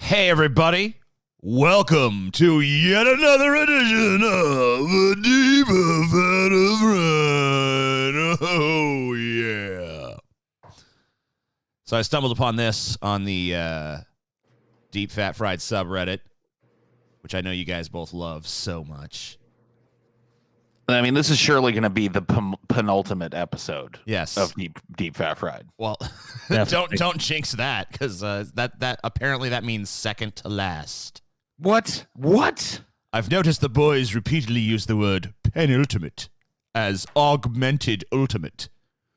Hey, everybody. Welcome to yet another edition of the DFF Run. Oh, yeah. So I stumbled upon this on the Deep Fat Fried subreddit, which I know you guys both love so much. I mean, this is surely going to be the penultimate episode. Yes. Of Deep Fat Fried. Well, don't jinx that, because that apparently that means second to last. What? I've noticed the boys repeatedly use the word penultimate as augmented ultimate,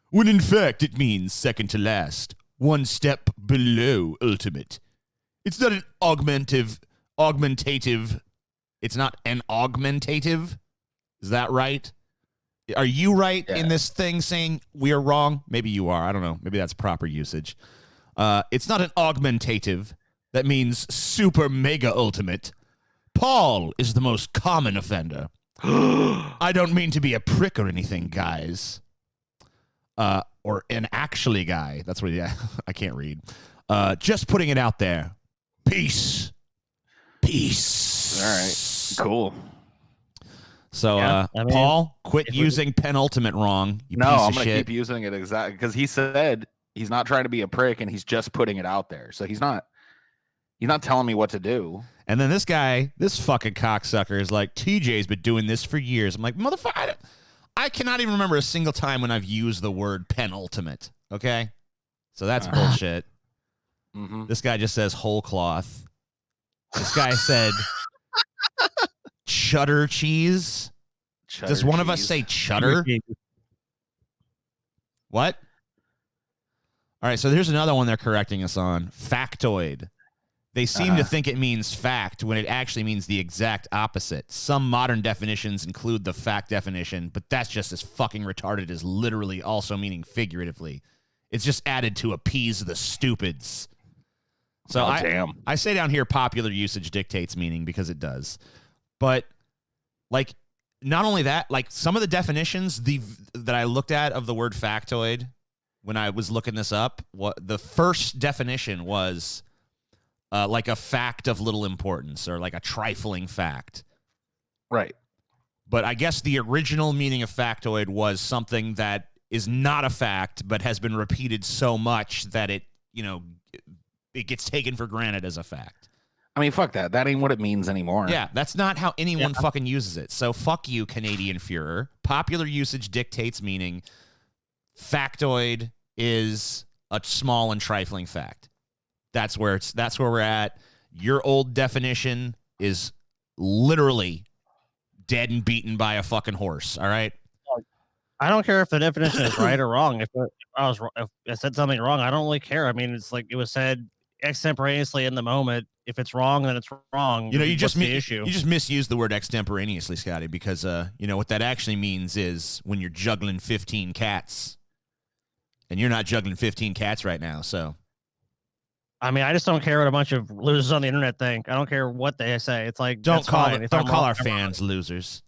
when in fact it means second to last, one step below ultimate. It's not an augmentative. It's not an augmentative. Is that right? Are you right in this thing saying we are wrong? Maybe you are. I don't know. Maybe that's proper usage. It's not an augmentative. That means super mega ultimate. Paul is the most common offender. I don't mean to be a prick or anything, guys. Or an actually guy. That's what I can't read. Just putting it out there. Peace. All right. Cool. So, Paul, quit using penultimate wrong. No, I'm going to keep using it exactly because he said he's not trying to be a prick and he's just putting it out there. So he's not telling me what to do. And then this fucking cocksucker is like, TJ's been doing this for years. I'm like, motherfucker, I cannot even remember a single time when I've used the word penultimate. Okay? So that's bullshit. Mm-hmm. This guy just says whole cloth. This guy said cheddar cheese. Does one of us say cheddar? What? All right, so here's another one they're correcting us on. Factoid. They seem to think it means fact when it actually means the exact opposite. Some modern definitions include the fact definition, but that's just as fucking retarded as literally also meaning figuratively. It's just added to appease the stupids. So I say down here popular usage dictates meaning because it does. But, like, not only that, like, some of the definitions that I looked at of the word factoid when I was looking this up, the first definition was like a fact of little importance or like a trifling fact. Right. But I guess the original meaning of factoid was something that is not a fact but has been repeated so much that it gets taken for granted as a fact. I mean, fuck that. That ain't what it means anymore. Yeah, that's not how anyone fucking uses it. So fuck you, Canadian Führer. Popular usage dictates meaning. Factoid is a small and trifling fact. That's where we're at. Your old definition is literally dead and beaten by a fucking horse. All right. I don't care if the definition is right or wrong. If I said something wrong, I don't really care. I mean, it's like it was said extemporaneously in the moment. If it's wrong, then it's wrong. You just misused the word extemporaneously, Scotty, because what that actually means is when you're juggling 15 cats, and you're not juggling 15 cats right now. So, I mean, I just don't care what a bunch of losers on the internet think. I don't care what they say. It's like don't call our fans losers.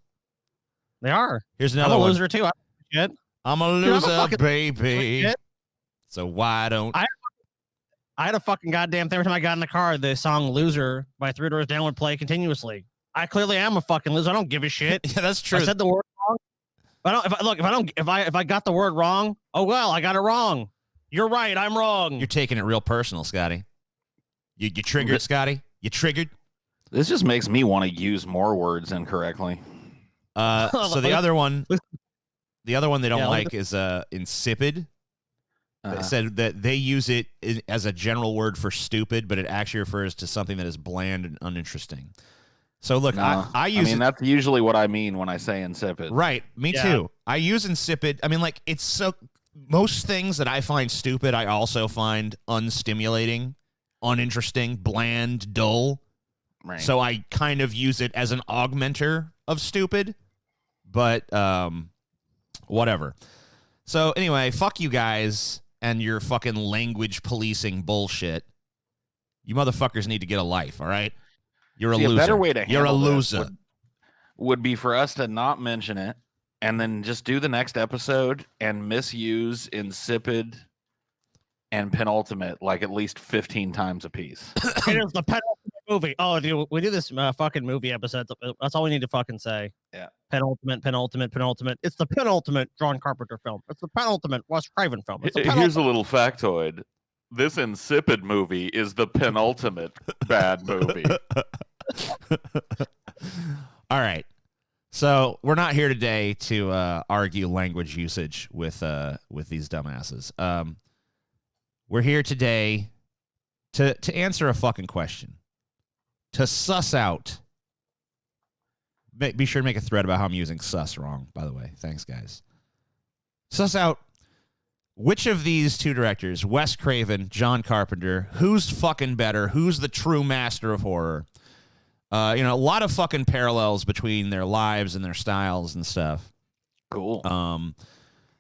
They are. Here's another I'm a one. loser too. I'm a loser, baby. So why don't I had a fucking goddamn thing every time I got in the car. The song "Loser" by Three Doors Down would play continuously. I clearly am a fucking loser. I don't give a shit. Yeah, that's true. I said the word wrong. If I got the word wrong, oh well, I got it wrong. You're right. I'm wrong. You're taking it real personal, Scotty. You triggered, Scotty? You triggered? This just makes me want to use more words incorrectly. So the other one they don't like is insipid. They said that they use it as a general word for stupid, but it actually refers to something that is bland and uninteresting. So look, I use that's usually what I mean when I say insipid. Right. Me too. I use insipid. I mean, like, it's so most things that I find stupid, I also find unstimulating, uninteresting, bland, dull. Right. So I kind of use it as an augmenter of stupid, but whatever. So anyway, fuck you guys and your fucking language policing bullshit. You motherfuckers need to get a life, all right? You're a loser. A better way to You're a loser. Would be for us to not mention it and then just do the next episode and misuse insipid and penultimate like at least 15 times a piece. It is the penultimate movie. Oh, dude, we do this fucking movie episode. That's all we need to fucking say. Yeah. Penultimate. It's the penultimate John Carpenter film. It's the penultimate Wes Craven film. It's the Here's a little factoid. This insipid movie is the penultimate bad movie. All right. So we're not here today to argue language usage with these dumbasses. We're here today to answer a fucking question. To suss out. Be sure to make a thread about how I'm using sus wrong, by the way. Thanks, guys. Suss out which of these two directors, Wes Craven, John Carpenter, who's fucking better? Who's the true master of horror? A lot of fucking parallels between their lives and their styles and stuff. Cool.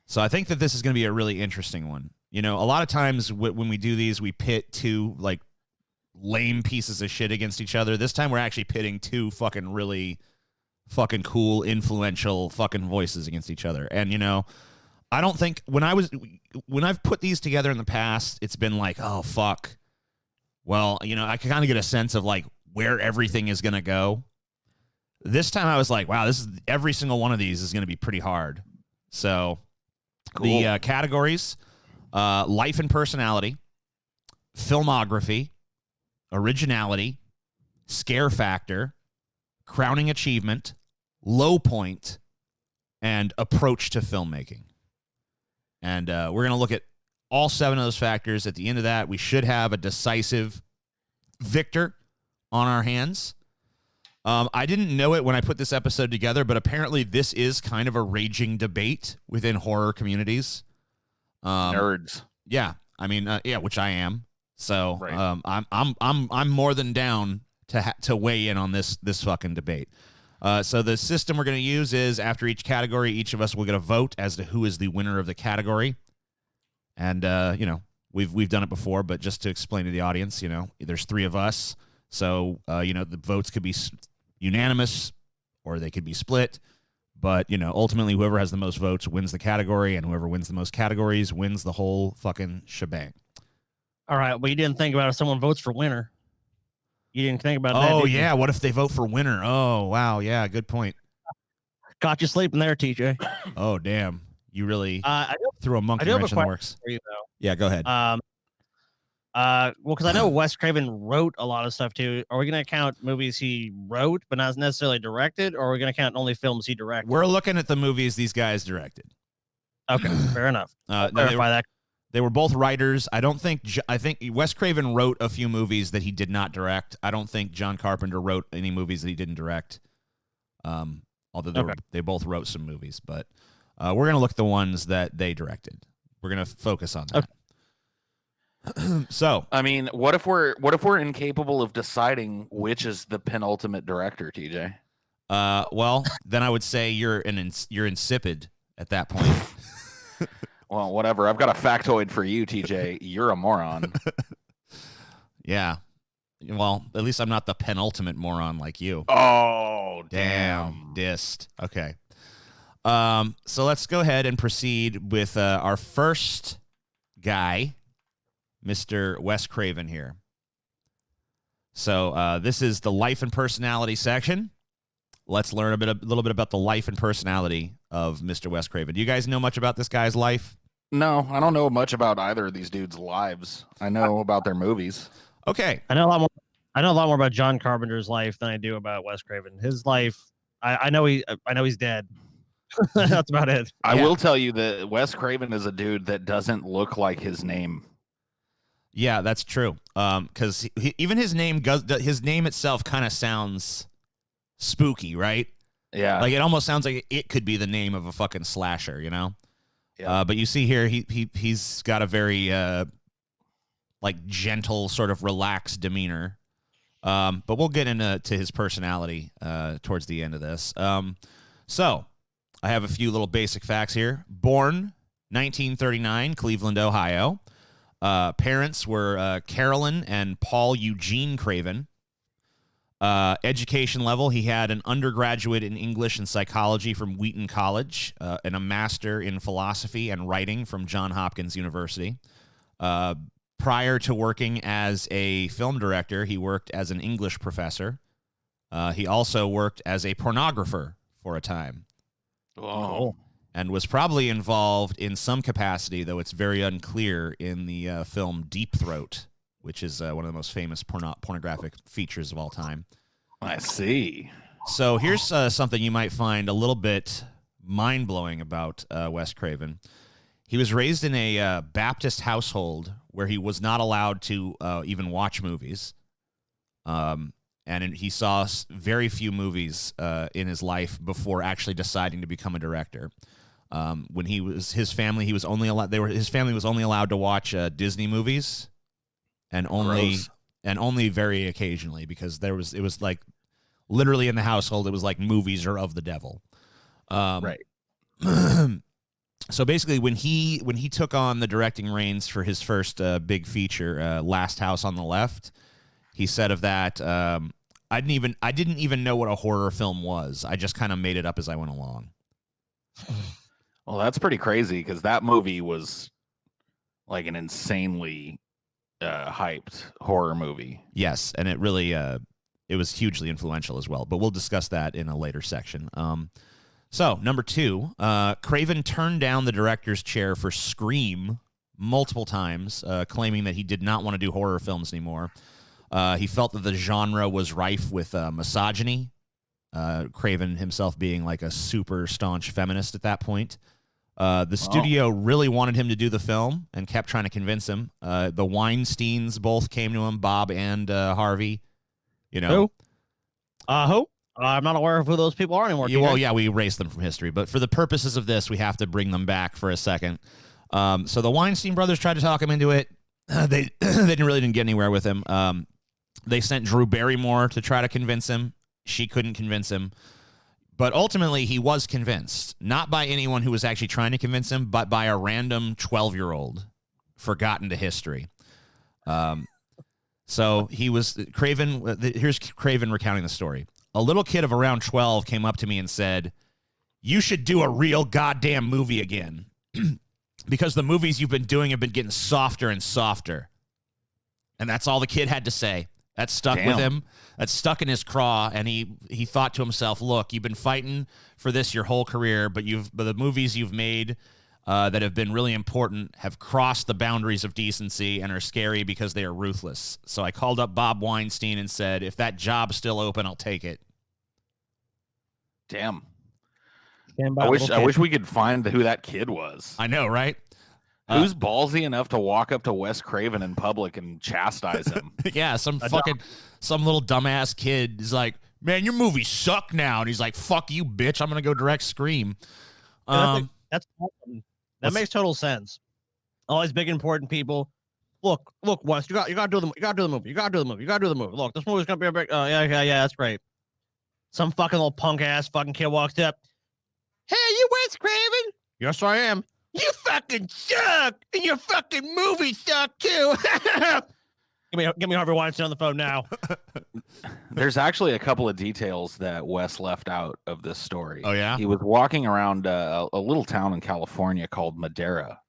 So I think that this is going to be a really interesting one. A lot of times when we do these, we pit two like lame pieces of shit against each other. This time we're actually pitting two fucking really fucking cool, influential fucking voices against each other. And I don't think when I've put these together in the past, it's been like, oh fuck. Well, I can kind of get a sense of like where everything is going to go. This time I was like, wow, every single one of these is going to be pretty hard. So Cool. The categories, life and personality, filmography, originality, scare factor, crowning achievement, low point, and approach to filmmaking. And we're going to look at all 7 of those factors. At the end of that, we should have a decisive victor on our hands. I didn't know it when I put this episode together, but apparently this is kind of a raging debate within horror communities. Nerds. Yeah, I mean, which I am. So Right. I'm more than down to weigh in on this fucking debate. So the system we're going to use is after each category, each of us will get a vote as to who is the winner of the category. And we've done it before, but just to explain to the audience, there's 3 of us. So, the votes could be unanimous or they could be split. But, ultimately, whoever has the most votes wins the category, and whoever wins the most categories wins the whole fucking shebang. All right. Well, you didn't think about if someone votes for winner. You didn't think about that. Oh, did you? yeah. What if they vote for winner? Oh, wow. Yeah, good point. Got you sleeping there, TJ. Oh, damn. You really I threw a monkey do have a wrench in the question works. for you, though. Yeah, go ahead. Well, because I know Wes Craven wrote a lot of stuff too. Are we going to count movies he wrote but not necessarily directed, or are we going to count only films he directed? We're looking at the movies these guys directed. Okay, fair enough. Clarify that. They were both writers. I think Wes Craven wrote a few movies that he did not direct. I don't think John Carpenter wrote any movies that he didn't direct. Although they both wrote some movies, but we're going to look at the ones that they directed. We're going to focus on that. Okay. So, I mean, what if we're incapable of deciding which is the penultimate director, TJ? well, then I would say you're insipid at that point. Well, whatever. I've got a factoid for you, TJ. You're a moron. Yeah. Well, at least I'm not the penultimate moron like you. Oh, damn. Dissed. Okay. So let's go ahead and proceed with our first guy, Mr. Wes Craven here. So this is the life and personality section. Let's learn a little bit about the life and personality of Mr. Wes Craven. Do you guys know much about this guy's life? No, I don't know much about either of these dudes' lives. I know about their movies. Okay. I know a lot more about John Carpenter's life than I do about Wes Craven. His life, I know he's dead. That's about it. I will tell you that Wes Craven is a dude that doesn't look like his name. Yeah, that's true. Because even his name itself kind of sounds spooky, right? Yeah. Like it almost sounds like it could be the name of a fucking slasher, Yeah. But you see here, he's got a very like gentle, sort of relaxed demeanor. But we'll get into his personality towards the end of this. So I have a few little basic facts here. Born 1939, Cleveland, Ohio. Parents were Carolyn and Paul Eugene Craven. Education level, he had an undergraduate in English and psychology from Wheaton College and a master in philosophy and writing from Johns Hopkins University. Prior to working as a film director, he worked as an English professor. He also worked as a pornographer for a time. Oh. And was probably involved in some capacity, though it's very unclear, in the film Deep Throat, which is one of the most famous pornographic features of all time. I see. So here's something you might find a little bit mind-blowing about Wes Craven. He was raised in a Baptist household where he was not allowed to even watch movies. And he saw very few movies in his life before actually deciding to become a director. When his family was only allowed to watch Disney movies, and only very occasionally, because it was like literally in the household it was like movies are of the devil. Right. So basically, when he took on the directing reins for his first big feature, Last House on the Left, he said of that, I didn't even know what a horror film was. I just kind of made it up as I went along. Well, that's pretty crazy, because that movie was like an insanely hyped horror movie. Yes, and it really it was hugely influential as well. But we'll discuss that in a later section. So, number 2, Craven turned down the director's chair for Scream multiple times, claiming that he did not want to do horror films anymore. He felt that the genre was rife with misogyny, Craven himself being like a super staunch feminist at that point. The studio really wanted him to do the film and kept trying to convince him. The Weinsteins both came to him, Bob and Harvey. You know, who? I'm not aware of who those people are anymore. Well, yeah, we erased them from history, but for the purposes of this, we have to bring them back for a second. So the Weinstein brothers tried to talk him into it. They didn't get anywhere with him. They sent Drew Barrymore to try to convince him. She couldn't convince him. But ultimately, he was convinced, not by anyone who was actually trying to convince him, but by a random 12-year-old forgotten to history. So he was Craven. Here's Craven recounting the story. A little kid of around 12 came up to me and said, "You should do a real goddamn movie again because the movies you've been doing have been getting softer and softer." And that's all the kid had to say. That stuck with him. That stuck in his craw, and he thought to himself, "Look, you've been fighting for this your whole career, but the movies you've made that have been really important have crossed the boundaries of decency and are scary because they are ruthless. So I called up Bob Weinstein and said, if that job's still open, I'll take it." Damn. I wish we could find who that kid was. I know, right? Who's ballsy enough to walk up to Wes Craven in public and chastise him? Yeah, some little dumbass kid is like, "Man, your movies suck now," and he's like, "Fuck you, bitch! I'm gonna go direct Scream." That's awesome. That makes total sense. All these big important people. Look, Wes, you got to do the movie. You got to do the movie. Look, this movie's gonna be a big. Yeah, that's great. Some fucking little punk ass fucking kid walks up. "Hey, you Wes Craven?" "Yes, I am." "You fucking suck, and your fucking movies suck too." Give me Harvey Weinstein on the phone now. There's actually a couple of details that Wes left out of this story. Oh, yeah? He was walking around a little town in California called Madera.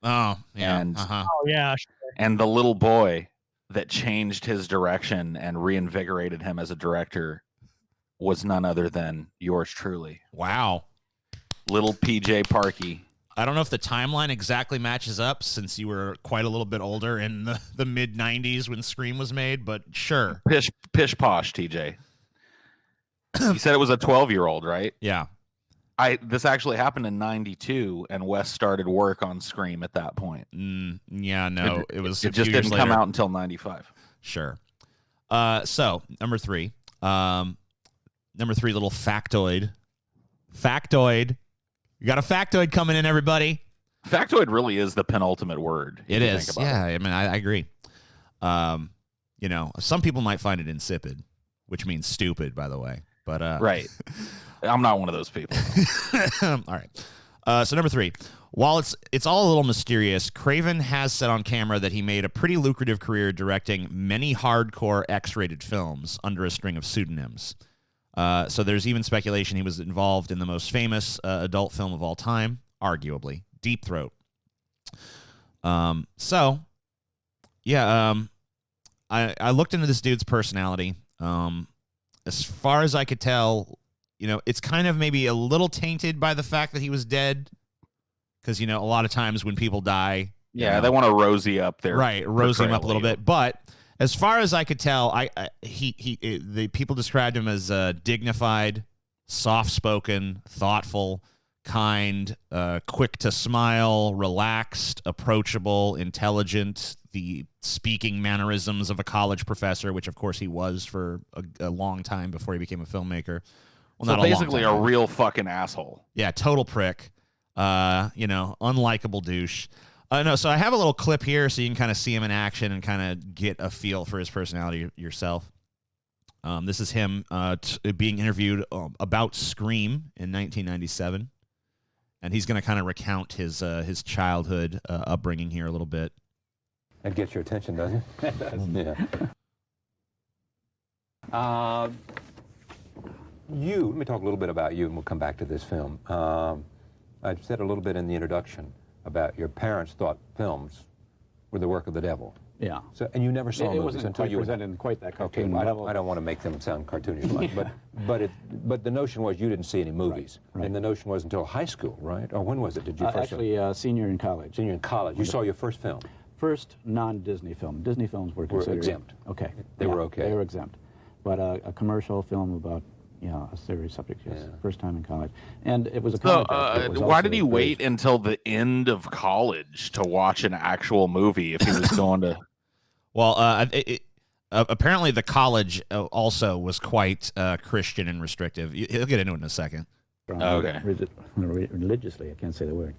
Oh, yeah. And, Oh, yeah. Sure. and the little boy that changed his direction and reinvigorated him as a director was none other than yours truly. Wow. Little PJ Parkey. I don't know if the timeline exactly matches up since you were quite a little bit older in the mid-'90s when Scream was made, but sure. Pish posh, TJ. You said it was a 12-year-old, right? Yeah. This actually happened in 92, and Wes started work on Scream at that point. Yeah, no. It was it just didn't come out until 95. Sure. So, number 3. Little factoid. You got a factoid coming in, everybody. Factoid really is the penultimate word. It is. Yeah, I mean, I agree. Some people might find it insipid, which means stupid, by the way. But right. I'm not one of those people. All right. So number 3. While it's all a little mysterious, Craven has said on camera that he made a pretty lucrative career directing many hardcore X-rated films under a string of pseudonyms. So there's even speculation he was involved in the most famous adult film of all time, arguably, Deep Throat. So Yeah. I looked into this dude's personality. As far as I could tell, it's kind of maybe a little tainted by the fact that he was dead. Because, a lot of times when people die. Yeah, they want to rosy up their rosy him up a little bit. But as far as I could tell, the people described him as dignified, soft-spoken, thoughtful, kind, quick to smile, relaxed, approachable, intelligent, the speaking mannerisms of a college professor, which of course he was for a long time before he became a filmmaker. Well, so not basically a real fucking asshole. Yeah, total prick. Unlikable douche. No, so I have a little clip here so you can kind of see him in action and kind of get a feel for his personality yourself. This is him being interviewed about Scream in 1997. And he's going to kind of recount his childhood upbringing here a little bit. That gets your attention, doesn't it? Yeah. Let me talk a little bit about you, and we'll come back to this film. I said a little bit in the introduction about your parents thought films were the work of the devil. Yeah. So, and you never saw it movies until you presented in quite that okay. cartoon level. I don't want to make them sound cartoonish, but the notion was you didn't see any movies, right. And the notion was until high school, right? Or when was it? Did you first? Actually, senior in college. Senior in college. You saw your first film. First non-Disney film. Disney films were considered exempt. Okay. They were okay. They were exempt, but a commercial film about a serious subject. Yes. Yeah. First time in college, and it was a. So, why did he wait until the end of college to watch an actual movie if he was going to? Well, apparently the college also was quite Christian and restrictive. He'll get into it in a second. Okay. Religiously, I can't say the word.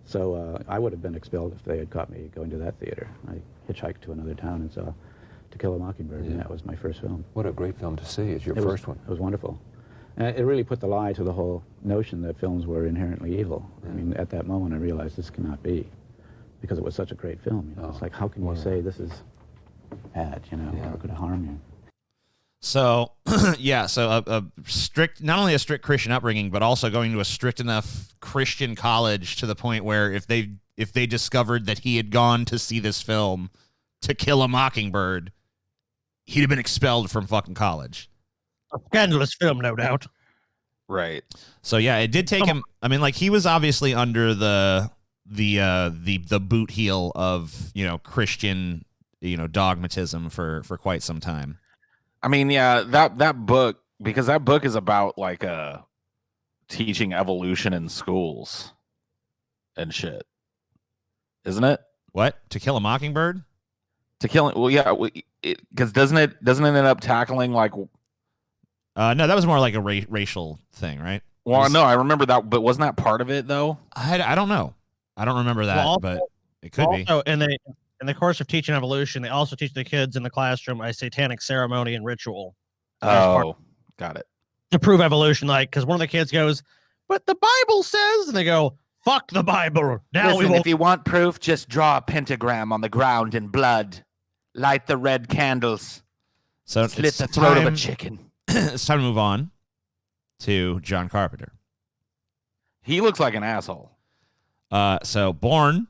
So I would have been expelled if they had caught me going to that theater. I hitchhiked to another town and saw To Kill a Mockingbird, and that was my first film. What a great film to see. It's your first one. It was wonderful. And it really put the lie to the whole notion that films were inherently evil. Yeah. I mean, at that moment, I realized this cannot be, because it was such a great film. It's like, how can you say this is bad, or could harm you? So, so a strict, not only a strict Christian upbringing, but also going to a strict enough Christian college to the point where if they discovered that he had gone to see this film, To Kill a Mockingbird, he'd have been expelled from fucking college. A scandalous film, no doubt. Right. So yeah, it did take him. I mean, like, he was obviously under the boot heel of Christian dogmatism for quite some time. I mean, yeah, that book, because that book is about like teaching evolution in schools and shit, isn't it? What? To Kill a Mockingbird? Well, yeah, because doesn't it end up tackling like? No, that was more like a racial thing, right? Well, no, I remember that, but wasn't that part of it though? I don't know. I don't remember that, but it could be. Also, in the course of teaching evolution, they also teach the kids in the classroom a satanic ceremony and ritual. Oh, got it. To prove evolution, because one of the kids goes, "But the Bible says," and they go, "Fuck the Bible." Now Listen, if you want proof, just draw a pentagram on the ground in blood, light the red candles, so slit the throat of a chicken. It's time to move on to John Carpenter. He looks like an asshole. So born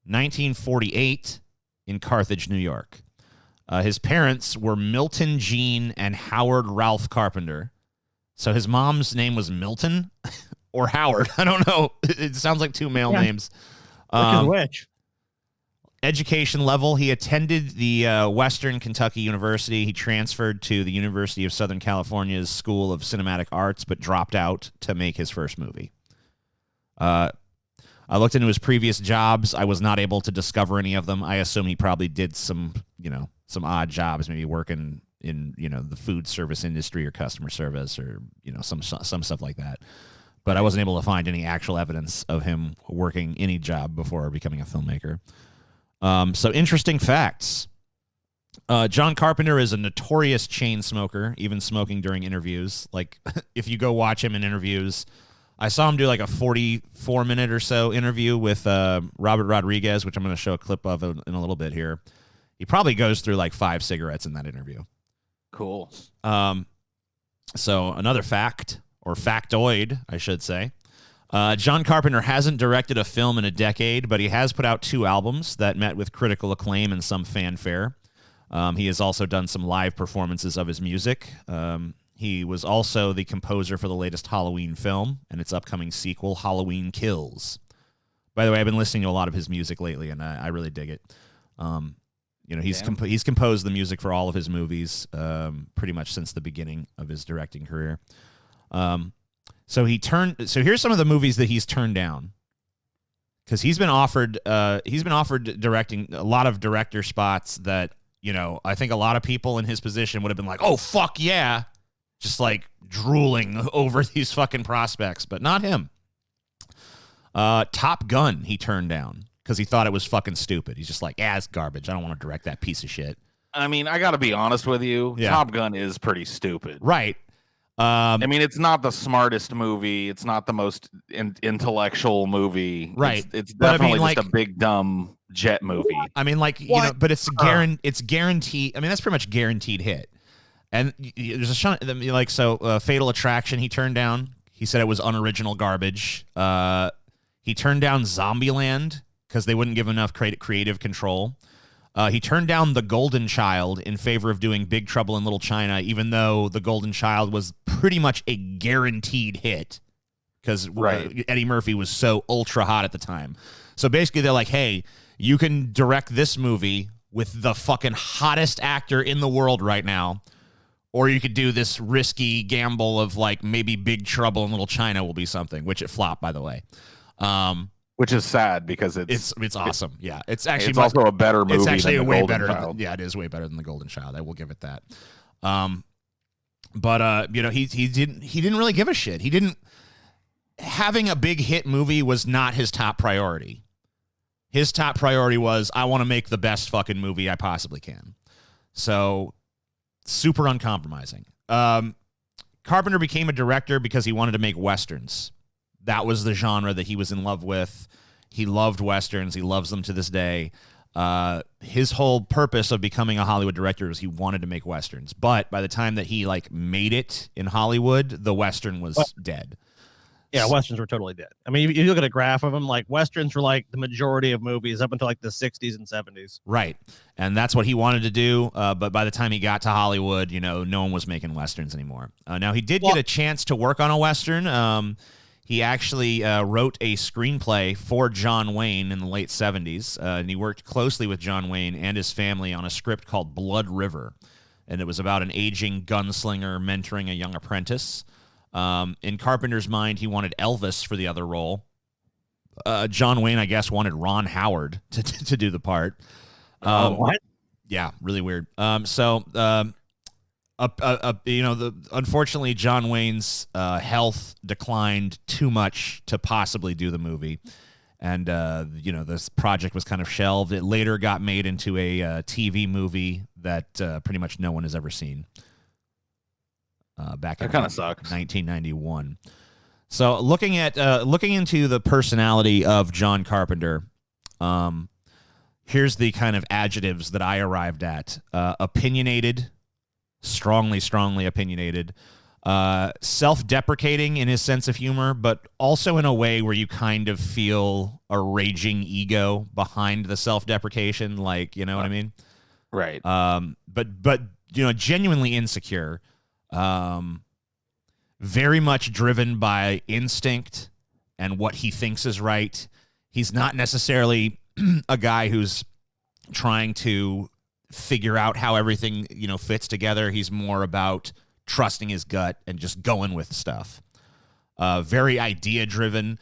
1948 in Carthage, New York. His parents were Milton Jean and Howard Ralph Carpenter. So his mom's name was Milton or Howard. I don't know. It sounds like two male names. Which? Education level, he attended the Western Kentucky University. He transferred to the University of Southern California's School of Cinematic Arts, but dropped out to make his first movie. I looked into his previous jobs. I was not able to discover any of them. I assume he probably did some odd jobs, maybe working in, the food service industry or customer service or, some stuff like that. But I wasn't able to find any actual evidence of him working any job before becoming a filmmaker. So interesting facts. John Carpenter is a notorious chain smoker, even smoking during interviews. Like, if you go watch him in interviews, I saw him do like a 44-minute or so interview with Robert Rodriguez, which I'm going to show a clip of in a little bit here. He probably goes through like 5 cigarettes in that interview. Cool. So another fact, or factoid, I should say. John Carpenter hasn't directed a film in a decade, but he has put out 2 albums that met with critical acclaim and some fanfare. He has also done some live performances of his music. He was also the composer for the latest Halloween film and its upcoming sequel, Halloween Kills. By the way, I've been listening to a lot of his music lately, and I really dig it. He's composed the music for all of his movies, pretty much since the beginning of his directing career. So here's some of the movies that he's turned down, because he's been offered directing a lot of director spots that, I think a lot of people in his position would have been like, oh fuck yeah, just like drooling over these fucking prospects, but not him. Top Gun he turned down because he thought it was fucking stupid. He's just like, it's garbage. I don't want to direct that piece of shit. I mean, I got to be honest with you. Yeah. Top Gun is pretty stupid. Right. I mean, it's not the smartest movie. It's not the most intellectual movie. Right. It's definitely just a big, dumb jet movie. I mean, like, but it's guaranteed. I mean, that's pretty much guaranteed hit. And there's a shot, like, Fatal Attraction he turned down. He said it was unoriginal garbage. He turned down Zombieland because they wouldn't give enough creative control. He turned down The Golden Child in favor of doing Big Trouble in Little China, even though The Golden Child was pretty much a guaranteed hit because Eddie Murphy was so ultra hot at the time. So basically they're like, hey, you can direct this movie with the fucking hottest actor in the world right now, or you could do this risky gamble of like maybe Big Trouble in Little China will be something, which it flopped, by the way. Which is sad because it's awesome. Yeah, it's actually also a better movie. It's actually than the way Golden better. Child. It is way better than The Golden Child. I will give it that. But he didn't really give a shit. He didn't. Having a big hit movie was not his top priority. His top priority was, I want to make the best fucking movie I possibly can. So, super uncompromising. Carpenter became a director because he wanted to make Westerns. That was the genre that he was in love with. He loved Westerns. He loves them to this day. His whole purpose of becoming a Hollywood director was he wanted to make Westerns. But by the time that he made it in Hollywood, the Western was dead. Yeah, Westerns were totally dead. I mean, you look at a graph of them, Westerns were the majority of movies up until the 60s and 70s. Right. And that's what he wanted to do. But by the time he got to Hollywood, no one was making Westerns anymore. Now, he did get a chance to work on a Western. He actually wrote a screenplay for John Wayne in the late 70s, and he worked closely with John Wayne and his family on a script called Blood River, and it was about an aging gunslinger mentoring a young apprentice. In Carpenter's mind, he wanted Elvis for the other role. John Wayne, I guess, wanted Ron Howard to do the part. What? Yeah, really weird. Unfortunately, John Wayne's health declined too much to possibly do the movie, and this project was kind of shelved. It later got made into a TV movie that pretty much no one has ever seen. Back in 1991. So looking into the personality of John Carpenter, here's the kind of adjectives that I arrived at: opinionated. Strongly opinionated, self-deprecating in his sense of humor, but also in a way where you kind of feel a raging ego behind the self-deprecation, what I mean? Right. But genuinely insecure, very much driven by instinct and what he thinks is right. He's not necessarily a guy who's trying to figure out how everything fits together. He's more about trusting his gut and just going with stuff. Very idea driven.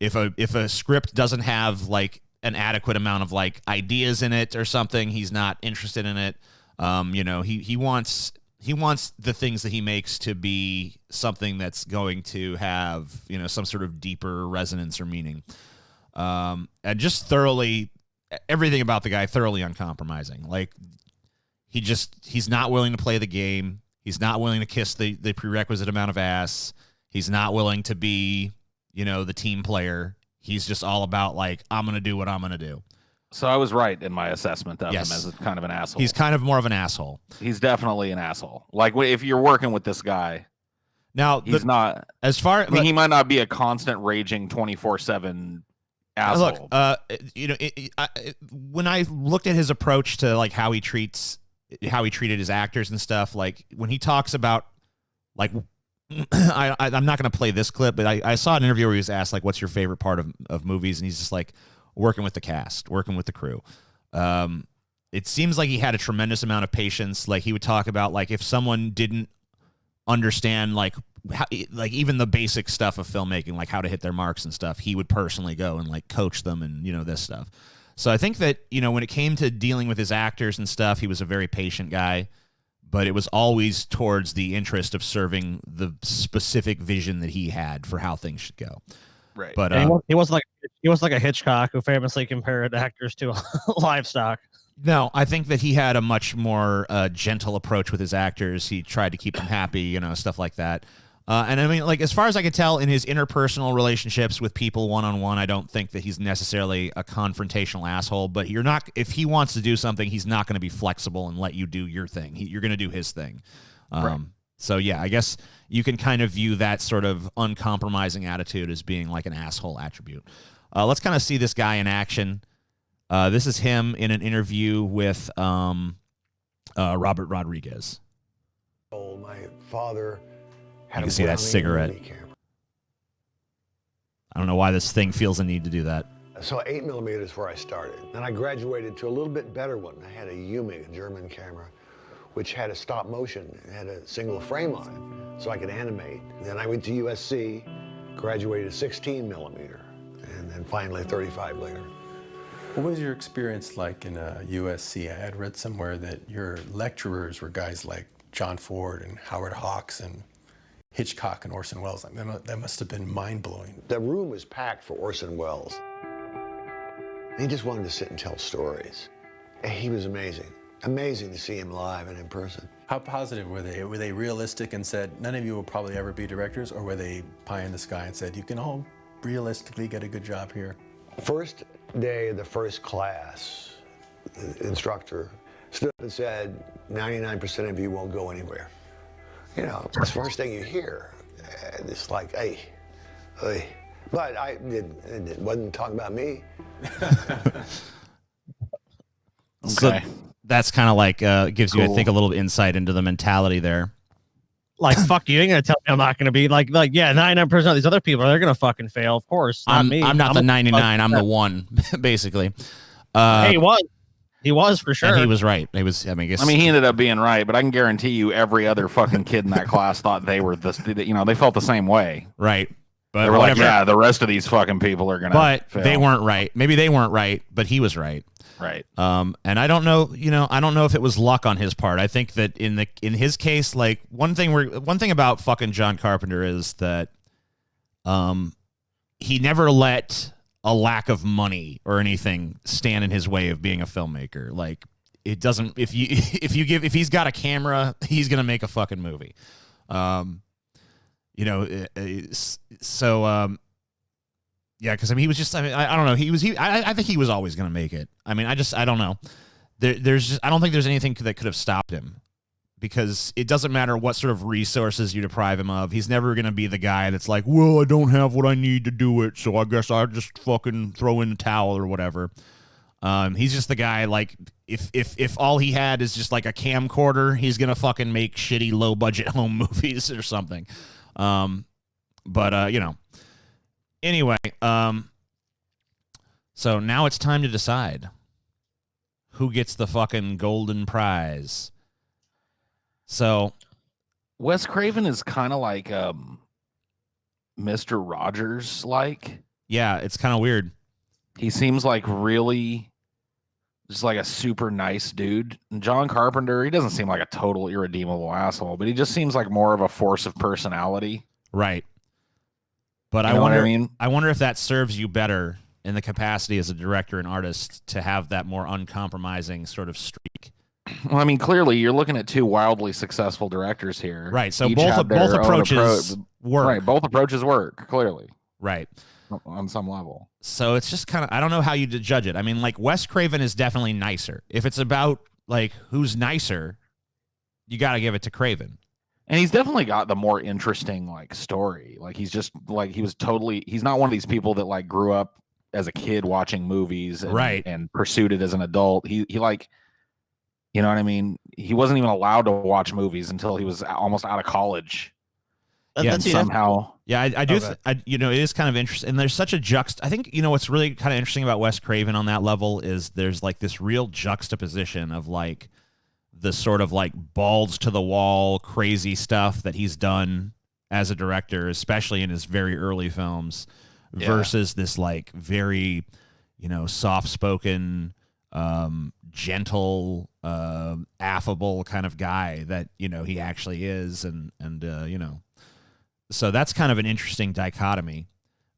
If a script doesn't have an adequate amount of ideas in it or something, he's not interested in it. He wants the things that he makes to be something that's going to have some sort of deeper resonance or meaning. And just everything about the guy thoroughly uncompromising. He's not willing to play the game. He's not willing to kiss the prerequisite amount of ass. He's not willing to be, the team player. He's just all about I'm going to do what I'm going to do. So I was right in my assessment of him as kind of an asshole. He's kind of more of an asshole. He's definitely an asshole. If you're working with this guy. Now, He's not. as far. I mean, he might not be a constant raging 24/7 asshole. Look, when I looked at his approach to like how he treated his actors and stuff, like when he talks about like. I'm not going to play this clip, but I saw an interview where he was asked, like, what's your favorite part of movies? And he's just like, working with the cast, working with the crew. It seems like he had a tremendous amount of patience. Like, he would talk about, like, if someone didn't understand, like even the basic stuff of filmmaking, like how to hit their marks and stuff, he would personally go and, like, coach them and, this stuff. So I think that, when it came to dealing with his actors and stuff, he was a very patient guy. But it was always towards the interest of serving the specific vision that he had for how things should go. Right. But he was like a Hitchcock who famously compared actors to livestock. No, I think that he had a much more gentle approach with his actors. He tried to keep them happy, stuff like that. And I mean, like, as far as I can tell, in his interpersonal relationships with people one-on-one, I don't think that he's necessarily a confrontational asshole, but if he wants to do something, he's not going to be flexible and let you do your thing. You're going to do his thing. Right. So, yeah, I guess you can kind of view that sort of uncompromising attitude as being like an asshole attribute. Let's kind of see this guy in action. This is him in an interview with Robert Rodriguez. Oh, my father... You can see that cigarette. I don't know why this thing feels a need to do that. So 8mm is where I started. Then I graduated to a little bit better one. I had a Umig, a German camera, which had a stop motion. It had a single frame on it, so I could animate. Then I went to USC, graduated 16mm, and then finally 35 later. What was your experience like in USC? I had read somewhere that your lecturers were guys like John Ford and Howard Hawks and Hitchcock and Orson Welles. I mean, that must have been mind-blowing. The room was packed for Orson Welles. He just wanted to sit and tell stories. And he was amazing. Amazing to see him live and in person. How positive were they? Were they realistic and said, none of you will probably ever be directors? Or were they pie in the sky and said, you can all realistically get a good job here? First day of the first class, the instructor stood up and said, 99% of you won't go anywhere. It's the first thing you hear. It's like, hey. But it wasn't talking about me. So that's kind of like gives you, I think, a little insight into the mentality there. Like, fuck you, ain't gonna tell me I'm not gonna be like yeah, 99% of these other people, they're gonna fucking fail, of course. Not me. I'm not the 99, I'm the one, basically. Hey, he was for sure. And he was right. He was. I mean, he ended up being right, but I can guarantee you, every other fucking kid in that class thought they were they felt the same way. Right. But they were like, yeah, the rest of these fucking people are gonna. But fail. they weren't right. Maybe they weren't right, but he was right. Right. And I don't know. I don't know if it was luck on his part. I think that in his case, like one thing about fucking John Carpenter is that, he never let a lack of money or anything stand in his way of being a filmmaker. Like, it doesn't, if he's got a camera, he's going to make a fucking movie. Yeah, because I mean, he was just. I mean, I don't know. I think he was always going to make it. I mean, I don't know. I don't think there's anything that could have stopped him, because it doesn't matter what sort of resources you deprive him of. He's never going to be the guy that's like, well, I don't have what I need to do it, so I guess I'll just fucking throw in the towel or whatever. He's just the guy, like, if all he had is just like a camcorder, he's going to fucking make shitty low budget home movies or something. Anyway, so now it's time to decide who gets the fucking golden prize. So Wes Craven is kind of like Mr. Rogers, like. Yeah, it's kind of weird. He seems like really just like a super nice dude. And John Carpenter, he doesn't seem like a total irredeemable asshole, but he just seems like more of a force of personality. Right. But I wonder if that serves you better in the capacity as a director and artist to have that more uncompromising sort of streak. Well, I mean, clearly you're looking at two wildly successful directors here. Right. So both approaches work. Right. Both approaches work, clearly. Right. On some level. So it's just kind of, I don't know how you judge it. I mean, like, Wes Craven is definitely nicer. If it's about, like, who's nicer, you got to give it to Craven. And he's definitely got the more interesting like story. Like he's just like he's not one of these people that like grew up as a kid watching movies and pursued it as an adult. He like, you know what I mean? He wasn't even allowed to watch movies until he was almost out of college. Somehow. Yeah, I do. You know, it is kind of interesting. And there's such a I think, you know, what's really kind of interesting about Wes Craven on that level is there's like this real juxtaposition of like the sort of like balls to the wall crazy stuff that he's done as a director, especially in his very early films, versus this like very, you know, soft-spoken, gentle, affable kind of guy that, you know, he actually is. And you know, so that's kind of an interesting dichotomy.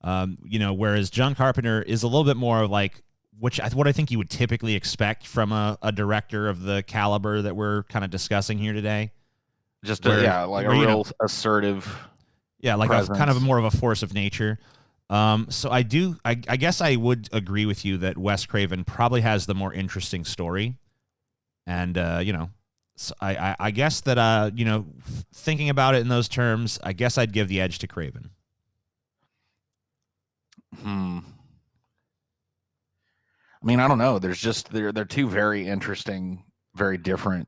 You know, whereas John Carpenter is a little bit more like, what I think you would typically expect from a director of the caliber that we're kind of discussing here today. Just a real assertive. Yeah, like a kind of more of a force of nature. So I guess I would agree with you that Wes Craven probably has the more interesting story. And, you know, so I guess that, you know, thinking about it in those terms, I guess I'd give the edge to Craven. I mean, I don't know. There's just they're two very interesting, very different,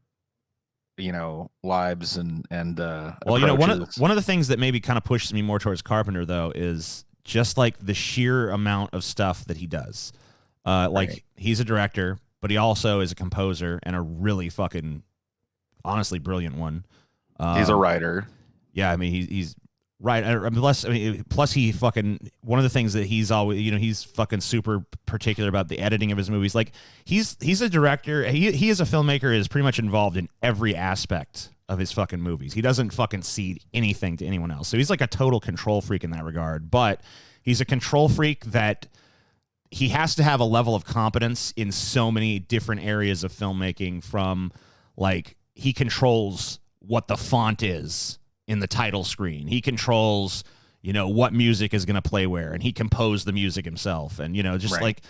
you know, lives and well, you know, one of the things that maybe kind of pushes me more towards Carpenter though is just like the sheer amount of stuff that he does. Like he's a director, but he also is a composer and a really fucking honestly brilliant one. He's a writer. Yeah, I mean he's right. Plus he fucking, one of the things that he's always, you know, he's fucking super particular about the editing of his movies. Like he's a director. He is a filmmaker, is pretty much involved in every aspect of his fucking movies. He doesn't fucking cede anything to anyone else. So he's like a total control freak in that regard. But he's a control freak that he has to have a level of competence in so many different areas of filmmaking, from like he controls what the font is in the title screen. He controls, you know, what music is going to play where, and he composed the music himself. And, you know, just like,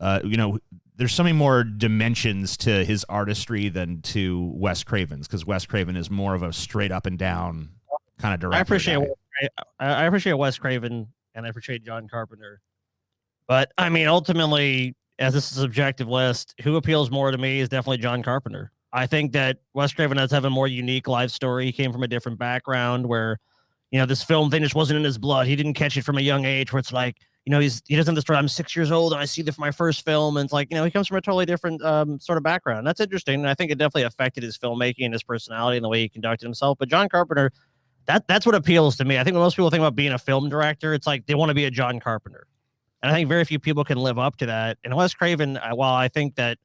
you know, there's so many more dimensions to his artistry than to Wes Craven's, because Wes Craven is more of a straight up and down kind of director. I appreciate Wes Craven, and I appreciate John Carpenter. But I mean, ultimately, as this is a subjective list, who appeals more to me is definitely John Carpenter. I think that Wes Craven does have a more unique life story. He came from a different background where, you know, this film thing just wasn't in his blood. He didn't catch it from a young age where it's like, you know, he doesn't have the story. I'm 6 years old and I see this for my first film. And it's like, you know, he comes from a totally different sort of background. That's interesting. And I think it definitely affected his filmmaking and his personality and the way he conducted himself. But John Carpenter, that's what appeals to me. I think when most people think about being a film director, it's like they want to be a John Carpenter. And I think very few people can live up to that. And Wes Craven, while I think that,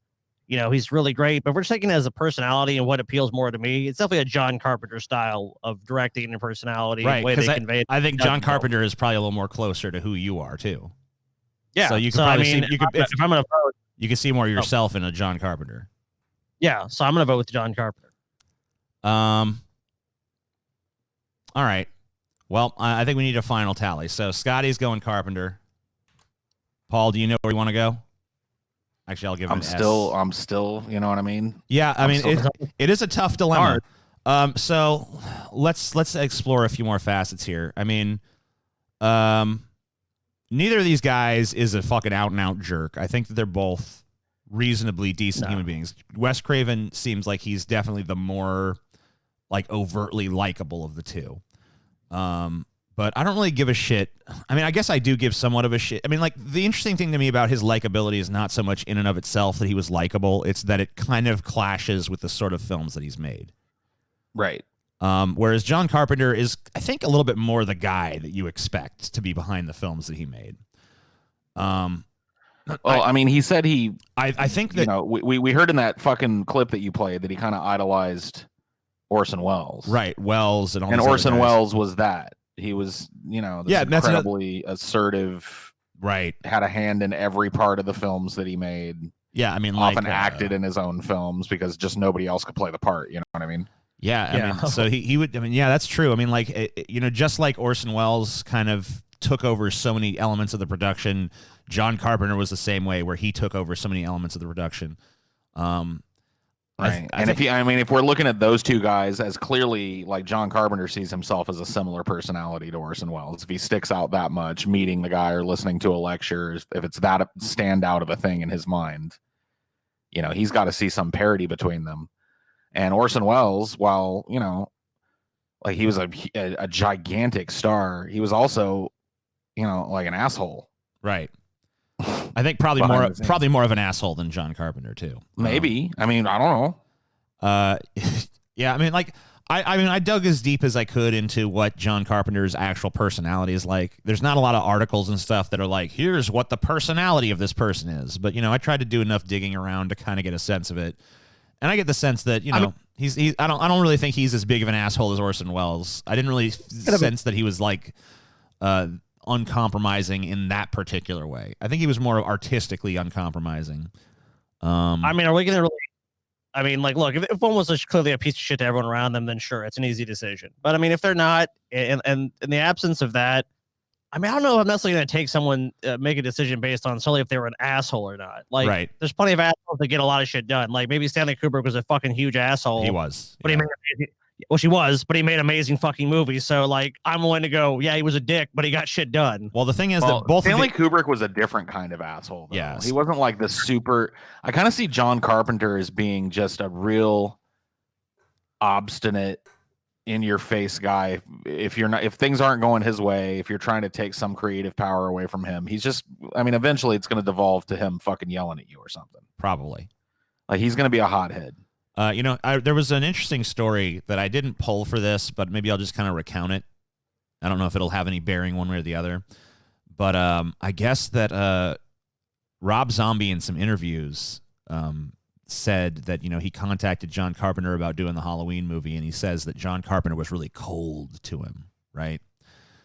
you know, he's really great, but if we're just taking it as a personality and what appeals more to me, it's definitely a John Carpenter style of directing and personality. Right, way they convey it. I think John Carpenter is probably a little more closer to who you are too. Yeah. So you can probably see, if I'm going to vote, you can see more of yourself in a John Carpenter. Yeah. So I'm going to vote with John Carpenter. All right. Well, I think we need a final tally. So Scotty's going Carpenter. Paul, do you know where you want to go? Actually, I'll give him I'm still, you know what I mean? Yeah, I mean, it is a tough dilemma. So let's explore a few more facets here. I mean, neither of these guys is a fucking out and out jerk. I think that they're both reasonably decent human beings. Wes Craven seems like he's definitely the more like overtly likable of the two. But I don't really give a shit. I mean, I guess I do give somewhat of a shit. I mean, like, the interesting thing to me about his likability is not so much in and of itself that he was likable. It's that it kind of clashes with the sort of films that he's made. Right. Whereas John Carpenter is, I think, a little bit more the guy that you expect to be behind the films that he made. Well, I mean, he said I think that, you know, we heard in that fucking clip that you played that he kind of idolized Orson Welles. Right. Wells and all and these Orson other guys. Welles was that. He was, you know, this incredibly assertive. Right. Had a hand in every part of the films that he made. Yeah, I mean, often acted in his own films because just nobody else could play the part. You know what I mean? Yeah, I mean, so he would. I mean, yeah, that's true. I mean, like, you know, just like Orson Welles kind of took over so many elements of the production, John Carpenter was the same way, where he took over so many elements of the production. Right. And if we're looking at those two guys as clearly, like John Carpenter sees himself as a similar personality to Orson Welles. If he sticks out that much, meeting the guy or listening to a lecture, if it's that standout of a thing in his mind, you know, he's got to see some parity between them. And Orson Welles, while, you know, like he was a gigantic star, he was also, you know, like an asshole. Right. I think probably more of an asshole than John Carpenter too. Maybe. I mean, I don't know. Yeah. I mean, like, I dug as deep as I could into what John Carpenter's actual personality is like. There's not a lot of articles and stuff that are like, here's what the personality of this person is. But, you know, I tried to do enough digging around to kind of get a sense of it. And I get the sense that, you know, I don't really think he's as big of an asshole as Orson Welles. I didn't really sense that he was like uncompromising in that particular way. I think he was more artistically uncompromising. I mean, are we gonna really? I mean, like, look, if one was clearly a piece of shit to everyone around them, then sure, it's an easy decision. But I mean, if they're not, and in the absence of that, I mean, I don't know if I'm necessarily going to take someone make a decision based on solely if they were an asshole or not. Like, right. There's plenty of assholes that get a lot of shit done. Like maybe Stanley Kubrick was a fucking huge asshole. He was, but he made amazing fucking movies. So like, I'm willing to go, yeah, he was a dick, but he got shit done. Well, the thing is that both Stanley Kubrick was a different kind of asshole. Yes, he wasn't like the super. I kind of see John Carpenter as being just a real obstinate, in your face guy. If things aren't going his way, if you're trying to take some creative power away from him, he's just, I mean, eventually it's going to devolve to him fucking yelling at you or something. Probably. Like he's going to be a hothead. You know, there was an interesting story that I didn't pull for this, but maybe I'll just kind of recount it. I don't know if it'll have any bearing one way or the other, but I guess that Rob Zombie in some interviews said that, you know, he contacted John Carpenter about doing the Halloween movie, and he says that John Carpenter was really cold to him, right?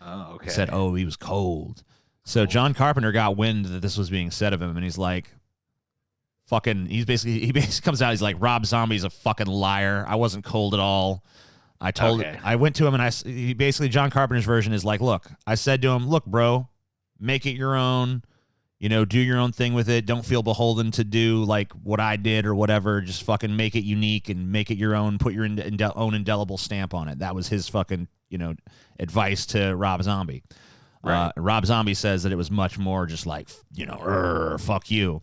Oh, okay. He said, oh, he was cold. So John Carpenter got wind that this was being said of him, and he's like, he basically comes out, he's like, Rob Zombie's a fucking liar. I wasn't cold at all. I went to him, and John Carpenter's version is like, look, I said to him, look, bro, make it your own. You know, do your own thing with it. Don't feel beholden to do like what I did or whatever. Just fucking make it unique and make it your own. Put your own indelible stamp on it. That was his fucking, you know, advice to Rob Zombie. Right. Rob Zombie says that it was much more just like, you know, fuck you,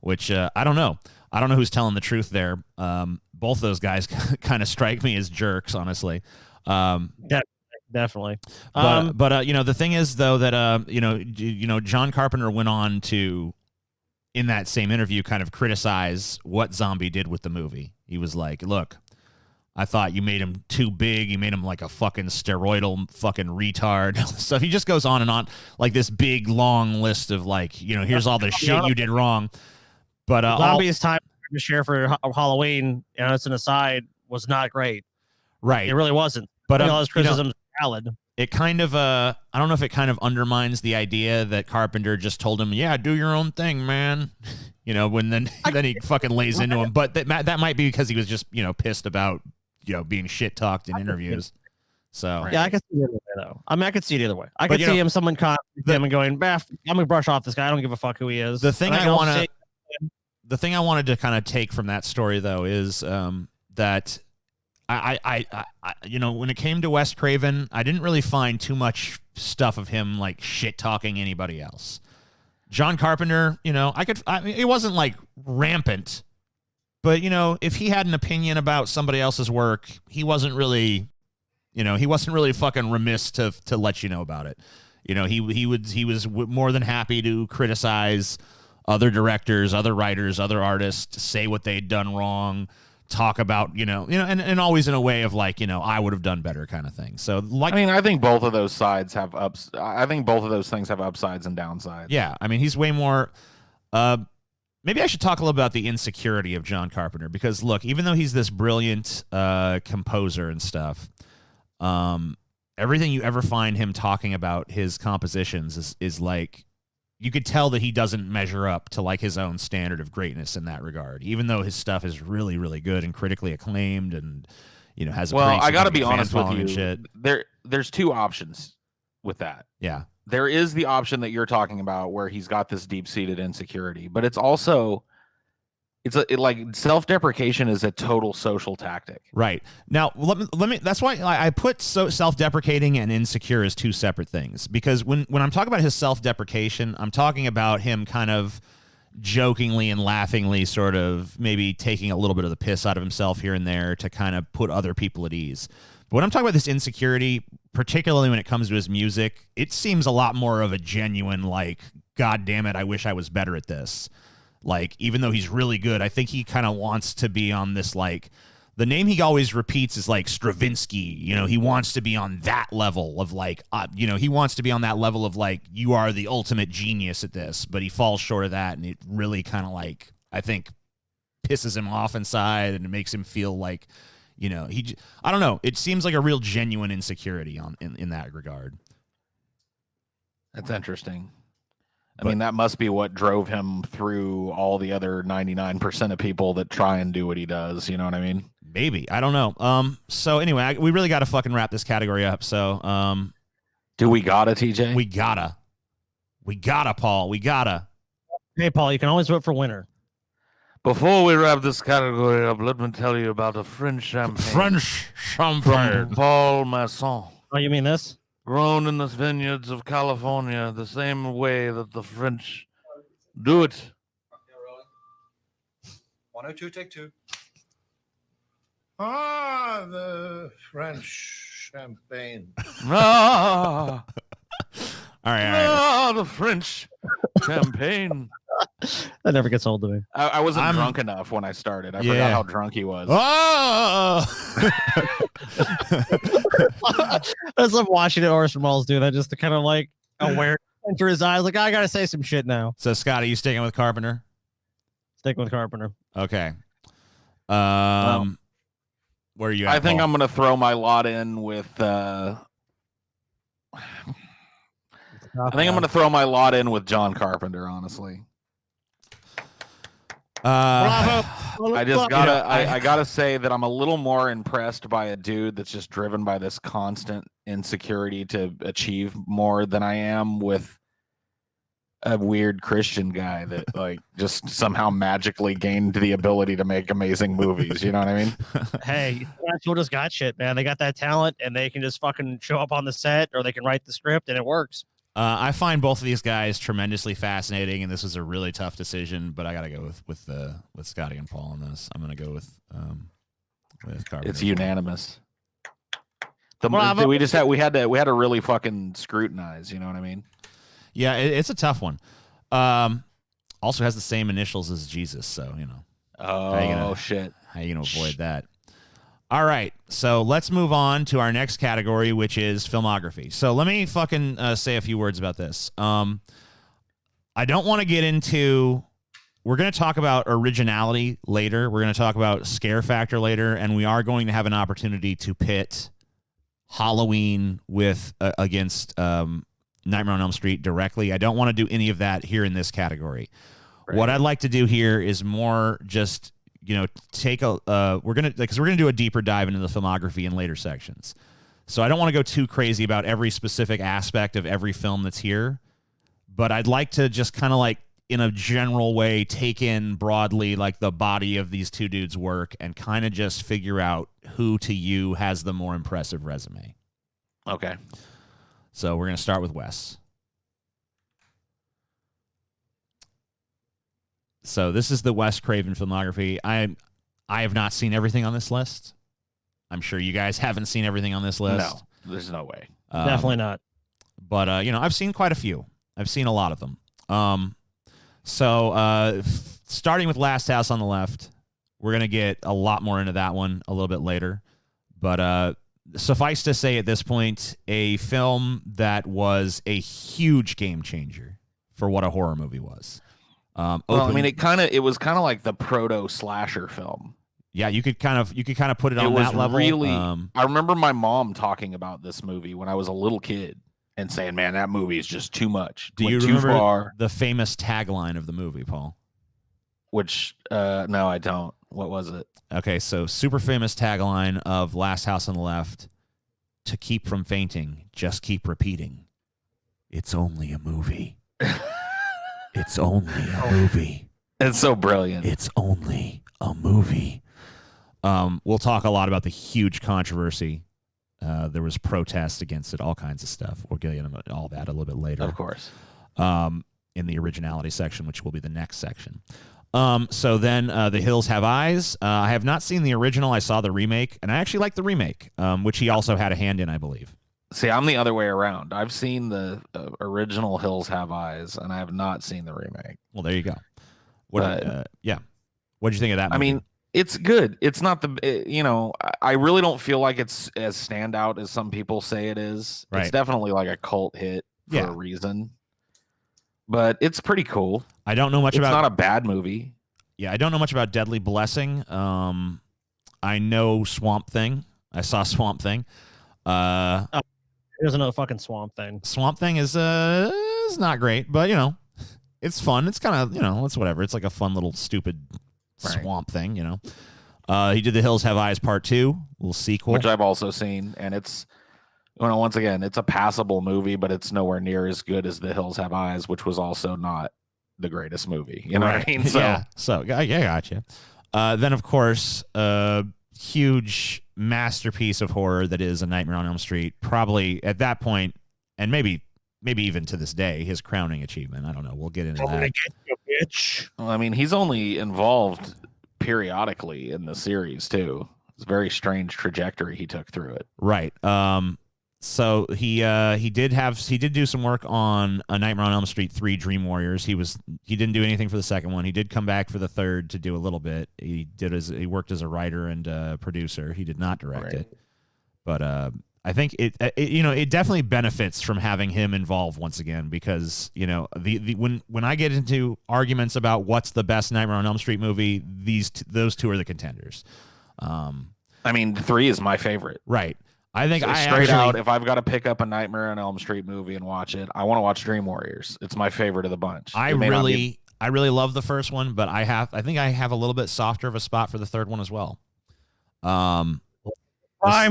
which I don't know. I don't know who's telling the truth there. Both those guys kind of strike me as jerks, honestly. Definitely. But you know, the thing is though that you know, John Carpenter went on to, in that same interview, kind of criticize what Zombie did with the movie. He was like, look, I thought you made him too big. You made him like a fucking steroidal fucking retard. So he just goes on and on, like this big long list of like, you know, here's all the shit you did wrong. But Zombie's time to share for Halloween, you know, it's an aside, was not great. Right. It really wasn't. But all his criticisms valid. It kind of I don't know if it kind of undermines the idea that Carpenter just told him, yeah, do your own thing, man. You know, when then he fucking lays into him. But that might be because he was just, you know, pissed about, you know, being shit talked in interviews. So yeah, I can see it either way though. I mean, I could see it either way. I could see him, someone contacting him and going, I'm gonna brush off this guy. I don't give a fuck who he is. The thing I wanted to kind of take from that story though is that I you know, when it came to Wes Craven, I didn't really find too much stuff of him like shit talking anybody else. John Carpenter, you know, it wasn't like rampant, but you know, if he had an opinion about somebody else's work, he wasn't really fucking remiss to let you know about it. You know, he was more than happy to criticize other directors, other writers, other artists, say what they'd done wrong, talk about, you know, and always in a way of like, you know, I would have done better kind of thing. So like, I mean, I think both of those sides have ups. I think both of those things have upsides and downsides. Yeah. I mean, he's way more, maybe I should talk a little about the insecurity of John Carpenter, because look, even though he's this brilliant, composer and stuff, everything you ever find him talking about his compositions is like, you could tell that he doesn't measure up to like his own standard of greatness in that regard, even though his stuff is really, really good and critically acclaimed and, you know, has a well, pretty I got to be fan honest with following you. and shit. There's two options with that. Yeah. There is the option that you're talking about where he's got this deep-seated insecurity, but it's also like self-deprecation is a total social tactic. Right. Now, let me that's why I put self-deprecating and insecure as two separate things, because when I'm talking about his self-deprecation, I'm talking about him kind of jokingly and laughingly sort of maybe taking a little bit of the piss out of himself here and there to kind of put other people at ease. But when I'm talking about this insecurity, particularly when it comes to his music, it seems a lot more of a genuine, like, God damn it, I wish I was better at this. Like, even though he's really good, I think he kind of wants to be on this, like, the name he always repeats is like Stravinsky. You know, he wants to be on that level of like, he wants to be on that level of like, you are the ultimate genius at this, but he falls short of that. And it really kind of like, I think, pisses him off inside, and it makes him feel like, I don't know. It seems like a real genuine insecurity in that regard. That's interesting. I mean, that must be what drove him through all the other 99% of people that try and do what he does. You know what I mean? Maybe. I don't know. So anyway, we really got to fucking wrap this category up. So, do we gotta, TJ? We gotta, Paul. We gotta. Hey, Paul, you can always vote for winner. Before we wrap this category up, let me tell you about a French champagne. From Paul Masson. Oh, you mean this? Grown in the vineyards of California, the same way that the French do it. 102, take 2. Ah, the French champagne. Ah, all right. The French champagne. That never gets old to me. I wasn't drunk enough when I started. I forgot how drunk he was. Oh! I just love watching it, Orson Welles do that, just to kind of like aware enter his eyes. Like, I gotta say some shit now. So, Scott, are you sticking with Carpenter? Sticking with Carpenter. Okay. Where are you at, I think Paul? I'm gonna throw my lot in with. I think I'm gonna throw my lot in with John Carpenter. Honestly. I just gotta, I gotta say that I'm a little more impressed by a dude that's just driven by this constant insecurity to achieve more than I am with a weird Christian guy that like just somehow magically gained the ability to make amazing movies. You know what I mean? Hey, that's what just got shit, man. They got that talent, and they can just fucking show up on the set, or they can write the script, and it works. I find both of these guys tremendously fascinating, and this was a really tough decision, but I got to go with Scotty and Paul on this. I'm going to go with Carpenter. It's unanimous. We had to really fucking scrutinize. You know what I mean? Yeah, it's a tough one. Also has the same initials as Jesus, so you know. Oh shit! How you gonna avoid that? All right, so let's move on to our next category, which is filmography. So let me fucking say a few words about this. I don't want to get into. We're going to talk about originality later. We're going to talk about scare factor later, and we are going to have an opportunity to pit Halloween with against Nightmare on Elm Street directly. I don't want to do any of that here in this category. Right. What I'd like to do here is more just. Take a we're gonna do a deeper dive into the filmography in later sections. So I don't want to go too crazy about every specific aspect of every film that's here, but I'd like to just kind of like in a general way take in broadly like the body of these two dudes' work and kind of just figure out who to you has the more impressive resume. Okay. So we're gonna start with Wes. So this is the Wes Craven filmography. I have not seen everything on this list. I'm sure you guys haven't seen everything on this list. No, there's no way. Definitely not. But I've seen quite a few. I've seen a lot of them. So starting with Last House on the Left, we're gonna get a lot more into that one a little bit later. But suffice to say, at this point, a film that was a huge game changer for what a horror movie was. Well, I mean, it was kind of like the proto slasher film. Yeah, you could kind of put it on that level. Really, I remember my mom talking about this movie when I was a little kid and saying, "Man, that movie is just too much. Do you remember the famous tagline of the movie, Paul? Which, no, I don't. What was it? Okay, so super famous tagline of Last House on the Left: "To keep from fainting, just keep repeating. It's only a movie." It's only a movie. It's so brilliant. It's only a movie. We'll talk a lot about the huge controversy. There was protests against it, all kinds of stuff. We'll get into all that a little bit later. Of course. In the originality section, which will be the next section. So then The Hills Have Eyes. I have not seen the original. I saw the remake, and I actually like the remake, which he also had a hand in, I believe. See, I'm the other way around. I've seen the original Hills Have Eyes, and I have not seen the remake. Well, there you go. Yeah. What did you think of that movie? I mean, it's good. It's not I really don't feel like it's as standout as some people say it is. Right. It's definitely like a cult hit for a reason. But it's pretty cool. I don't know much about. It's not a bad movie. Yeah, I don't know much about Deadly Blessing. I know Swamp Thing. I saw Swamp Thing. Here's another fucking Swamp Thing. Swamp Thing is not great, but it's fun. It's kind of it's whatever. It's like a fun little stupid swamp thing. He did The Hills Have Eyes Part 2, little sequel, which I've also seen, and it's. Once again, it's a passable movie, but it's nowhere near as good as The Hills Have Eyes, which was also not the greatest movie. You know what I mean? So, yeah, gotcha. Then, of course, huge masterpiece of horror that is A Nightmare on Elm Street. Probably at that point, and maybe even to this day, his crowning achievement. I don't know. We'll get into that. Get you, bitch. Well, I mean, he's only involved periodically in the series too. It's a very strange trajectory he took through it. Right. So he did do some work on A Nightmare on Elm Street 3 Dream Warriors. He didn't do anything for the second one. He did come back for the third to do a little bit. He worked as a writer and producer. He did not direct it. But I think it definitely benefits from having him involved once again, because when I get into arguments about what's the best Nightmare on Elm Street movie, those two are the contenders. I mean, 3 is my favorite. Right. I think if I've got to pick up a Nightmare on Elm Street movie and watch it, I want to watch Dream Warriors. It's my favorite of the bunch. I really love the first one, but I think I have a little bit softer of a spot for the third one as well. Prime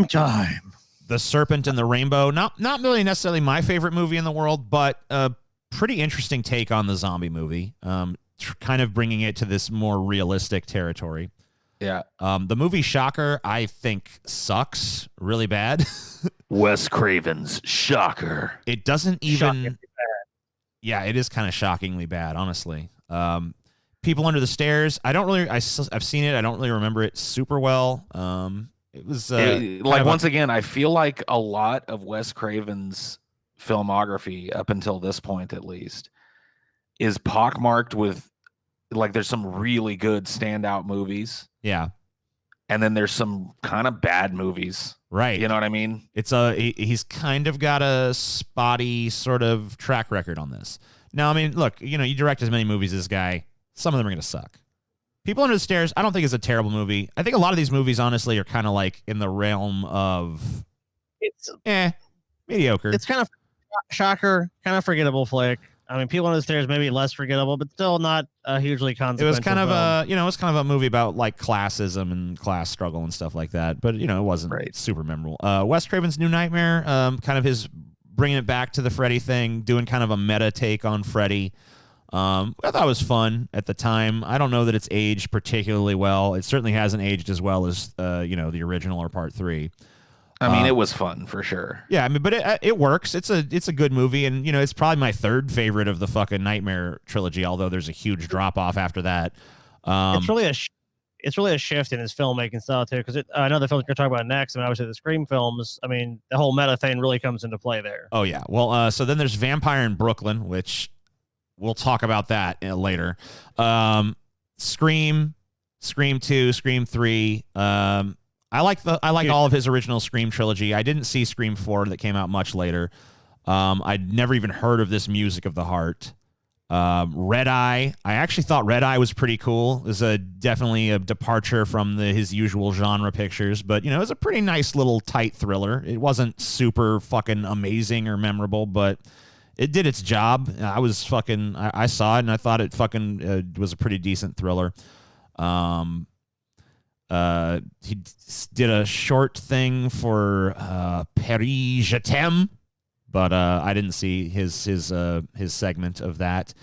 time. The Serpent and the Rainbow, not really necessarily my favorite movie in the world, but a pretty interesting take on the zombie movie. Kind of bringing it to this more realistic territory. Yeah. The movie Shocker, I think, sucks really bad. Wes Craven's Shocker. It doesn't even. Yeah, it is kind of shockingly bad, honestly. People Under the Stairs. I've seen it. I don't really remember it super well. It was once again, I feel like a lot of Wes Craven's filmography up until this point, at least, is pockmarked with there's some really good standout movies. Yeah. And then there's some kind of bad movies. Right. You know what I mean? He's kind of got a spotty sort of track record on this. Now, I mean, look, you direct as many movies as this guy, some of them are going to suck. People Under the Stairs, I don't think is a terrible movie. I think a lot of these movies, honestly, are kind of like in the realm of mediocre. It's kind of Shocker, kind of forgettable flick. I mean, People Under the Stairs maybe less forgettable, but still not hugely consequential. It was kind of a movie about like classism and class struggle and stuff like that. But it wasn't super memorable. Wes Craven's New Nightmare, kind of his bringing it back to the Freddy thing, doing kind of a meta take on Freddy. I thought it was fun at the time. I don't know that it's aged particularly well. It certainly hasn't aged as well as the original or Part 3. I mean, it was fun for sure. Yeah, I mean, but it works. It's a good movie, and it's probably my third favorite of the fucking Nightmare trilogy. Although there's a huge drop off after that. It's really a shift in his filmmaking style too. Because I know the films you're talking about next, and obviously the Scream films. I mean, the whole meta thing really comes into play there. Oh yeah. Well, so then there's Vampire in Brooklyn, which we'll talk about that later. Scream 2, Scream 3. I like all of his original Scream trilogy. I didn't see Scream 4 that came out much later. I'd never even heard of this Music of the Heart. Red Eye. I actually thought Red Eye was pretty cool. It was definitely a departure from his usual genre pictures, but it was a pretty nice little tight thriller. It wasn't super fucking amazing or memorable, but it did its job. I saw it and I thought it fucking was a pretty decent thriller. He did a short thing for Paris Je t'aime, but I didn't see his segment of that.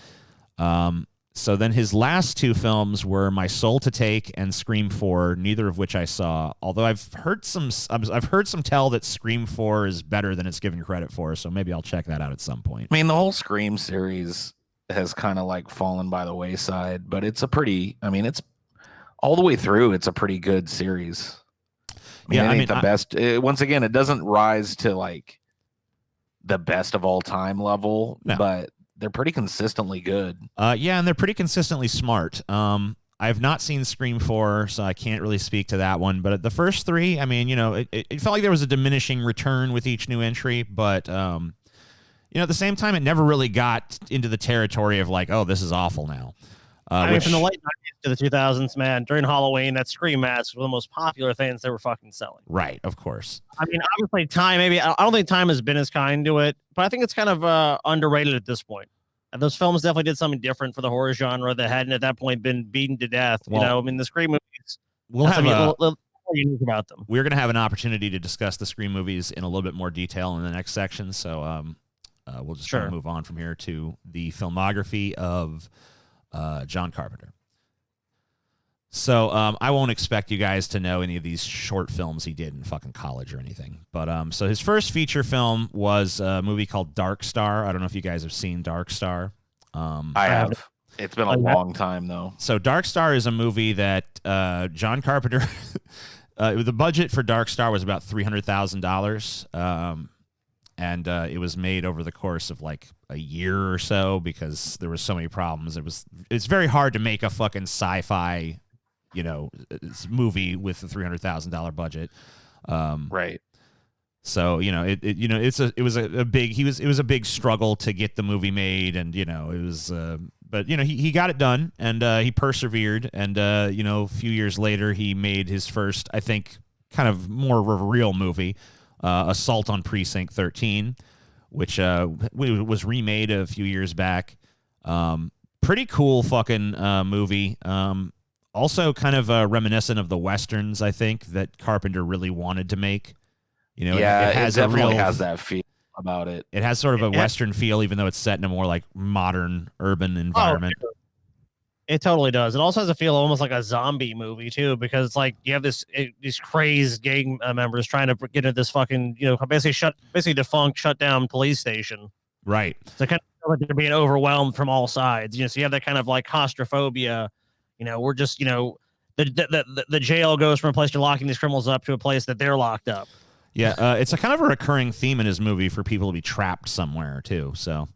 So then his last two films were My Soul to Take and Scream 4, neither of which I saw. Although I've heard some tell that Scream 4 is better than it's given credit for, so maybe I'll check that out at some point. I mean, the whole Scream series has kind of like fallen by the wayside, but it's it's all the way through. It's a pretty good series. It ain't the best. Once again, it doesn't rise to like the best of all time level, but they're pretty consistently good. Yeah, and they're pretty consistently smart. I've not seen Scream 4, so I can't really speak to that one. But the first three, I mean, it felt like there was a diminishing return with each new entry. But, at the same time, it never really got into the territory of like, oh, this is awful now. From the late 90s to the 2000s, man, during Halloween, that Scream masks were the most popular things they were fucking selling. Right, of course. I mean, obviously, Time, I don't think Time has been as kind to it, but I think it's kind of underrated at this point. And those films definitely did something different for the horror genre that hadn't at that point been beaten to death. Well, the Scream movies, we'll have a little unique about them. We're going to have an opportunity to discuss the Scream movies in a little bit more detail in the next section, so we'll just kind of move on from here to the filmography of John Carpenter. So I won't expect you guys to know any of these short films he did in fucking college or anything. But so his first feature film was a movie called Dark Star. I don't know if you guys have seen Dark Star. I have. It's been a long time, though. So Dark Star is a movie that John Carpenter, the budget for Dark Star was about $300,000. And it was made over the course of like a year or so because there were so many problems. It's very hard to make a fucking sci-fi, movie with a $300,000 budget. Right. So, it was a big struggle to get the movie made, and but he got it done, and he persevered, and a few years later he made his first, I think, kind of more of a real movie. Assault on Precinct 13, which was remade a few years back. Pretty cool fucking movie. Also kind of reminiscent of the Westerns, I think, that Carpenter really wanted to make. It definitely has that feel about it. It has sort of a Western feel, even though it's set in a more like modern urban environment. Oh, it totally does. It also has a feel almost like a zombie movie too, because it's like you have these crazed gang members trying to get into this fucking, basically defunct, shut down police station. Right. So kind of feel like they're being overwhelmed from all sides. So you have that kind of like claustrophobia. We're just, the jail goes from a place you're locking these criminals up to a place that they're locked up. Yeah. It's a kind of a recurring theme in his movie for people to be trapped somewhere too. So.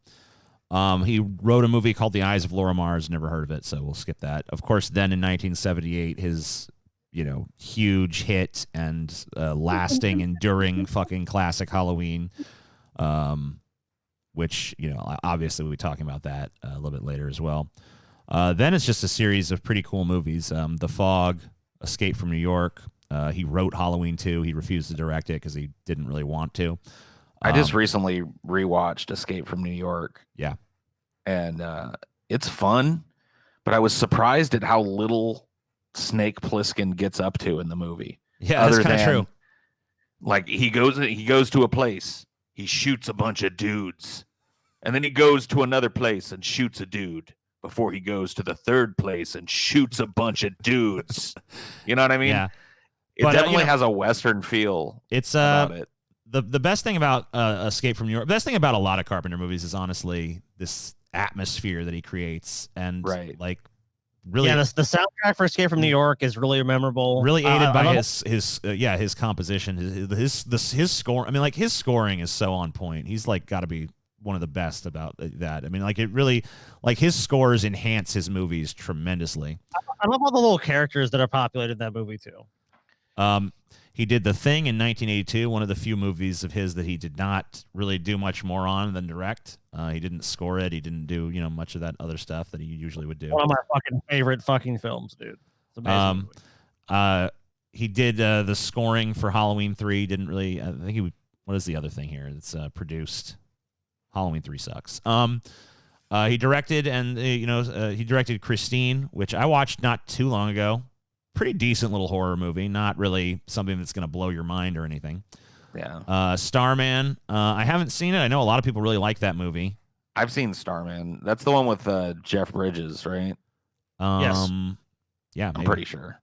He wrote a movie called The Eyes of Laura Mars. Never heard of it, so we'll skip that. Of course, then in 1978, his huge hit and lasting, enduring fucking classic Halloween, which obviously we'll be talking about that a little bit later as well. Then it's just a series of pretty cool movies. The Fog, Escape from New York. He wrote Halloween 2. He refused to direct it because he didn't really want to. I just recently rewatched Escape from New York. Yeah. And it's fun, but I was surprised at how little Snake Plissken gets up to in the movie. Yeah, that's kind of true. Like he goes to a place, he shoots a bunch of dudes, and then he goes to another place and shoots a dude before he goes to the third place and shoots a bunch of dudes. You know what I mean? Yeah. It definitely has a Western feel. It's about it. The best thing about Escape from New York, the best thing about a lot of Carpenter movies is honestly this atmosphere that he creates, and like really, the soundtrack for Escape from New York is really memorable. Really aided by his composition, his score. I mean, like his scoring is so on point. He's like got to be one of the best about that. I mean, like it really, like his scores enhance his movies tremendously. I love all the little characters that are populated in that movie too. He did The Thing in 1982, one of the few movies of his that he did not really do much more on than direct. He didn't score it. He didn't do, much of that other stuff that he usually would do. One of my fucking favorite fucking films, dude. It's amazing movie. He did the scoring for Halloween 3. Didn't really, I think he would, what is the other thing here that's produced? Halloween 3 sucks. He directed he directed Christine, which I watched not too long ago. Pretty decent little horror movie, not really something that's going to blow your mind or anything. Yeah. Starman, I haven't seen it. I know a lot of people really like that movie. I've seen Starman. That's the one with Jeff Bridges, right? Yes. Yeah, I'm pretty sure.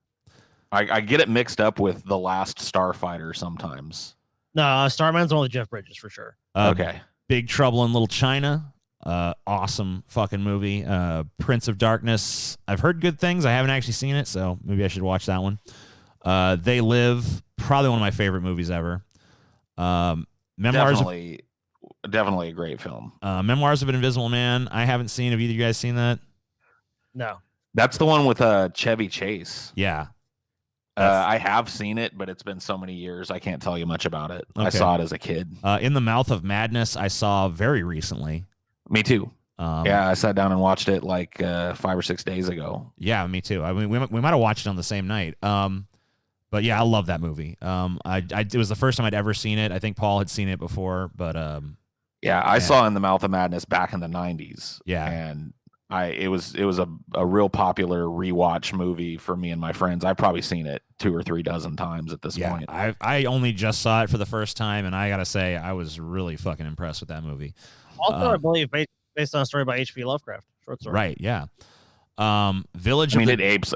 I get it mixed up with The Last Starfighter sometimes. No, Starman's the one with Jeff Bridges for sure. Okay. Big Trouble in Little China. Awesome fucking movie. Prince of Darkness. I've heard good things. I haven't actually seen it, so maybe I should watch that one. They Live. Probably one of my favorite movies ever. Memoirs. Definitely a great film. Memoirs of an Invisible Man. I haven't seen. Have either of you guys seen that? No. That's the one with Chevy Chase. Yeah. I have seen it, but it's been so many years, I can't tell you much about it. Okay. I saw it as a kid. In the Mouth of Madness, I saw very recently. Me too. Yeah, I sat down and watched it like 5 or 6 days ago. Yeah, me too. I mean, we might have watched it on the same night. But yeah, I love that movie. It was the first time I'd ever seen it. I think Paul had seen it before, but yeah, I saw In the Mouth of Madness back in the 90s. Yeah, and it was a real popular rewatch movie for me and my friends. I've probably seen it 2 or 3 dozen times at this point. I only just saw it for the first time, and I gotta say I was really fucking impressed with that movie. Also, I believe based on a story by H.P. Lovecraft, short story. Right? Yeah. Village. I mean, it apes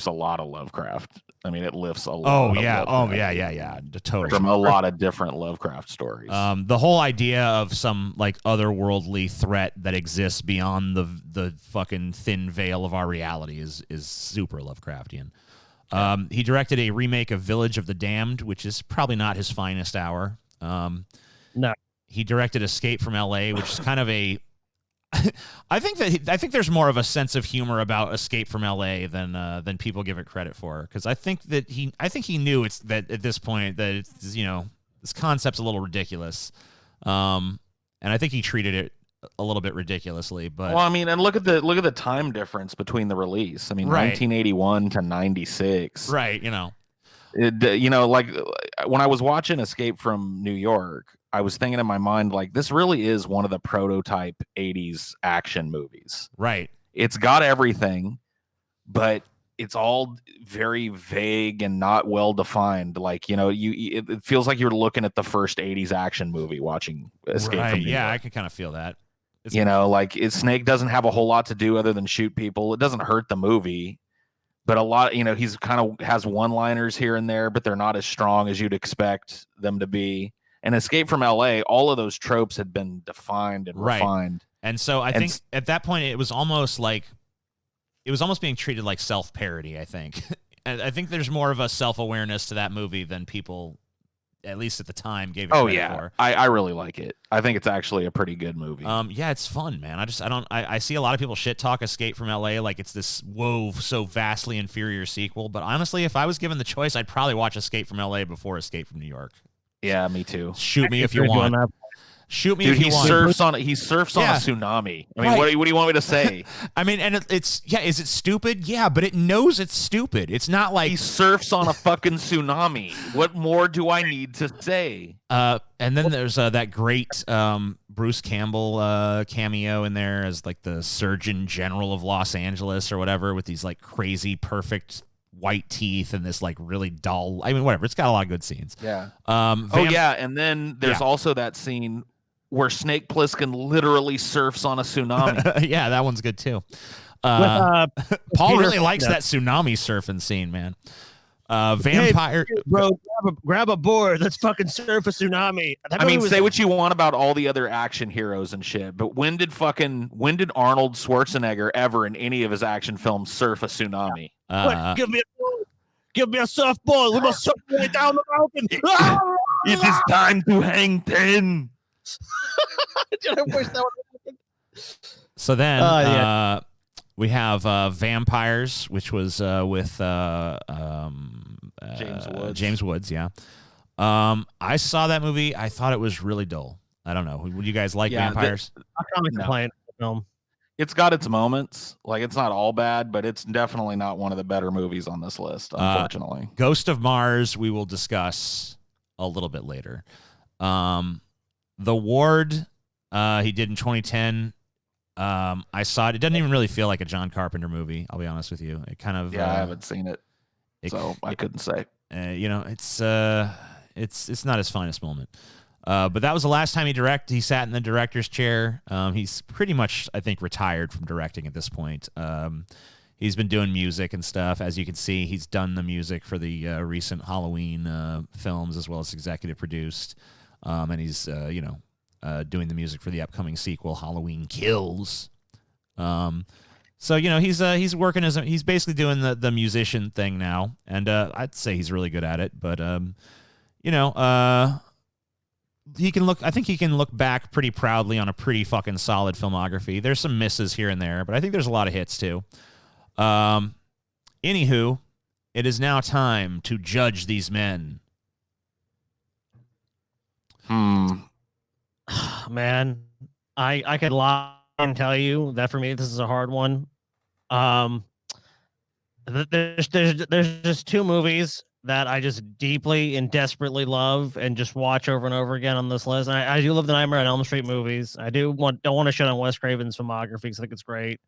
a lot of Lovecraft. I mean, it lifts a lot. Oh yeah. Totally. From a lot of different Lovecraft stories. The whole idea of some like otherworldly threat that exists beyond the fucking thin veil of our reality is super Lovecraftian. He directed a remake of Village of the Damned, which is probably not his finest hour. No. He directed Escape from L.A., which is kind of a I think there's more of a sense of humor about Escape from L.A. than people give it credit for, because I think he knew that at this point that it's, this concept's a little ridiculous, and I think he treated it a little bit ridiculously. But well, I mean, and look at the time difference between the release. I mean, right. 1981 to 96. Right. Like when I was watching Escape from New York, I was thinking in my mind, like, this really is one of the prototype 80s action movies. Right. It's got everything, but it's all very vague and not well defined. Like, it feels like you're looking at the first 80s action movie watching Escape from New York. Yeah, I can kind of feel that. Snake doesn't have a whole lot to do other than shoot people. It doesn't hurt the movie. But a lot, he's kind of has one-liners here and there, but they're not as strong as you'd expect them to be. And Escape from LA, all of those tropes had been defined and refined. And so I think at that point it was almost being treated like self-parody, I think. And I think there's more of a self-awareness to that movie than people, at least at the time, gave it credit for. I really like it. I think it's actually a pretty good movie. Yeah, it's fun, man. I see a lot of people shit talk Escape from LA like it's this so vastly inferior sequel. But honestly, if I was given the choice, I'd probably watch Escape from LA before Escape from New York. Yeah, me too. Shoot me if you want. Shoot me if you want. He surfs on a tsunami. I mean, what do you want me to say? I mean, and is it stupid? Yeah, but it knows it's stupid. It's not like he surfs on a fucking tsunami. What more do I need to say? And then there's that great Bruce Campbell cameo in there as like the Surgeon General of Los Angeles or whatever, with these like crazy perfect white teeth and this like really dull. I mean, whatever. It's got a lot of good scenes. Yeah. And then there's also that scene where Snake Plissken literally surfs on a tsunami. Yeah, that one's good too. Paul really likes that tsunami surfing scene, man. Vampire, hey, bro, grab a board. Let's fucking surf a tsunami. I mean, say what you want about all the other action heroes and shit, but when did Arnold Schwarzenegger ever in any of his action films surf a tsunami? Give me a surfboard. We must surf way down the mountain. It is time to hang 10. I wish that would So then we have Vampires, which was with James Woods. Yeah. I saw that movie. I thought it was really dull. I don't know. Would you guys like Vampires? I can't complain. Film. It's got its moments. Like, it's not all bad, but it's definitely not one of the better movies on this list, unfortunately. Ghost of Mars, we will discuss a little bit later. The Ward, he did in 2010. I saw it. It doesn't even really feel like a John Carpenter movie, I'll be honest with you. It kind of... I haven't seen it, so I couldn't say. It's not his finest moment. But that was the last time he sat in the director's chair. He's pretty much, I think, retired from directing at this point. He's been doing music and stuff. As you can see, he's done the music for the recent Halloween films, as well as executive produced. And he's, doing the music for the upcoming sequel, Halloween Kills. So, he's working he's basically doing the musician thing now. And I'd say he's really good at it. But, I think he can look back pretty proudly on a pretty fucking solid filmography. There's some misses here and there, but I think there's a lot of hits too. Anywho, it is now time to judge these men. Man, I could lie and tell you that for me this is a hard one. There's just two movies that I just deeply and desperately love and just watch over and over again on this list. And I do love the Nightmare on Elm Street movies. I don't want to shit on Wes Craven's filmography because I think it's great.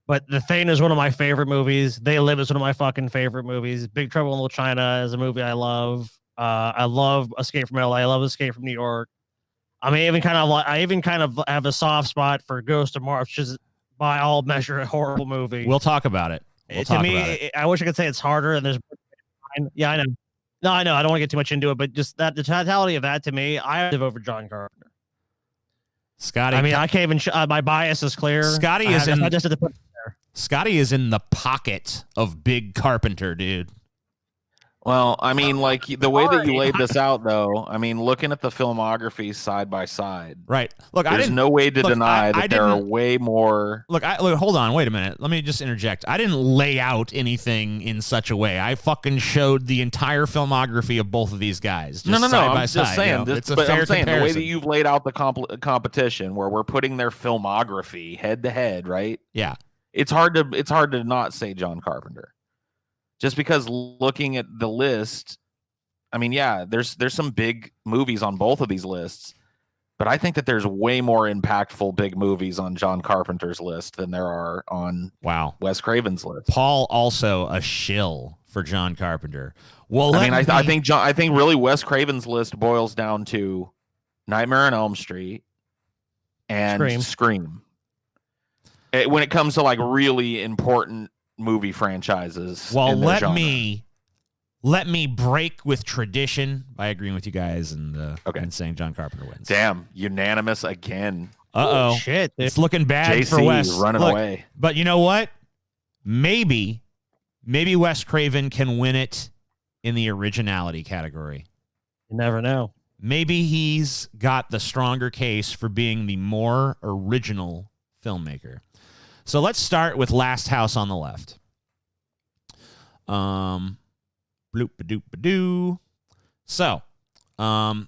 But The Thing is one of my favorite movies. They Live is one of my fucking favorite movies. Big Trouble in Little China is a movie I love. I love Escape from LA. I love Escape from New York. I even kind of have a soft spot for Ghost of Mars, which is by all measure a horrible movie. We'll talk about it. I wish I could say it's harder and there's. Yeah, I know. No, I know. I don't want to get too much into it, but just the totality of that to me, I have to vote for John Carpenter. Scotty, I mean, I can't even. My bias is clear. Scotty is in the pocket of Big Carpenter, dude. Well, I mean, like the way that you laid this out, though, I mean, looking at the filmography side by side, right? Look, there's no way to deny that there are way more. Look, hold on, wait a minute. Let me just interject. I didn't lay out anything in such a way. I fucking showed the entire filmography of both of these guys. No. I'm just saying, it's a fair comparison. The way that you've laid out the competition, where we're putting their filmography head to head, right? Yeah, it's hard to not say John Carpenter. Just because looking at the list, I mean, yeah, there's some big movies on both of these lists, but I think that there's way more impactful big movies on John Carpenter's list than there are on Wes Craven's list. Paul also a shill for John Carpenter. Well, I think really Wes Craven's list boils down to Nightmare on Elm Street and Scream. When it comes to like really important movie franchises. Well, let me break with tradition by agreeing with you guys and saying John Carpenter wins. Damn, unanimous again. Uh-oh. Shit, it's looking bad for Wes. Running away. But you know what? Maybe Wes Craven can win it in the originality category. You never know. Maybe he's got the stronger case for being the more original filmmaker. So let's start with Last House on the Left. Bloop-a-doop-a-doo. So, I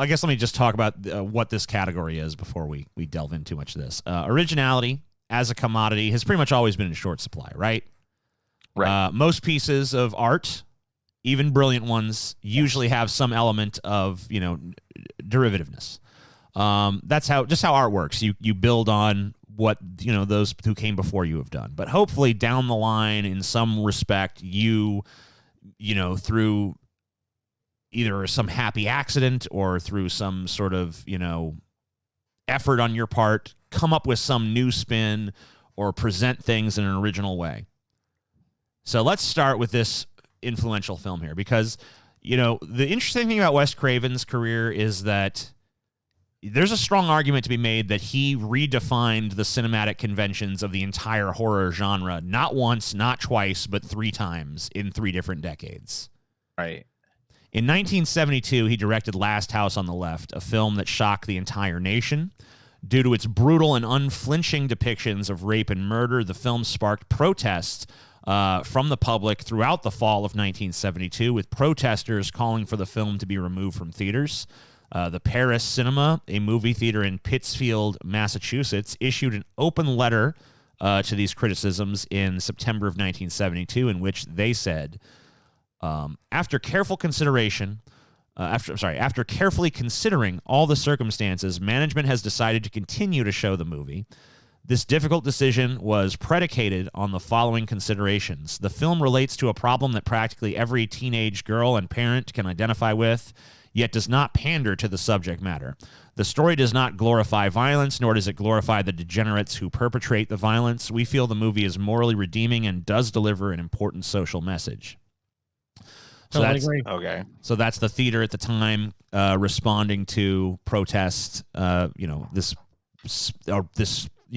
guess let me just talk about what this category is before we delve into too much of this. Originality as a commodity has pretty much always been in short supply, right? Right. Most pieces of art, even brilliant ones, usually have some element of, derivativeness. That's how art works. You build on what those who came before you have done, but hopefully down the line, in some respect, you through either some happy accident or through some sort of effort on your part, come up with some new spin or present things in an original way. So let's start with this influential film here, because the interesting thing about Wes Craven's career is that there's a strong argument to be made that he redefined the cinematic conventions of the entire horror genre, not once, not twice, but 3 times in 3 different decades. Right. In 1972, he directed Last House on the Left, a film that shocked the entire nation. Due to its brutal and unflinching depictions of rape and murder, the film sparked protests from the public throughout the fall of 1972, with protesters calling for the film to be removed from theaters. The Paris Cinema, a movie theater in Pittsfield, Massachusetts, issued an open letter to these criticisms in September of 1972, in which they said, after carefully considering all the circumstances, management has decided to continue to show the movie. This difficult decision was predicated on the following considerations. The film relates to a problem that practically every teenage girl and parent can identify with. yet does not pander to the subject matter. The story does not glorify violence, nor does it glorify the degenerates who perpetrate the violence. We feel the movie is morally redeeming and does deliver an important social message. So Totally that's agree. Okay. So that's the theater at the time responding to protest. This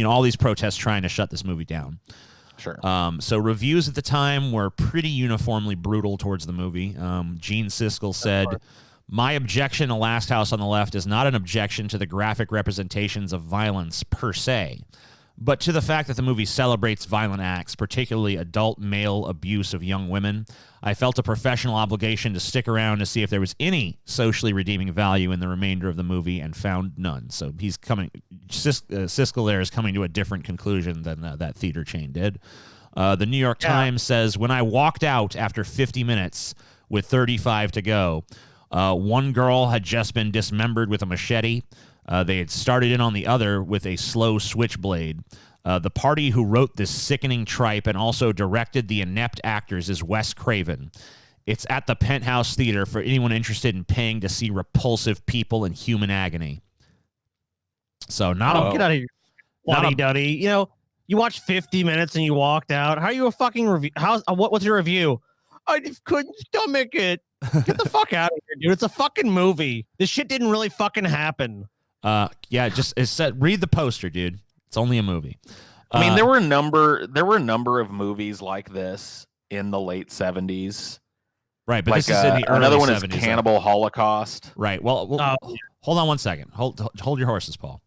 all these protests trying to shut this movie down. Sure. So reviews at the time were pretty uniformly brutal towards the movie. Gene Siskel said, "My objection to Last House on the Left is not an objection to the graphic representations of violence per se, but to the fact that the movie celebrates violent acts, particularly adult male abuse of young women. I felt a professional obligation to stick around to see if there was any socially redeeming value in the remainder of the movie and found none." So Siskel there is coming to a different conclusion than that theater chain did. The New York Times says, "When I walked out after 50 minutes with 35 to go, one girl had just been dismembered with a machete. They had started in on the other with a slow switchblade. The party who wrote this sickening tripe and also directed the inept actors is Wes Craven. It's at the Penthouse Theater for anyone interested in paying to see repulsive people in human agony." So Get out of here, Buddy Duddy. You know, you watched 50 minutes and you walked out. How are you a fucking review? What's your review? I just couldn't stomach it. Get the fuck out of here, dude. It's a fucking movie. This shit didn't really fucking happen. It said read the poster, dude. It's only a movie. I mean, there were a number of movies like this in the late 70s. Right, but this is in the early another one 70s, is Cannibal Holocaust. Right. Well, hold on one second. Hold your horses, Paul.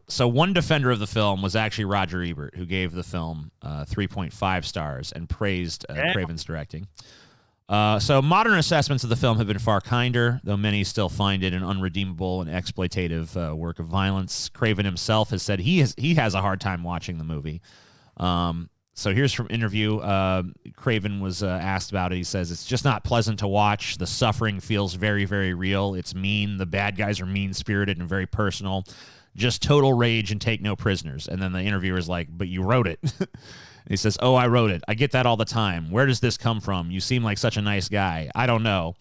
So one defender of the film was actually Roger Ebert, who gave the film 3.5 stars and praised Craven's directing. So modern assessments of the film have been far kinder, though many still find it an unredeemable and exploitative work of violence. Craven himself has said he has a hard time watching the movie. So here's from interview. Craven was asked about it. He says, "It's just not pleasant to watch. The suffering feels very, very real. It's mean. The bad guys are mean-spirited and very personal. Just total rage and take no prisoners." And then the interviewer's like, "But you wrote it." He says, "Oh, I wrote it. I get that all the time. Where does this come from? You seem like such a nice guy. I don't know.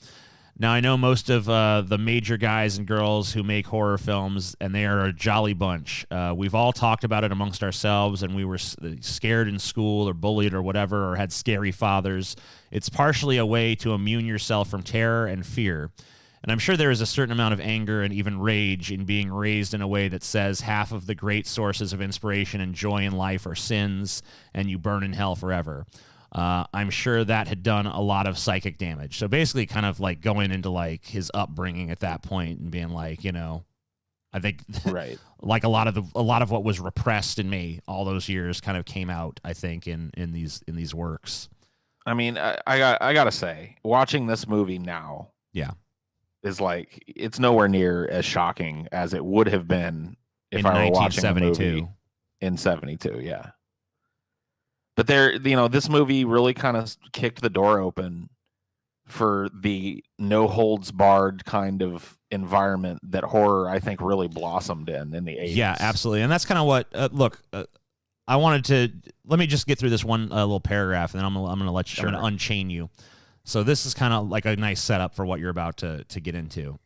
Now, I know most of the major guys and girls who make horror films, and they are a jolly bunch. We've all talked about it amongst ourselves, and we were scared in school or bullied or whatever, or had scary fathers. It's partially a way to immune yourself from terror and fear. And I'm sure there is a certain amount of anger and even rage in being raised in a way that says half of the great sources of inspiration and joy in life are sins, and you burn in hell forever. I'm sure that had done a lot of psychic damage." So basically kind of like going into like his upbringing at that point and being like, I think right. like a lot of what was repressed in me all those years kind of came out, I think, in these works. I mean, I gotta say, watching this movie now, is like, it's nowhere near as shocking as it would have been if I were watching a movie in 72. Yeah. But this movie really kind of kicked the door open for the no holds barred kind of environment that horror, I think, really blossomed in the 80s. Yeah, absolutely. And that's kind of what, I wanted to, let me just get through this one little paragraph, and then I'm going to let you, I'm going to unchain you. So this is kind of like a nice setup for what you're about to get into.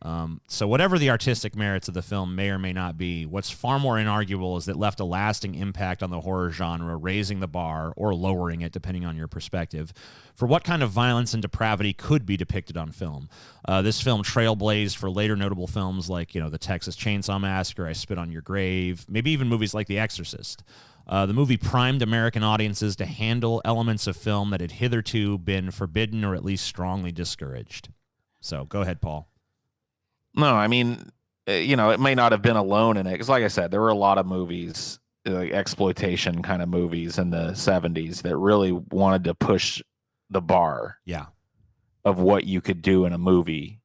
So whatever the artistic merits of the film may or may not be, what's far more inarguable is that it left a lasting impact on the horror genre, raising the bar or lowering it, depending on your perspective, for what kind of violence and depravity could be depicted on film. This film trailblazed for later notable films like, the Texas Chainsaw Massacre, I Spit on Your Grave, maybe even movies like The Exorcist. The movie primed American audiences to handle elements of film that had hitherto been forbidden or at least strongly discouraged. So go ahead, Paul. No, I mean, it may not have been alone in it, because like I said, there were a lot of movies, like exploitation kind of movies in the 70s that really wanted to push the bar of what you could do in a movie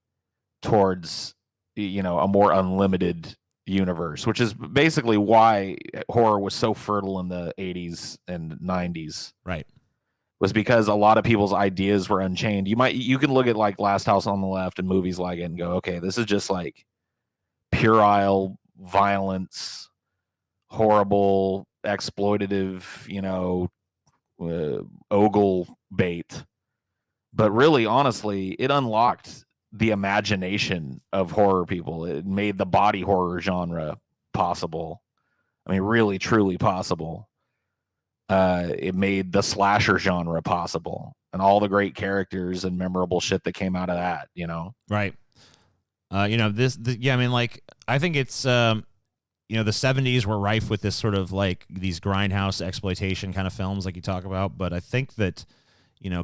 towards, a more unlimited universe, which is basically why horror was so fertile in the 80s and 90s. Right. Was because a lot of people's ideas were unchained. You can look at like Last House on the Left and movies like it and go, okay, this is just like puerile violence, horrible, exploitative, ogle bait. But really, honestly, it unlocked the imagination of horror people. It made the body horror genre possible. I mean, really, truly possible. It made the slasher genre possible, and all the great characters and memorable shit that came out of that. Right. I mean, like, I think it's, the 70s were rife with this sort of like these grindhouse exploitation kind of films like you talk about. But I think that,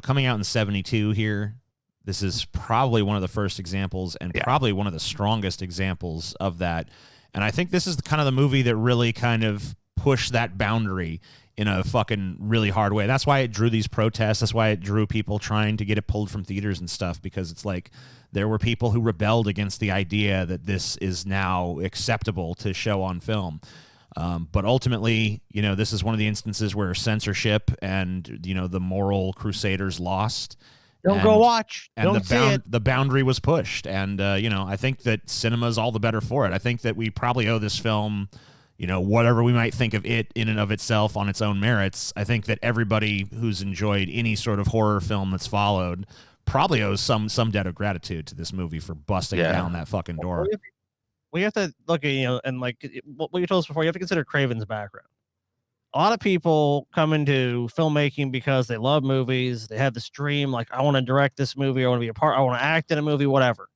coming out in 72 here, this is probably one of the first examples and probably one of the strongest examples of that. And I think this is kind of the movie that really kind of pushed that boundary in a fucking really hard way. That's why it drew these protests. That's why it drew people trying to get it pulled from theaters and stuff, because it's like there were people who rebelled against the idea that this is now acceptable to show on film. But ultimately, this is one of the instances where censorship and, the moral crusaders lost. Don't go watch. And Don't the boundary was pushed. And, I think that cinema's all the better for it. I think that we probably owe this film, whatever we might think of it in and of itself on its own merits. I think that everybody who's enjoyed any sort of horror film that's followed probably owes some debt of gratitude to this movie for busting down that fucking door. We have to look at, and like what you told us before, you have to consider Craven's background. A lot of people come into filmmaking because they love movies. They have this dream, like, I want to direct this movie. I want to be a part. I want to act in a movie, whatever.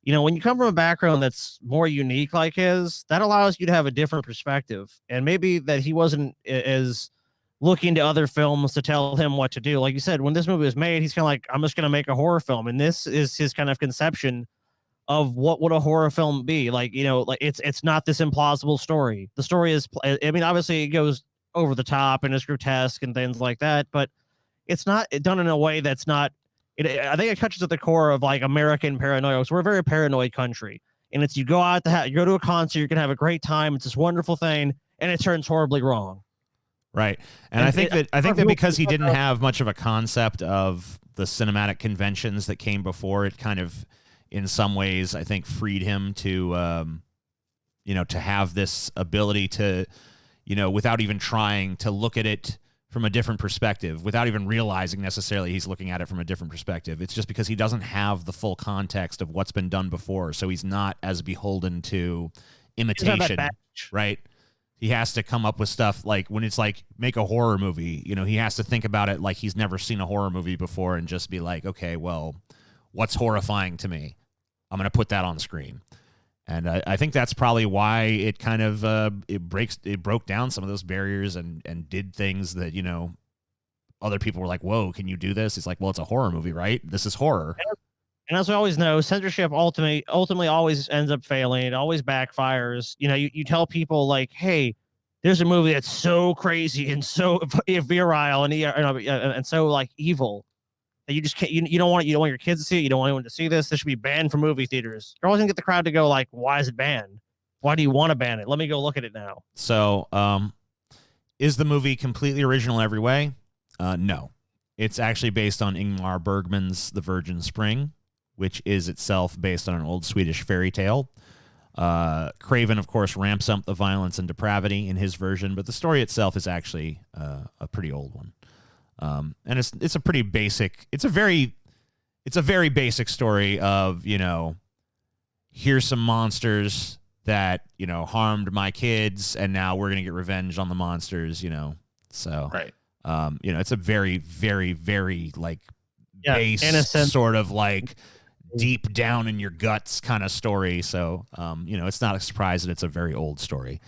When you come from a background that's more unique like his, that allows you to have a different perspective. And maybe that he wasn't as looking to other films to tell him what to do. Like you said, when this movie was made, he's kind of like, I'm just going to make a horror film. And this is his kind of conception of what would a horror film be. Like, like it's not this implausible story. The story is, I mean, obviously it goes over the top and it's grotesque and things like that, but it's not done in a way that's not, I think it touches at the core of like American paranoia. So we're a very paranoid country, and it's, you go out you go to a concert, you're going to have a great time. It's this wonderful thing, and it turns horribly wrong. Right. And I think that because he didn't have much of a concept of the cinematic conventions that came before, it kind of, in some ways, I think freed him to, to have this ability to, without even trying to look at it from a different perspective, without even realizing necessarily he's looking at it from a different perspective. It's just because he doesn't have the full context of what's been done before, so he's not as beholden to imitation, right? He has to come up with stuff like when it's like make a horror movie, he has to think about it like he's never seen a horror movie before and just be like, okay, well, what's horrifying to me? I'm going to put that on screen. And I think that's probably why it kind of it broke down some of those barriers and did things that, other people were like, whoa, can you do this? It's like, well, it's a horror movie, right? This is horror. And as we always know, censorship ultimately always ends up failing. It always backfires. You tell people like, hey, there's a movie that's so crazy and so virile and so like evil. You just can't. You don't want your kids to see it. You don't want anyone to see this. This should be banned from movie theaters. You're always gonna get the crowd to go like, "Why is it banned? Why do you want to ban it? Let me go look at it now." So, is the movie completely original in every way? No, it's actually based on Ingmar Bergman's *The Virgin Spring*, which is itself based on an old Swedish fairy tale. Craven, of course, ramps up the violence and depravity in his version, but the story itself is actually a pretty old one. And it's a pretty basic, it's a very basic story of, here's some monsters that, harmed my kids, and now we're going to get revenge on the monsters, so, right. It's a very, very, very like base innocent, sort of like deep down in your guts kind of story. So, it's not a surprise that it's a very old story.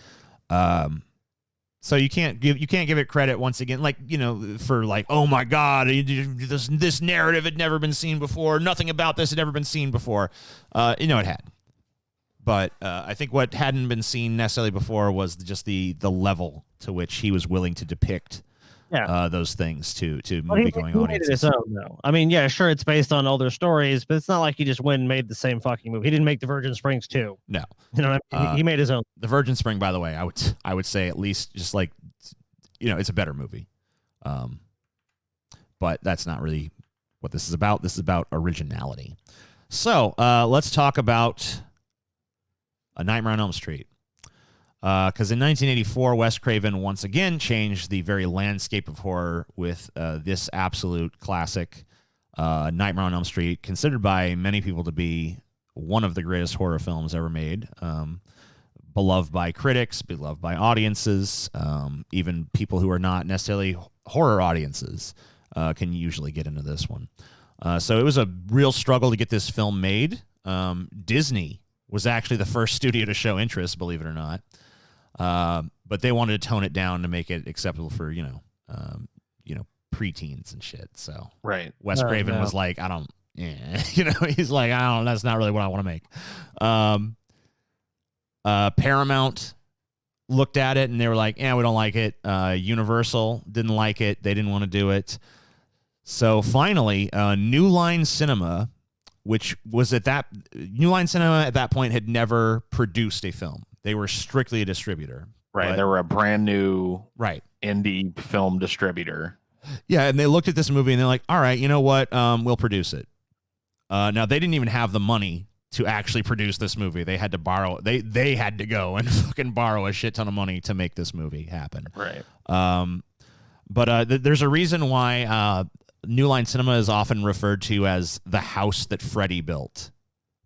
So you can't give it credit once again, like, for like, oh my God, this narrative had never been seen before. Nothing about this had ever been seen before. It had. But I think what hadn't been seen necessarily before was just the level to which he was willing to depict those things to movie-going audiences. His own, though. I mean, yeah, sure, it's based on older stories, but it's not like he just went and made the same fucking movie. He didn't make The Virgin Springs 2. No. You know what I mean? He made his own. The Virgin Spring, by the way, I would say at least just like, it's a better movie. But that's not really what this is about. This is about originality. So let's talk about A Nightmare on Elm Street. Because in 1984, Wes Craven once again changed the very landscape of horror with this absolute classic. Nightmare on Elm Street, considered by many people to be one of the greatest horror films ever made. Beloved by critics, beloved by audiences, even people who are not necessarily horror audiences can usually get into this one. So it was a real struggle to get this film made. Disney was actually the first studio to show interest, believe it or not. But they wanted to tone it down to make it acceptable for, preteens and shit. So Wes Craven was like, he's like, that's not really what I want to make. Paramount looked at it and they were like, we don't like it. Universal didn't like it. They didn't want to do it. So finally, New Line Cinema, which was New Line Cinema at that point had never produced a film. They were strictly a distributor. Right. They were a brand new indie film distributor. Yeah. And they looked at this movie and they're like, all right, you know what? We'll produce it. Now they didn't even have the money to actually produce this movie. They had to borrow. They had to go and fucking borrow a shit ton of money to make this movie happen. Right. But there's a reason why New Line Cinema is often referred to as the house that Freddy built,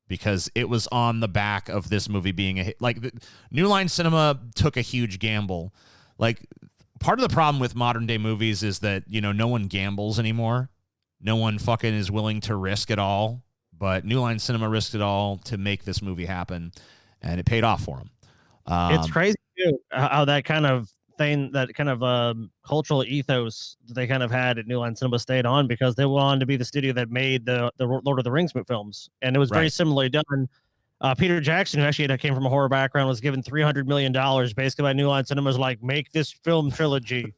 because it was on the back of this movie being a hit. Like, New Line Cinema took a huge gamble. Like, part of the problem with modern day movies is that, no one gambles anymore. No one fucking is willing to risk it all. But New Line Cinema risked it all to make this movie happen, and it paid off for them. It's crazy too how that kind of thing, that kind of cultural ethos that they kind of had at New Line Cinema stayed on, because they went on to be the studio that made the Lord of the Rings films, and it was very similarly done. Peter Jackson, who actually came from a horror background, was given $300 million basically by New Line Cinema, like, make this film trilogy.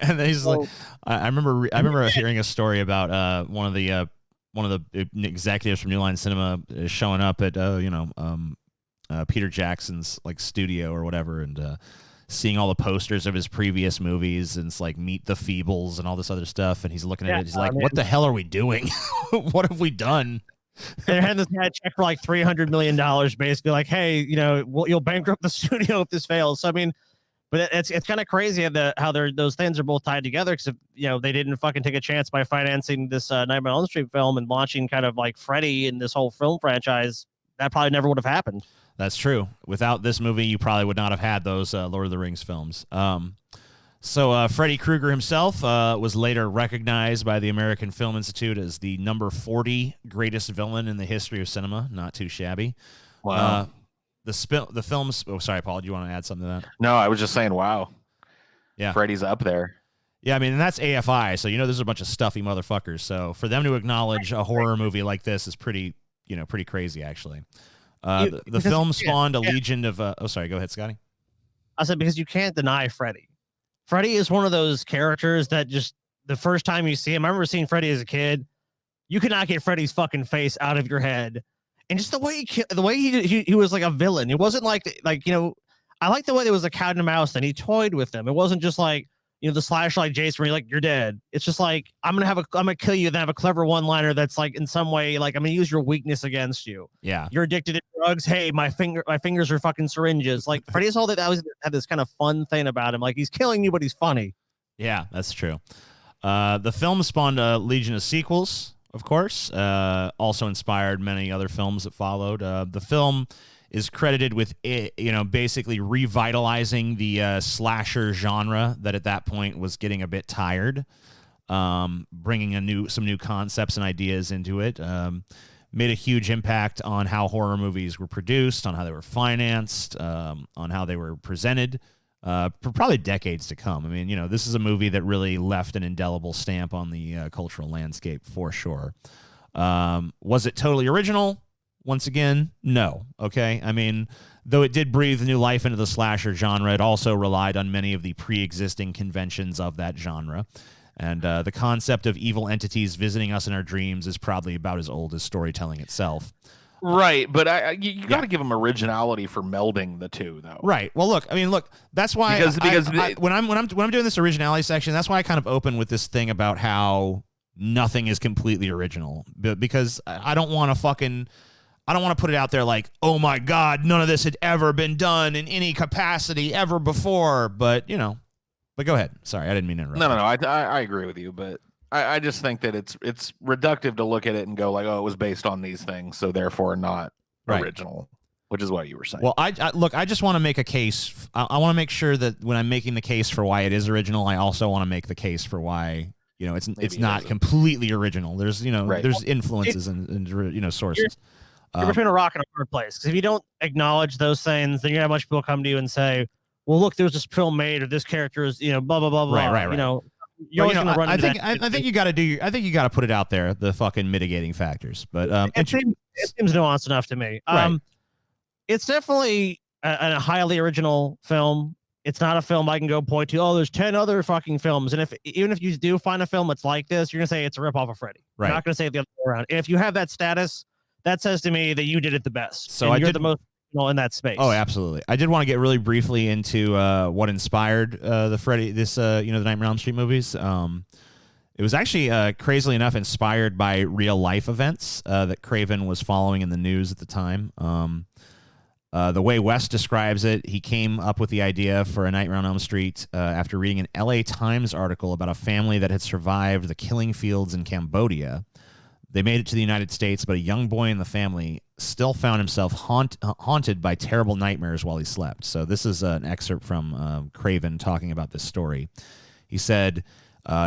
And then he's like, I remember hearing a story about one of the executives from New Line Cinema showing up at Peter Jackson's like studio or whatever, and seeing all the posters of his previous movies, and it's like Meet the Feebles and all this other stuff, and he's looking at it, he's like, what the hell are we doing? What have we done? They had this guy check for like $300 million, basically like, hey, you'll bankrupt the studio if this fails. So I mean, but it's kind of crazy how those things are both tied together, because they didn't fucking take a chance by financing this Nightmare on Elm Street film and launching kind of like Freddy and this whole film franchise. That probably never would have happened. That's true. Without this movie, you probably would not have had those Lord of the Rings films. So Freddy Krueger himself was later recognized by the American Film Institute as the number 40 greatest villain in the history of cinema. Not too shabby. Wow. The films. Oh, sorry, Paul. Do you want to add something to that? No, I was just saying, wow. Yeah. Freddy's up there. Yeah, I mean, and that's AFI, so there's a bunch of stuffy motherfuckers. So for them to acknowledge a horror movie like this is pretty crazy, actually. The film spawned a legion of. Oh, sorry. Go ahead, Scotty. I said, because you can't deny Freddy. Freddy is one of those characters that just the first time you see him, I remember seeing Freddy as a kid. You could not get Freddy's fucking face out of your head. And just the way he was like a villain. It wasn't like I like the way there was a cat and a mouse and he toyed with them. It wasn't just like, the slasher like Jason where you're like, you're dead. It's just like, I'm gonna kill you, then have a clever one-liner that's like in some way like, I'm gonna use your weakness against you. Yeah. You're addicted to drugs. Hey, my fingers are fucking syringes. Like, Freddy's all that always had this kind of fun thing about him. Like, he's killing you, but he's funny. Yeah, that's true. The film spawned a legion of sequels, of course. Also inspired many other films that followed. The film is credited with basically revitalizing the slasher genre that at that point was getting a bit tired, bringing some new concepts and ideas into it. Made a huge impact on how horror movies were produced, on how they were financed, on how they were presented for probably decades to come. I mean, this is a movie that really left an indelible stamp on the cultural landscape for sure. Was it totally original? Once again, no. Okay. I mean, though it did breathe new life into the slasher genre, it also relied on many of the pre-existing conventions of that genre. And the concept of evil entities visiting us in our dreams is probably about as old as storytelling itself. Right, but you got to give them originality for melding the two, though. Right. Well, look. That's why when I'm doing this originality section, that's why I kind of open with this thing about how nothing is completely original, because I don't want to put it out there like, oh my God, none of this had ever been done in any capacity ever before. But go ahead. Sorry, I didn't mean to interrupt. No. I agree with you, but I just think that it's reductive to look at it and go like, oh, it was based on these things, so therefore not original, which is what you were saying. Well, I just want to make a case. I want to make sure that when I'm making the case for why it is original, I also want to make the case for why it's not completely original. There's there's influences and sources. You're between a rock and a hard place, because if you don't acknowledge those things, then you have a bunch of people come to you and say, well, look, there was this film made, or this character is blah blah blah blah. Right. I think you got to put it out there, the fucking mitigating factors. But it seems nuanced enough to me. It's definitely a highly original film. It's not a film I can go point to. Oh, there's 10 other fucking films, and even if you do find a film that's like this, you're gonna say it's a ripoff of Freddy. Right. You're not gonna say it the other way around. And if you have that status, that says to me that you did it the best. So you're the most in that space. Oh, absolutely. I did want to get really briefly into what inspired the Freddy, the Nightmare on Elm Street movies. It was actually, crazily enough, inspired by real life events that Craven was following in the news at the time. The way Wes describes it, he came up with the idea for A Nightmare on Elm Street after reading an LA Times article about a family that had survived the killing fields in Cambodia. They made it to the United States, but a young boy in the family still found himself haunted by terrible nightmares while he slept. So this is an excerpt from Craven talking about this story. He said,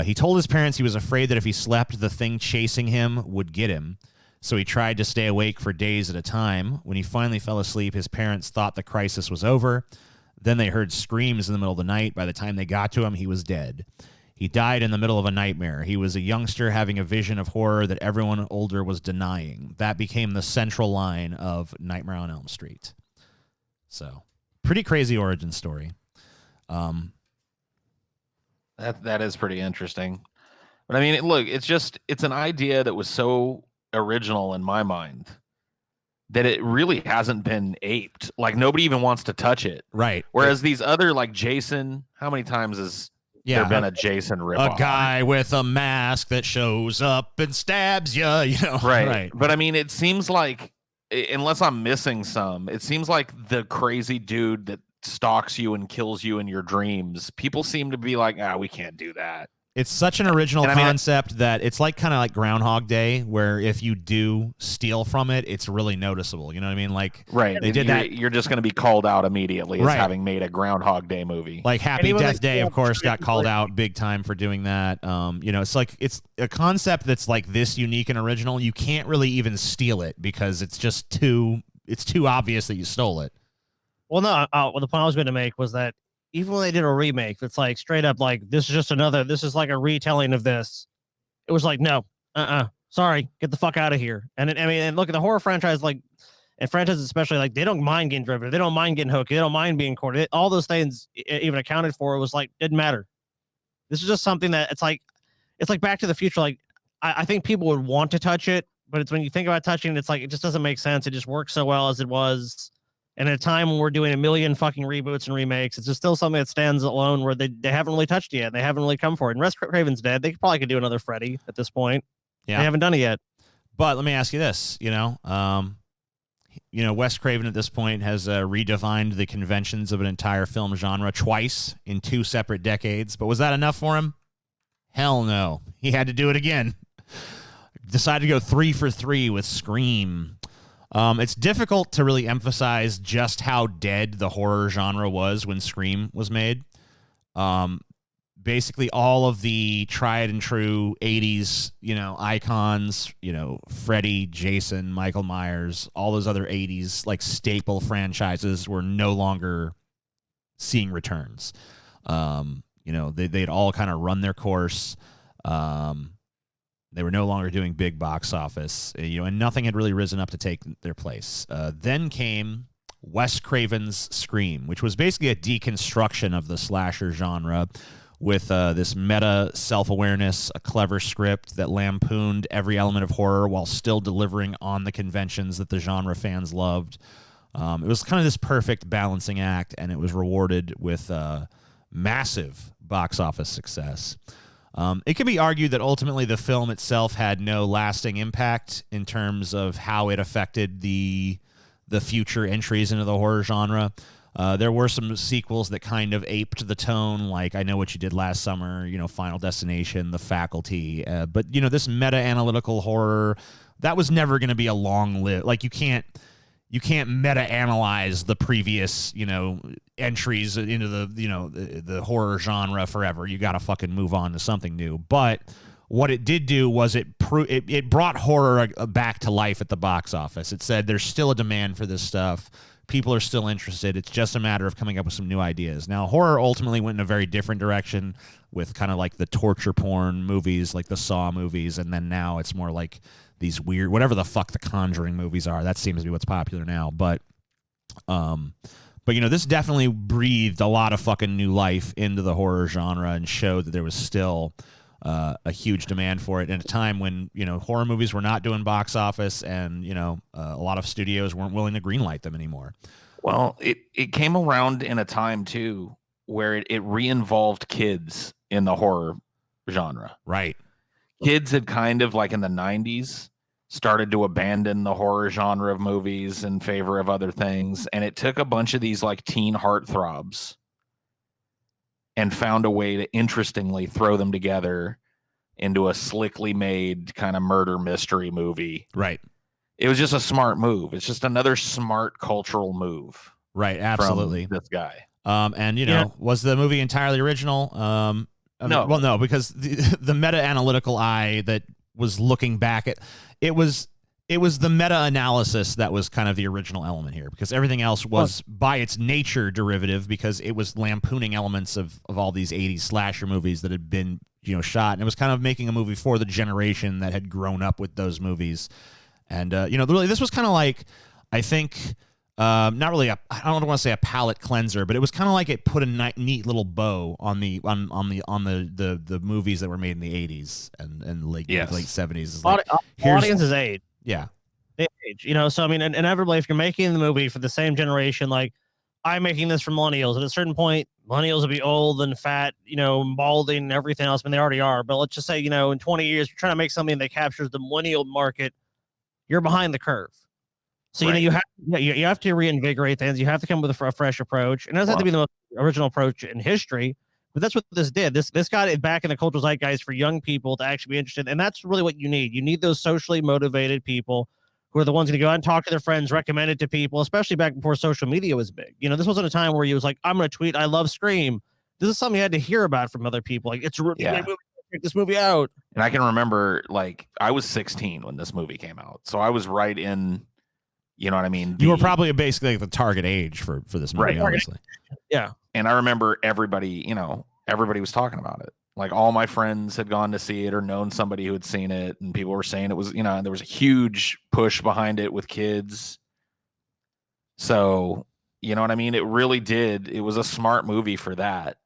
he told his parents he was afraid that if he slept, the thing chasing him would get him. So he tried to stay awake for days at a time. When he finally fell asleep, his parents thought the crisis was over. Then they heard screams in the middle of the night. By the time they got to him, he was dead. He died in the middle of a nightmare. He was a youngster having a vision of horror that everyone older was denying. That became the central line of Nightmare on Elm Street. So, pretty crazy origin story. That is pretty interesting. But I mean, look, it's an idea that was so original in my mind that it really hasn't been aped. Like, nobody even wants to touch it. Right. Whereas these other, like Jason, how many times has there been a Jason ripoff? A guy with a mask that shows up and stabs you, Right. But I mean, it seems like, unless I'm missing some, it seems like the crazy dude that stalks you and kills you in your dreams, people seem to be like, we can't do that. It's such an original concept that it's like kind of like Groundhog Day, where if you do steal from it, it's really noticeable. You know what I mean? Like, right. They did that. You're just going to be called out immediately as having made a Groundhog Day movie. Like Happy Death Day, of course, got called out big time for doing that. It's like it's a concept that's like this unique and original. You can't really even steal it because it's just too obvious that you stole it. Well, no. The point I was going to make was that even when they did a remake, it's like straight up like, this is like a retelling of this. It was like, no, sorry, get the fuck out of here. And and look at the horror franchise, like, and franchises especially, like, they don't mind getting driven, they don't mind getting hooked, they don't mind being cornered. All those things even accounted for, it was like, didn't matter. This is just something that it's like Back to the Future. Like, I think people would want to touch it, but it's when you think about touching it, it's like, it just doesn't make sense. It just works so well as it was. And at a time when we're doing a million fucking reboots and remakes, it's just still something that stands alone where they haven't really touched it yet. They haven't really come for it. And Wes Craven's dead. They probably could do another Freddy at this point. Yeah. They haven't done it yet. But let me ask you this, Wes Craven at this point has redefined the conventions of an entire film genre twice in 2 separate decades. But was that enough for him? Hell no. He had to do it again. Decided to go 3 for 3 with Scream. It's difficult to really emphasize just how dead the horror genre was when Scream was made. Basically, all of the tried and true 80s, icons, Freddy, Jason, Michael Myers, all those other 80s, like, staple franchises were no longer seeing returns. They'd all kind of run their course. They were no longer doing big box office, and nothing had really risen up to take their place. Then came Wes Craven's Scream, which was basically a deconstruction of the slasher genre with this meta self-awareness, a clever script that lampooned every element of horror while still delivering on the conventions that the genre fans loved. It was kind of this perfect balancing act, and it was rewarded with massive box office success. It can be argued that ultimately the film itself had no lasting impact in terms of how it affected the future entries into the horror genre. There were some sequels that kind of aped the tone, like I Know What You Did Last Summer, Final Destination, The Faculty. But, this meta-analytical horror, that was never going to be a long-lived... Like, you can't meta-analyze the previous, entries into the horror genre forever. You got to fucking move on to something new. But what it did do was it brought horror back to life at the box office. It said there's still a demand for this stuff. People are still interested. It's just a matter of coming up with some new ideas. Now, horror ultimately went in a very different direction with kind of like the torture porn movies, like the Saw movies, and then now it's more like these weird, whatever the fuck the Conjuring movies are. That seems to be what's popular now. But this definitely breathed a lot of fucking new life into the horror genre and showed that there was still a huge demand for it in a time when horror movies were not doing box office and a lot of studios weren't willing to greenlight them anymore. Well, it came around in a time too where it re-involved kids in the horror genre. Right. Kids had kind of like in the 90s started to abandon the horror genre of movies in favor of other things, and it took a bunch of these like teen heartthrobs and found a way to interestingly throw them together into a slickly made kind of murder mystery movie. Right. It was just a smart move. It's just another smart cultural move. Right. Absolutely. From this guy. Was the movie entirely original? No. Well, no, because the meta-analytical eye that was looking back at it was the meta-analysis that was kind of the original element here, because everything else was by its nature derivative, because it was lampooning elements of all these 80s slasher movies that had been shot, and it was kind of making a movie for the generation that had grown up with those movies. And really, this was kind of like, I think, not really I don't want to say a palate cleanser, but it was kind of like it put a neat little bow on the movies that were made in the 80s and late 70s. Like, audience's age. Yeah. They age, so I mean, inevitably, if you're making the movie for the same generation, like I'm making this for millennials, at a certain point, millennials will be old and fat, balding and everything else. I mean, they already are. But let's just say, in 20 years, you're trying to make something that captures the millennial market. You're behind the curve. So, right. you have to reinvigorate things. You have to come with a fresh approach. And it doesn't have to be the most original approach in history, but that's what this did. This got it back in the cultural zeitgeist for young people to actually be interested. And that's really what you need. You need those socially motivated people who are the ones going to go out and talk to their friends, recommend it to people, especially back before social media was big. This wasn't a time where you was like, I'm going to tweet, I love Scream. This is something you had to hear about from other people. Like, it's a really good movie. Check this movie out. And I can remember, like, I was 16 when this movie came out. So I was right in, you know what I mean? You were probably basically like the target age for this movie, honestly. Yeah. And I remember everybody was talking about it. Like, all my friends had gone to see it or known somebody who had seen it, and people were saying it was, there was a huge push behind it with kids. So, you know what I mean? It really did. It was a smart movie for that,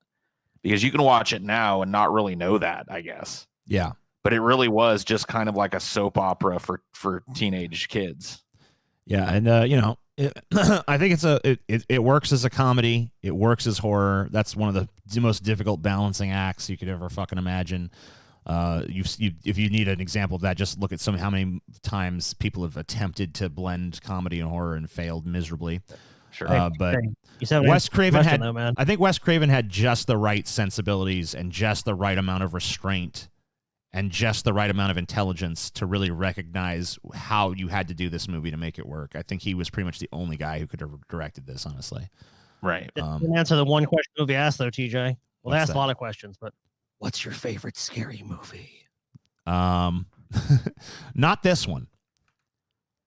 because you can watch it now and not really know that, I guess. Yeah. But it really was just kind of like a soap opera for teenage kids. Yeah, and I think it works as a comedy. It works as horror. That's one of the most difficult balancing acts you could ever fucking imagine. If you need an example of that, just look at how many times people have attempted to blend comedy and horror and failed miserably. Sure. But Wes Craven I think Wes Craven had just the right sensibilities and just the right amount of restraint and just the right amount of intelligence to really recognize how you had to do this movie to make it work. I think he was pretty much the only guy who could have directed this, honestly. Right. Didn't answer the one question movie asked, though, TJ. Well, they asked a lot of questions, but what's your favorite scary movie? Not this one.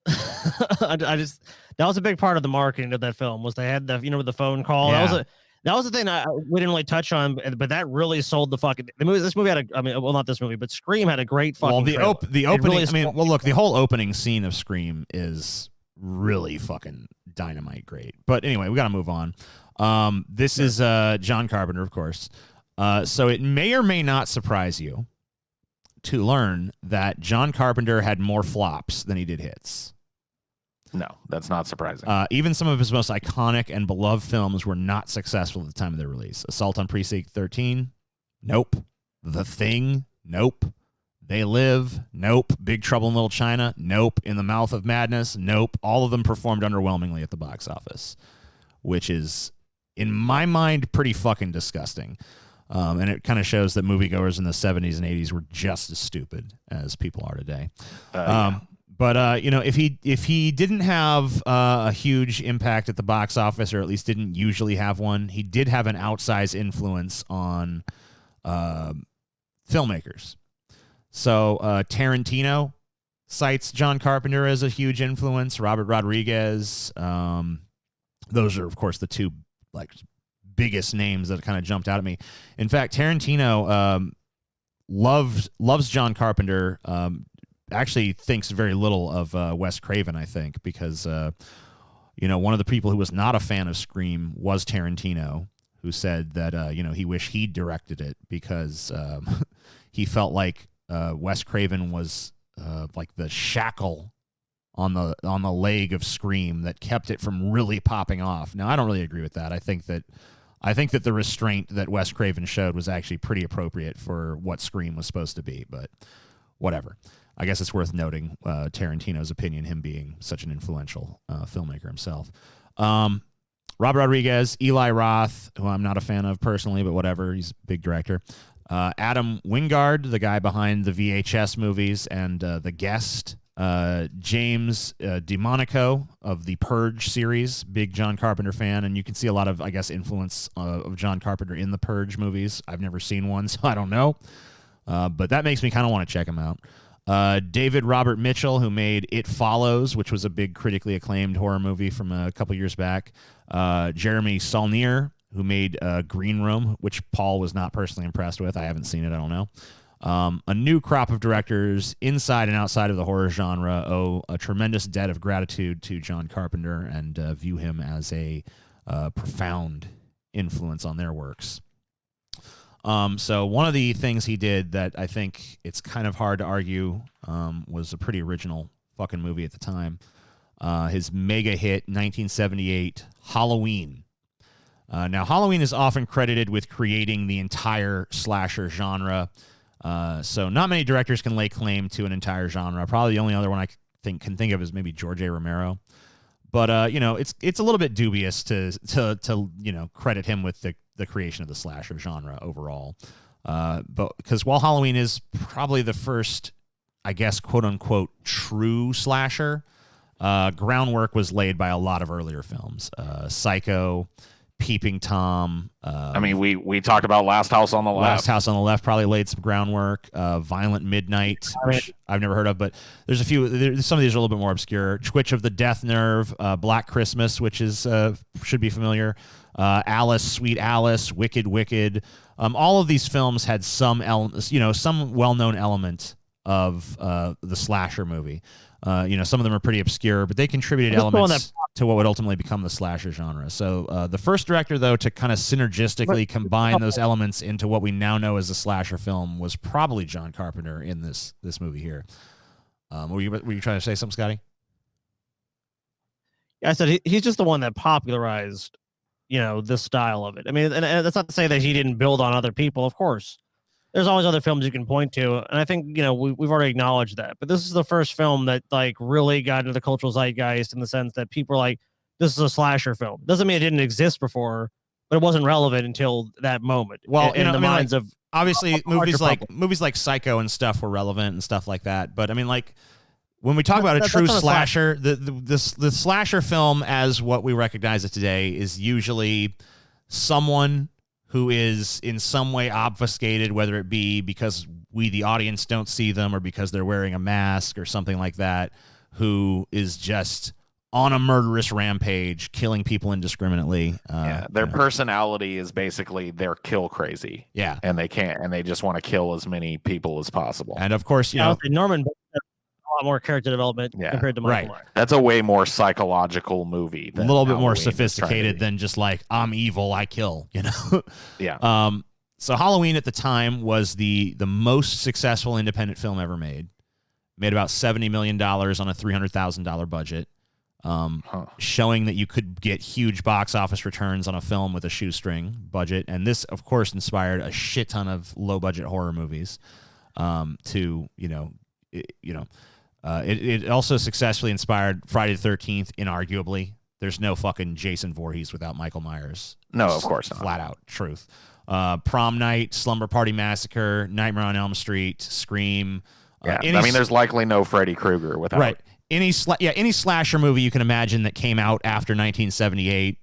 I just, that was a big part of the marketing of that film, was they had the phone call. Yeah. That was the thing we didn't really touch on, but that really sold the movie. This movie had not this movie, but Scream had a great fucking the opening. Look, the whole opening scene of Scream is really fucking dynamite great. But anyway, we got to move on. This is John Carpenter, of course. So it may or may not surprise you to learn that John Carpenter had more flops than he did hits. No, that's not surprising. Even some of his most iconic and beloved films were not successful at the time of their release. Assault on Precinct 13, nope. The Thing, nope. They Live, nope. Big Trouble in Little China, nope. In the Mouth of Madness, nope. All of them performed underwhelmingly at the box office. which is, in my mind, pretty fucking disgusting. And it kind of shows that moviegoers in the 70s and 80s were just as stupid as people are today. But you know, if he didn't have a huge impact at the box office, or at least didn't usually have one, he did have an outsized influence on filmmakers. So Tarantino cites John Carpenter as a huge influence. Robert Rodriguez. Those are, of course, the two like biggest names that kind of jumped out at me. In fact, Tarantino loves John Carpenter. Actually thinks very little of Wes Craven, I think, because you know, one of the people who was not a fan of Scream was Tarantino, who said that you know, he wished he directed it because he felt like Wes Craven was like the shackle on the leg of Scream that kept it from really popping off. Now, I don't really agree with that. I think that the restraint that Wes Craven showed was actually pretty appropriate for what Scream was supposed to be, but whatever. I guess it's worth noting Tarantino's opinion, him being such an influential filmmaker himself. Robert Rodriguez, Eli Roth, who I'm not a fan of personally, but whatever, he's a big director. Adam Wingard, the guy behind the VHS movies and The Guest. James DeMonico of the Purge series, big John Carpenter fan, and you can see a lot of, I guess, influence of John Carpenter in the Purge movies. I've never seen one, so I don't know. But that makes me kind of want to check him out. David Robert Mitchell, who made It Follows, which was a big critically acclaimed horror movie from a couple years back. Jeremy Saulnier, who made Green Room, which Paul was not personally impressed with. I haven't seen it. I don't know. A new crop of directors inside and outside of the horror genre owe a tremendous debt of gratitude to John Carpenter and view him as a profound influence on their works. So one of the things he did that I think it's kind of hard to argue was a pretty original fucking movie at the time. His mega hit, 1978, Halloween. Now, Halloween is often credited with creating the entire slasher genre. So not many directors can lay claim to an entire genre. Probably the only other one I can think of is maybe George A. Romero. But you know, it's a little bit dubious to you know, credit him with the creation of the slasher genre overall. But because while Halloween is probably the first, I guess, quote unquote, true slasher, groundwork was laid by a lot of earlier films. Psycho, Peeping Tom. I mean, we talked about Last House on the Left. Last House on the Left probably laid some groundwork. Violent Midnight, which I've never heard of, but there's a few. Some of these are a little bit more obscure. Twitch of the Death Nerve, Black Christmas, which is should be familiar. Alice, Sweet Alice, Wicked, Wicked. All of these films had some some well-known element of the slasher movie. You know, some of them are pretty obscure, but they contributed elements to what would ultimately become the slasher genre. So the first director, though, to kind of synergistically combine those elements into what we now know as a slasher film was probably John Carpenter in this movie here. Were you trying to say something, Scotty? Yeah, I said he's just the one that popularized, you know, this style of it. I mean, and that's not to say that he didn't build on other people. Of course, there's always other films you can point to, and I think, you know, we've already acknowledged that. But this is the first film that like really got into the cultural zeitgeist in the sense that people are like, "This is a slasher film." Doesn't mean it didn't exist before, but it wasn't relevant until that moment. Well, in the minds of obviously movies like Psycho and stuff were relevant and stuff like that. But I mean, like, when we talk about a true slasher, the slasher film as what we recognize it today is usually someone who is in some way obfuscated, whether it be because we, the audience, don't see them or because they're wearing a mask or something like that, who is just on a murderous rampage, killing people indiscriminately. Their personality is basically they're kill crazy. Yeah. And they just want to kill as many people as possible. And of course, you know, Norman, a lot more character development compared to Michael Myers. That's a way more psychological movie. A little bit more sophisticated than just like, I'm evil, I kill, you know? Yeah. So Halloween at the time was the most successful independent film ever made. Made about $70 million on a $300,000 budget. Showing that you could get huge box office returns on a film with a shoestring budget. And this, of course, inspired a shit ton of low-budget horror movies to, it also successfully inspired Friday the 13th, inarguably, There's no fucking Jason Voorhees without Michael Myers. No, of course not. Flat out truth. Prom Night, Slumber Party Massacre, Nightmare on Elm Street, Scream. Yeah, I mean, there's likely no Freddy Krueger without. Right. Any slasher movie you can imagine that came out after 1978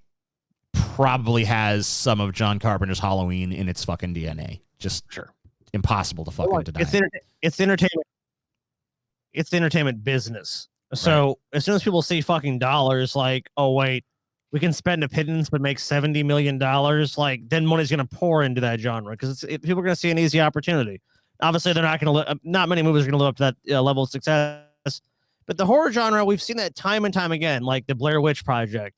probably has some of John Carpenter's Halloween in its fucking DNA. Just sure. Impossible to fucking deny. It's entertainment. It's the entertainment business. So as soon as people see fucking dollars, like, oh wait, we can spend a pittance but make $70 million, like then money's gonna pour into that genre because people are gonna see an easy opportunity. Obviously, they're not gonna. Not many movies are gonna live up to that level of success. But the horror genre, we've seen that time and time again. Like the Blair Witch Project,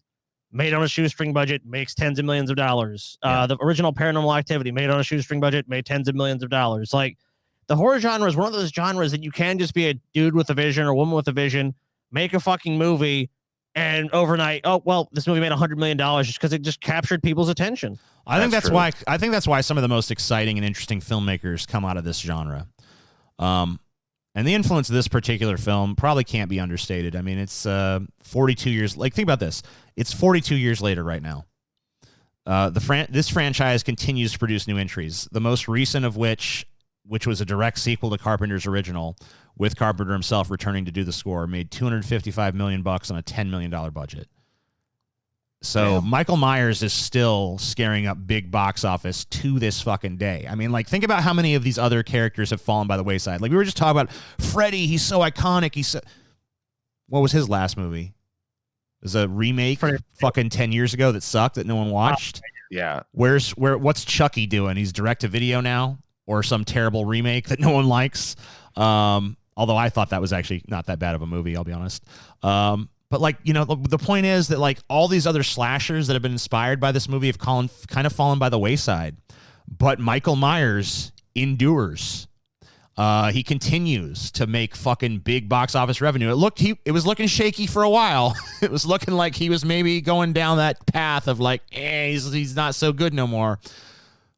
made on a shoestring budget, makes tens of millions of dollars. The original Paranormal Activity, made on a shoestring budget, made tens of millions of dollars. Like the horror genre is one of those genres that you can just be a dude with a vision or woman with a vision, make a fucking movie, and overnight, oh well, this movie made $100 million just because it just captured people's attention. I think that's why some of the most exciting and interesting filmmakers come out of this genre. And the influence of this particular film probably can't be understated. I mean, it's 42 years. Like, think about this. It's 42 years later right now. This franchise continues to produce new entries. The most recent of which was a direct sequel to Carpenter's original, with Carpenter himself returning to do the score, made $255 million on a $10 million budget. So Michael Myers is still scaring up big box office to this fucking day. I mean, like, think about how many of these other characters have fallen by the wayside. Like, we were just talking about Freddy. He's so iconic. What was his last movie? It was a remake fucking 10 years ago that sucked that no one watched. Yeah. What's Chucky doing? He's direct to video now, or some terrible remake that no one likes. Although I thought that was actually not that bad of a movie, I'll be honest. But, like, you know, the point is that, like, all these other slashers that have been inspired by this movie have kind of fallen by the wayside. But Michael Myers endures. He continues to make fucking big box office revenue. It was looking shaky for a while. It was looking like he was maybe going down that path of, like, he's not so good no more.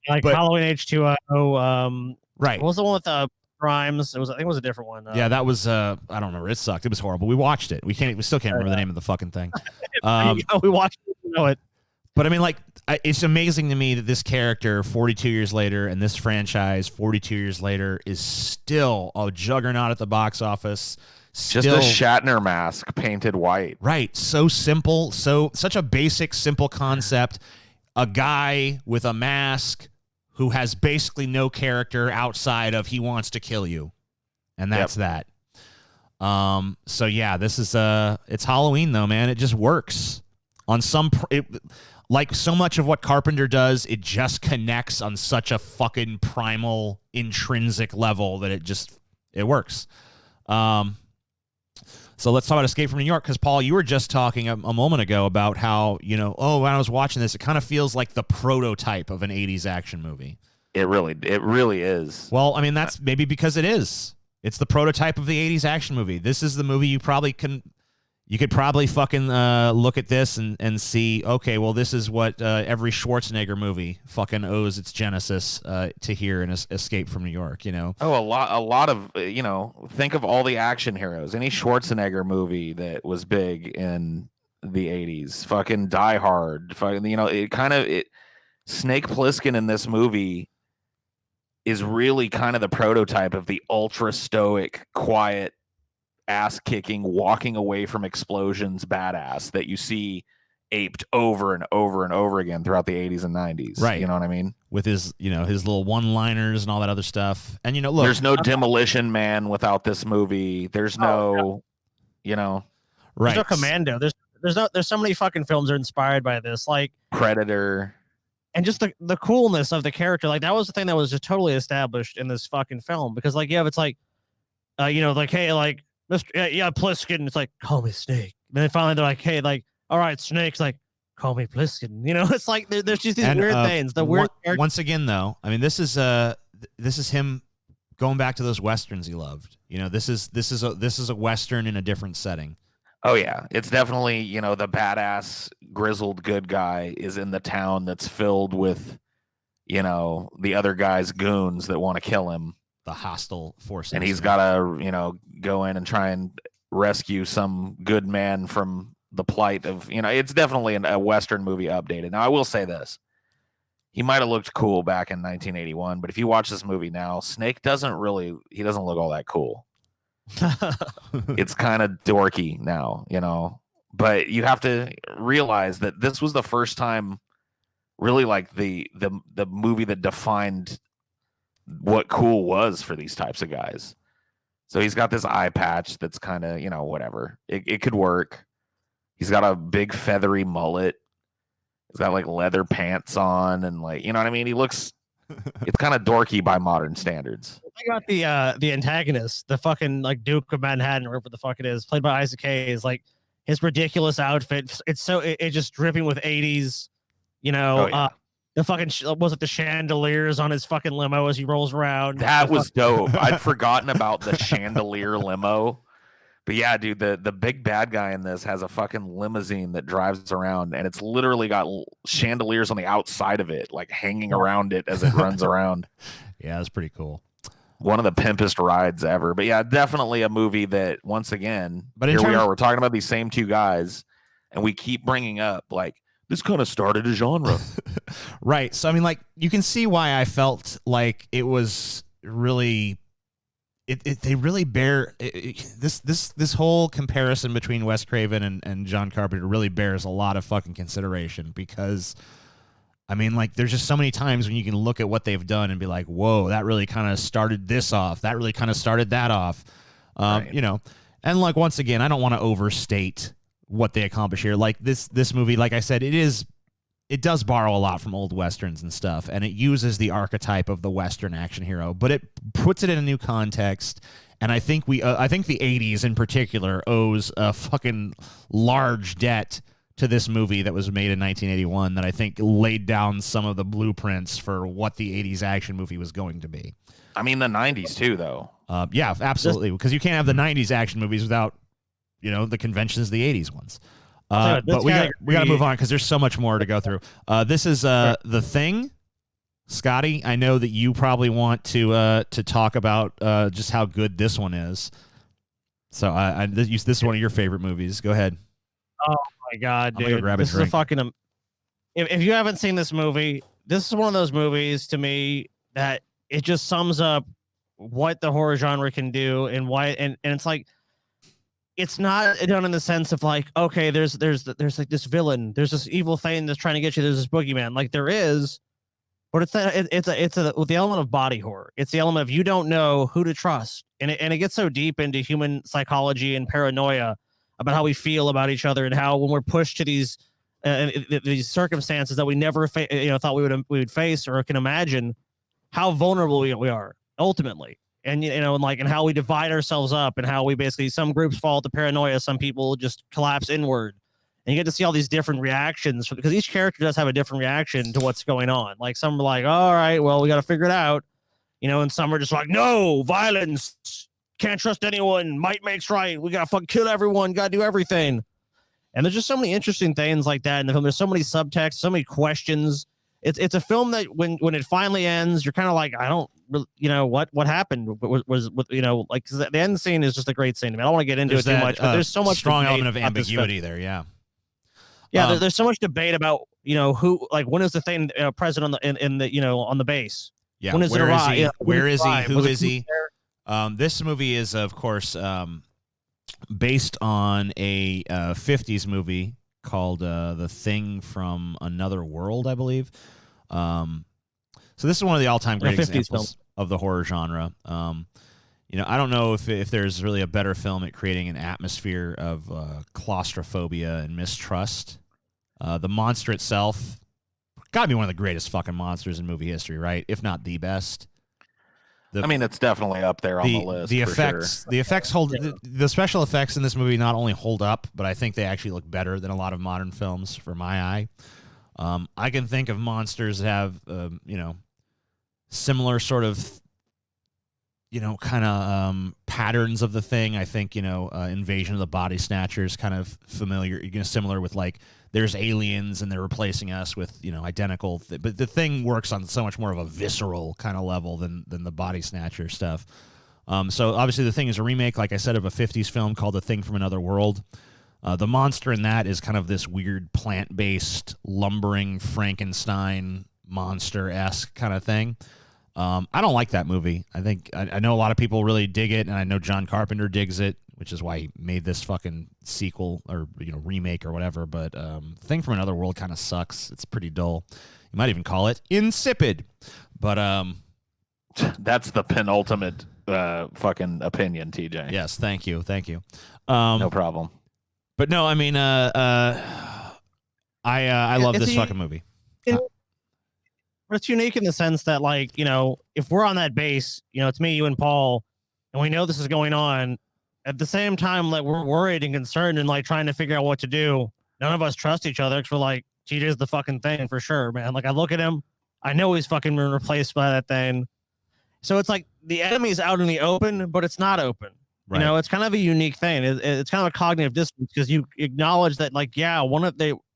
Like Halloween H2O. Right. What was the one with Grimes? I think it was a different one. Yeah, that was I don't remember. It sucked. It was horrible. We watched it. We still can't remember the name of the fucking thing. We watched it. You know it. But I mean, like, it's amazing to me that this character 42 years later and this franchise 42 years later is still a juggernaut at the box office. Just a Shatner mask painted white. Right. So simple. Such a basic, simple concept. A guy with a mask who has basically no character outside of he wants to kill you. And that's that. So yeah, this is it's Halloween though, man. It just works on like so much of what Carpenter does, it just connects on such a fucking primal, intrinsic level that it works. So let's talk about Escape from New York, because, Paul, you were just talking a moment ago about how, you know, when I was watching this, it kind of feels like the prototype of an 80s action movie. It really is. Well, I mean, that's maybe because it is. It's the prototype of the 80s action movie. This is the movie you could probably fucking look at this and see, okay, well, this is what every Schwarzenegger movie fucking owes its genesis to here in Escape from New York, you know? Oh, a lot of, you know, think of all the action heroes. Any Schwarzenegger movie that was big in the 80s, fucking Die Hard, fucking, you know, Snake Plissken in this movie is really kind of the prototype of the ultra stoic, quiet, ass-kicking, walking away from explosions badass that you see aped over and over and over again throughout the 80s and 90s. Right. You know what I mean? With his, you know, his little one-liners and all that other stuff. And, you know, look. There's no Demolition Man without this movie. There's no, you know. Right. There's no Commando. There's so many fucking films that are inspired by this. Like Predator. And just the coolness of the character. Like, that was the thing that was just totally established in this fucking film. Because, like, yeah, it's like, you know, like, hey, like, Mr. Plissken. It's like, call me Snake. And then finally they're like, hey, like, all right, Snake's like, call me Plissken. You know, it's like there's just these weird things. The weird once again, though, I mean, this is him going back to those westerns he loved. You know, this is a western in a different setting. Oh yeah, it's definitely, you know, the badass grizzled good guy is in the town that's filled with, you know, the other guy's goons that want to kill him. The hostile forces. And he's got to, you know, go in and try and rescue some good man from the plight of, it's definitely a Western movie updated. Now, I will say this. He might have looked cool back in 1981, but if you watch this movie now, Snake doesn't look all that cool. It's kind of dorky now, but you have to realize that this was the first time really like the movie that defined what cool was for these types of guys. So he's got this eye patch that's kind of, whatever. It could work. He's got a big feathery mullet. He's got like leather pants on and like, you know what I mean? He looks, it's kind of dorky by modern standards. I got the antagonist, the fucking like Duke of Manhattan, or whatever the fuck it is, played by Isaac Hayes. Like his ridiculous outfit. It's just dripping with 80s, the fucking, was it the chandeliers on his fucking limo as he rolls around? That was dope. I'd forgotten about the chandelier limo. But yeah, dude, the big bad guy in this has a fucking limousine that drives around, and it's literally got chandeliers on the outside of it, like hanging around it as it runs around. Yeah, that's pretty cool. One of the pimpest rides ever. But yeah, definitely a movie that, once again, but here we are, we're talking about these same two guys, and we keep bringing up, like, this kind of started a genre. Right. So, I mean, like, you can see why I felt like it was really... They really bear this whole comparison between Wes Craven and John Carpenter really bears a lot of fucking consideration, because I mean, like, there's just so many times when you can look at what they've done and be like, whoa, that really kind of started this off, that really kind of started that off, right. And like, once again, I don't want to overstate what they accomplish here. Like this movie, like I said, it does borrow a lot from old Westerns and stuff, and it uses the archetype of the Western action hero, but it puts it in a new context. And I think the 80s in particular owes a fucking large debt to this movie that was made in 1981 that I think laid down some of the blueprints for what the 80s action movie was going to be. I mean, the 90s too, though. Yeah, absolutely, because you can't have the 90s action movies without, the conventions of the 80s ones. But we got to move on because there's so much more to go through. This is The Thing. Scotty, I know that you probably want to talk about just how good this one is. So this is one of your favorite movies. Go ahead. Oh my god, dude! Grab this is a fucking. If you haven't seen this movie, this is one of those movies to me that it just sums up what the horror genre can do and why. And it's like, it's not done in the sense of like, okay, there's like this villain, there's this evil thing that's trying to get you, there's this boogeyman, like there is, but it's the element of body horror. It's the element of you don't know who to trust, and it gets so deep into human psychology and paranoia about how we feel about each other, and how when we're pushed to these circumstances that we never thought we would face or can imagine, how vulnerable we are ultimately. And and how we divide ourselves up, and how we basically, some groups fall to paranoia, some people just collapse inward, and you get to see all these different reactions, because each character does have a different reaction to what's going on. Like, some are like, all right, well, we got to figure it out, and some are just like, no, violence, can't trust anyone, might makes right, we gotta fucking kill everyone, gotta do everything. And there's just so many interesting things like that in the film. There's so many subtexts, so many questions. It's a film that when it finally ends, you're kind of like, I don't really, what happened was like, cause the end scene is just a great scene. I mean, I don't want to get into it too much, but there's so much strong element of ambiguity there. Yeah. Yeah. There's so much debate about, who, like, when is the thing present on the base? Yeah. When is it arrive? Where is he? Who is he? This movie is, of course, based on a 50s movie called The Thing from Another World, I believe. So this is one of the all-time great examples of the horror genre. I don't know if there's really a better film at creating an atmosphere of claustrophobia and mistrust. The monster itself, gotta be one of the greatest fucking monsters in movie history, right? If not the best. It's definitely up there on the list. The effects hold. The special effects in this movie not only hold up, but I think they actually look better than a lot of modern films for my eye. I can think of monsters that have, similar sort of, kind of patterns of the Thing. I think, Invasion of the Body Snatchers kind of familiar, similar with, like, there's aliens and they're replacing us with, identical. But the Thing works on so much more of a visceral kind of level than the Body Snatcher stuff. So obviously The Thing is a remake, like I said, of a 50s film called The Thing from Another World. The monster in that is kind of this weird plant-based, lumbering Frankenstein monster-esque kind of thing. I don't like that movie. I know a lot of people really dig it, and I know John Carpenter digs it, which is why he made this fucking sequel or remake or whatever. But Thing from Another World kind of sucks. It's pretty dull. You might even call it insipid. But that's the penultimate fucking opinion, TJ. Yes, thank you. No problem. But no, I mean, I love this fucking movie. But it's unique in the sense that, like, if we're on that base, it's me, you, and Paul, and we know this is going on. At the same time, like, we're worried and concerned and like trying to figure out what to do. None of us trust each other because we're like, TJ's the fucking thing for sure, man. Like, I look at him, I know he's fucking been replaced by that thing. So it's like the enemy's out in the open, but it's not open. Right. It's kind of a unique thing. It's kind of a cognitive dissonance because you acknowledge that, like, yeah,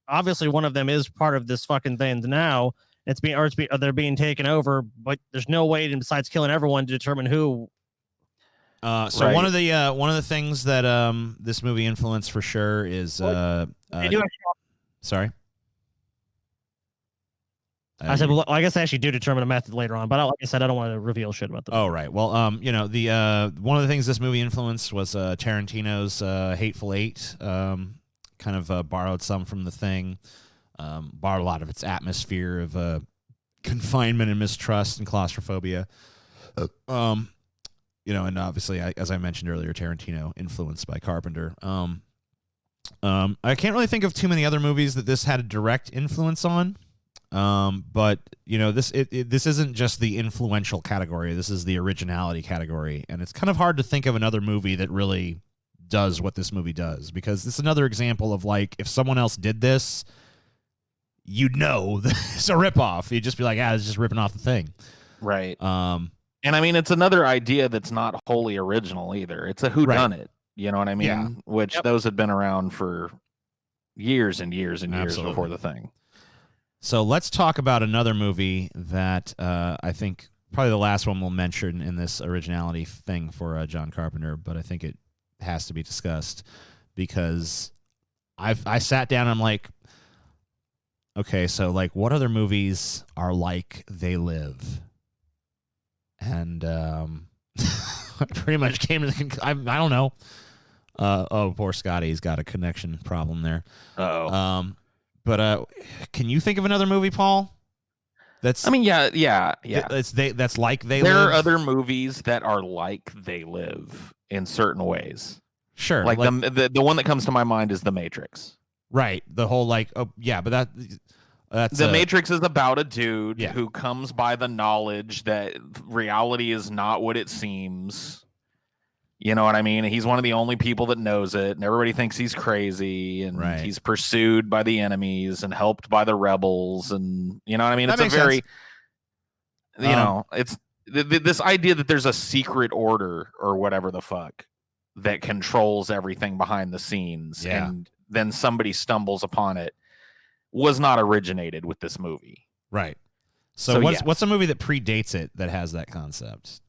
obviously one of them is part of this fucking thing now. They're being taken over, but there's no way besides killing everyone to determine who. So Right. one of the things that this movie influenced for sure is They do actually, sorry. I said, well, I guess they actually do determine a method later on, but like I said, I don't want to reveal shit about them. Oh, right. Well, the one of the things this movie influenced was Tarantino's Hateful Eight. Kind of borrowed some from The Thing. Borrowed a lot of its atmosphere of confinement and mistrust and claustrophobia. And obviously, as I mentioned earlier, Tarantino influenced by Carpenter. I can't really think of too many other movies that this had a direct influence on. But this isn't just the influential category. This is the originality category, and it's kind of hard to think of another movie that really does what this movie does, because it's another example of, like, if someone else did this, you'd know it's a ripoff. You'd just be like, it's just ripping off The Thing. Right. And I mean, it's another idea that's not wholly original either. It's a whodunit. You know what I mean? Yeah. Which those had been around for years and years and years Absolutely. before The Thing. So let's talk about another movie that I think probably the last one we'll mention in this originality thing for John Carpenter, but I think it has to be discussed because I sat down and I'm like, okay, so like what other movies are like They Live? And I pretty much came to the I don't know. Poor Scotty's got a connection problem there. Uh-oh. But can you think of another movie, Paul? That's yeah. That's like They Live. There are other movies that are like They Live in certain ways. Sure. Like the one that comes to my mind is The Matrix. Right. The whole but that's The Matrix is about a dude Yeah. who comes by the knowledge that reality is not what it seems. You know what I mean? He's one of the only people that knows it, and everybody thinks he's crazy, and Right. he's pursued by the enemies and helped by the rebels, and you know what I mean? That It's a makes very, sense. it's this idea that there's a secret order or whatever the fuck that controls everything behind the scenes, Yeah. and then somebody stumbles upon it, was not originated with this movie. Right. So, So, what's a movie that predates it that has that concept?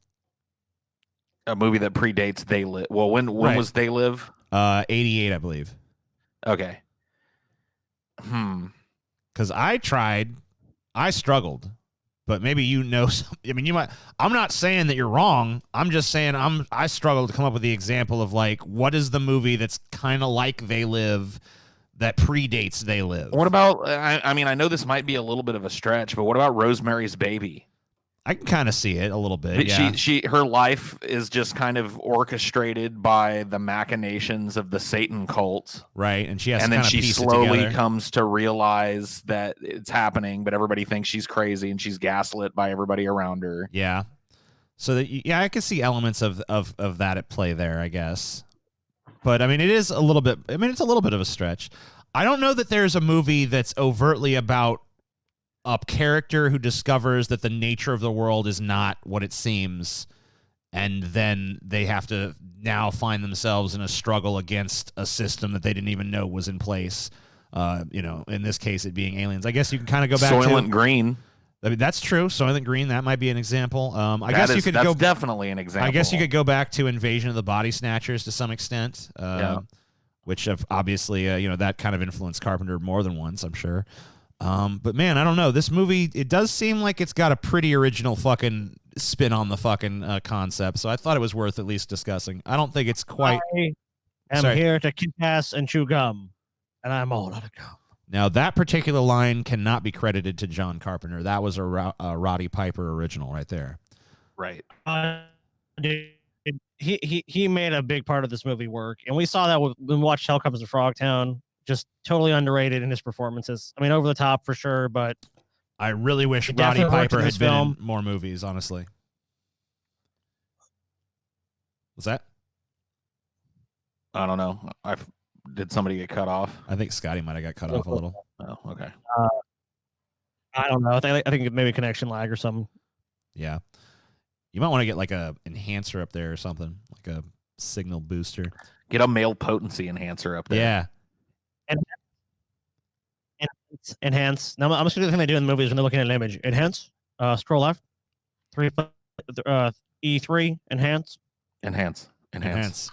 A movie that predates They Live. Well, when Right. was They Live? 88, I believe. Okay. Because I struggled, but maybe I mean, you might. I'm not saying that you're wrong. I'm just saying I struggled to come up with the example of like what is the movie that's kind of like They Live that predates They Live. What about? I mean, I know this might be a little bit of a stretch, but what about Rosemary's Baby? I can kind of see it a little bit. Yeah. Her life is just kind of orchestrated by the machinations of the Satan cult, Right, and she has and to then kind of she piece slowly it together. comes to realize that it's happening, but everybody thinks she's crazy, and she's gaslit by everybody around her. Yeah. So that I can see elements of that at play there, I guess. But I mean, it's a little bit of a stretch. I don't know that there's a movie that's overtly about a character who discovers that the nature of the world is not what it seems, and then they have to now find themselves in a struggle against a system that they didn't even know was in place. In this case, it being aliens. I guess you can kind of go back Soylent Green. I mean, that's true. Soylent Green, that might be an example. That's definitely an example. I guess you could go back to Invasion of the Body Snatchers to some extent. Yeah. which have obviously, that kind of influenced Carpenter more than once, I'm sure. But man, I don't know. This movie, it does seem like it's got a pretty original fucking spin on the fucking concept. So I thought it was worth at least discussing. I don't think it's quite. I'm here to kick ass and chew gum, and I'm all out of gum. Now, that particular line cannot be credited to John Carpenter. That was a Roddy Piper original right there. Right. He made a big part of this movie work, and we saw that when we watched Hell Comes to Frogtown. Just totally underrated in his performances. I mean, over the top for sure, but I really wish Roddy Piper had been in more movies, honestly. What's that? I don't know. Did somebody get cut off? I think Scotty might have got cut off a little. Oh, okay. I don't know. I think maybe connection lag or something. Yeah. You might want to get like a enhancer up there or something, like a signal booster. Get a male potency enhancer up there. Yeah. Enhance. Now I'm just gonna do the thing they do in the movies when they're looking at an image. Enhance. Scroll left. E3. Enhance. Enhance. Enhance.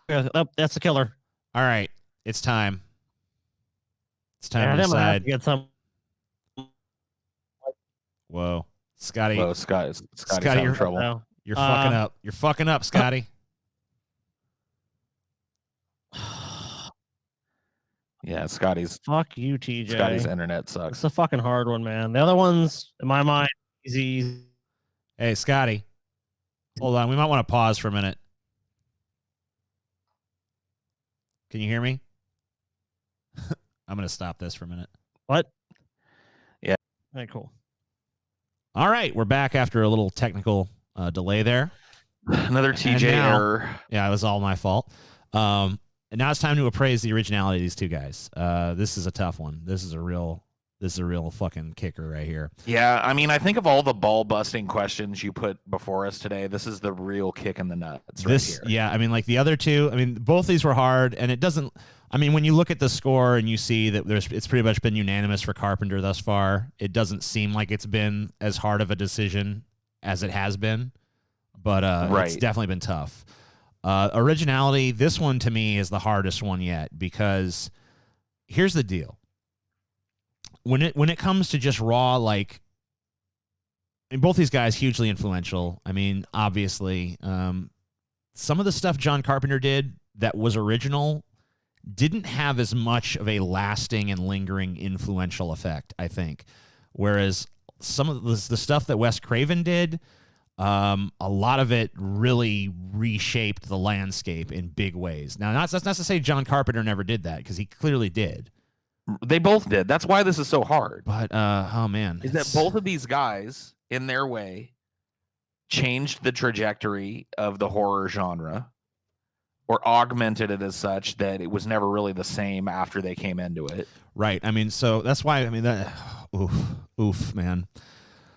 Yeah, that's the killer. All right, it's time. It's time to decide. Get some. Whoa, Scotty. Whoa, Scotty's having you're trouble. You're fucking up. You're fucking up, Scotty. Yeah, Scotty's. Fuck you, TJ. Scotty's internet sucks. It's a fucking hard one, man. The other ones, in my mind, easy. Hey, Scotty. Hold on. We might want to pause for a minute. Can you hear me? I'm going to stop this for a minute. What? Yeah. All right, cool. All right. We're back after a little technical delay there. Another TJ error. Yeah, it was all my fault. And now it's time to appraise the originality of these two guys. This is a tough one. This is a real fucking kicker right here. Yeah, I mean, I think of all the ball-busting questions you put before us today, this is the real kick in the nuts right here. Yeah, I mean, like the other two, I mean, both these were hard, and it doesn't, I mean, when you look at the score and you see that it's pretty much been unanimous for Carpenter thus far, it doesn't seem like it's been as hard of a decision as it has been, but it's definitely been tough. Originality, this one to me is the hardest one yet, because here's the deal. When it comes to just raw, like, and both these guys hugely influential. I mean, obviously, some of the stuff John Carpenter did that was original didn't have as much of a lasting and lingering influential effect, I think. Whereas some of the stuff that Wes Craven did, a lot of it really reshaped the landscape in big ways. Now, that's not to say John Carpenter never did that, because he clearly did. They both did. That's why this is so hard. But oh man, is that both of these guys, in their way, changed the trajectory of the horror genre, or augmented it as such that it was never really the same after they came into it. Right. I mean, so that's why. I mean, that oof, man.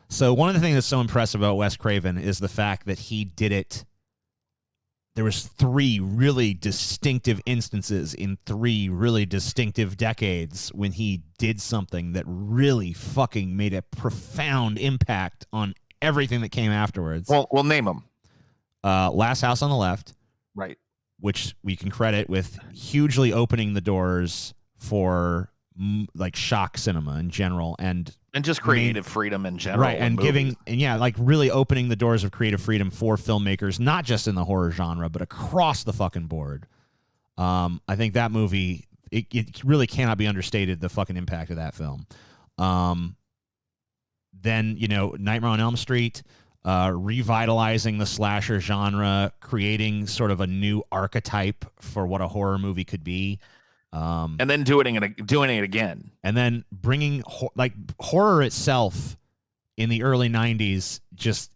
So one of the things that's so impressive about Wes Craven is the fact that he did it. There was 3 really distinctive instances in 3 really distinctive decades when he did something that really fucking made a profound impact on everything that came afterwards. Well, we'll name them. Last House on the Left. Right. Which we can credit with hugely opening the doors for like shock cinema in general and just creative freedom in general. Right, and like really opening the doors of creative freedom for filmmakers, not just in the horror genre, but across the fucking board. I think that movie, it really cannot be understated, the fucking impact of that film. Then, Nightmare on Elm Street, revitalizing the slasher genre, creating sort of a new archetype for what a horror movie could be. And then doing it again. And then bringing horror itself in the early 90s just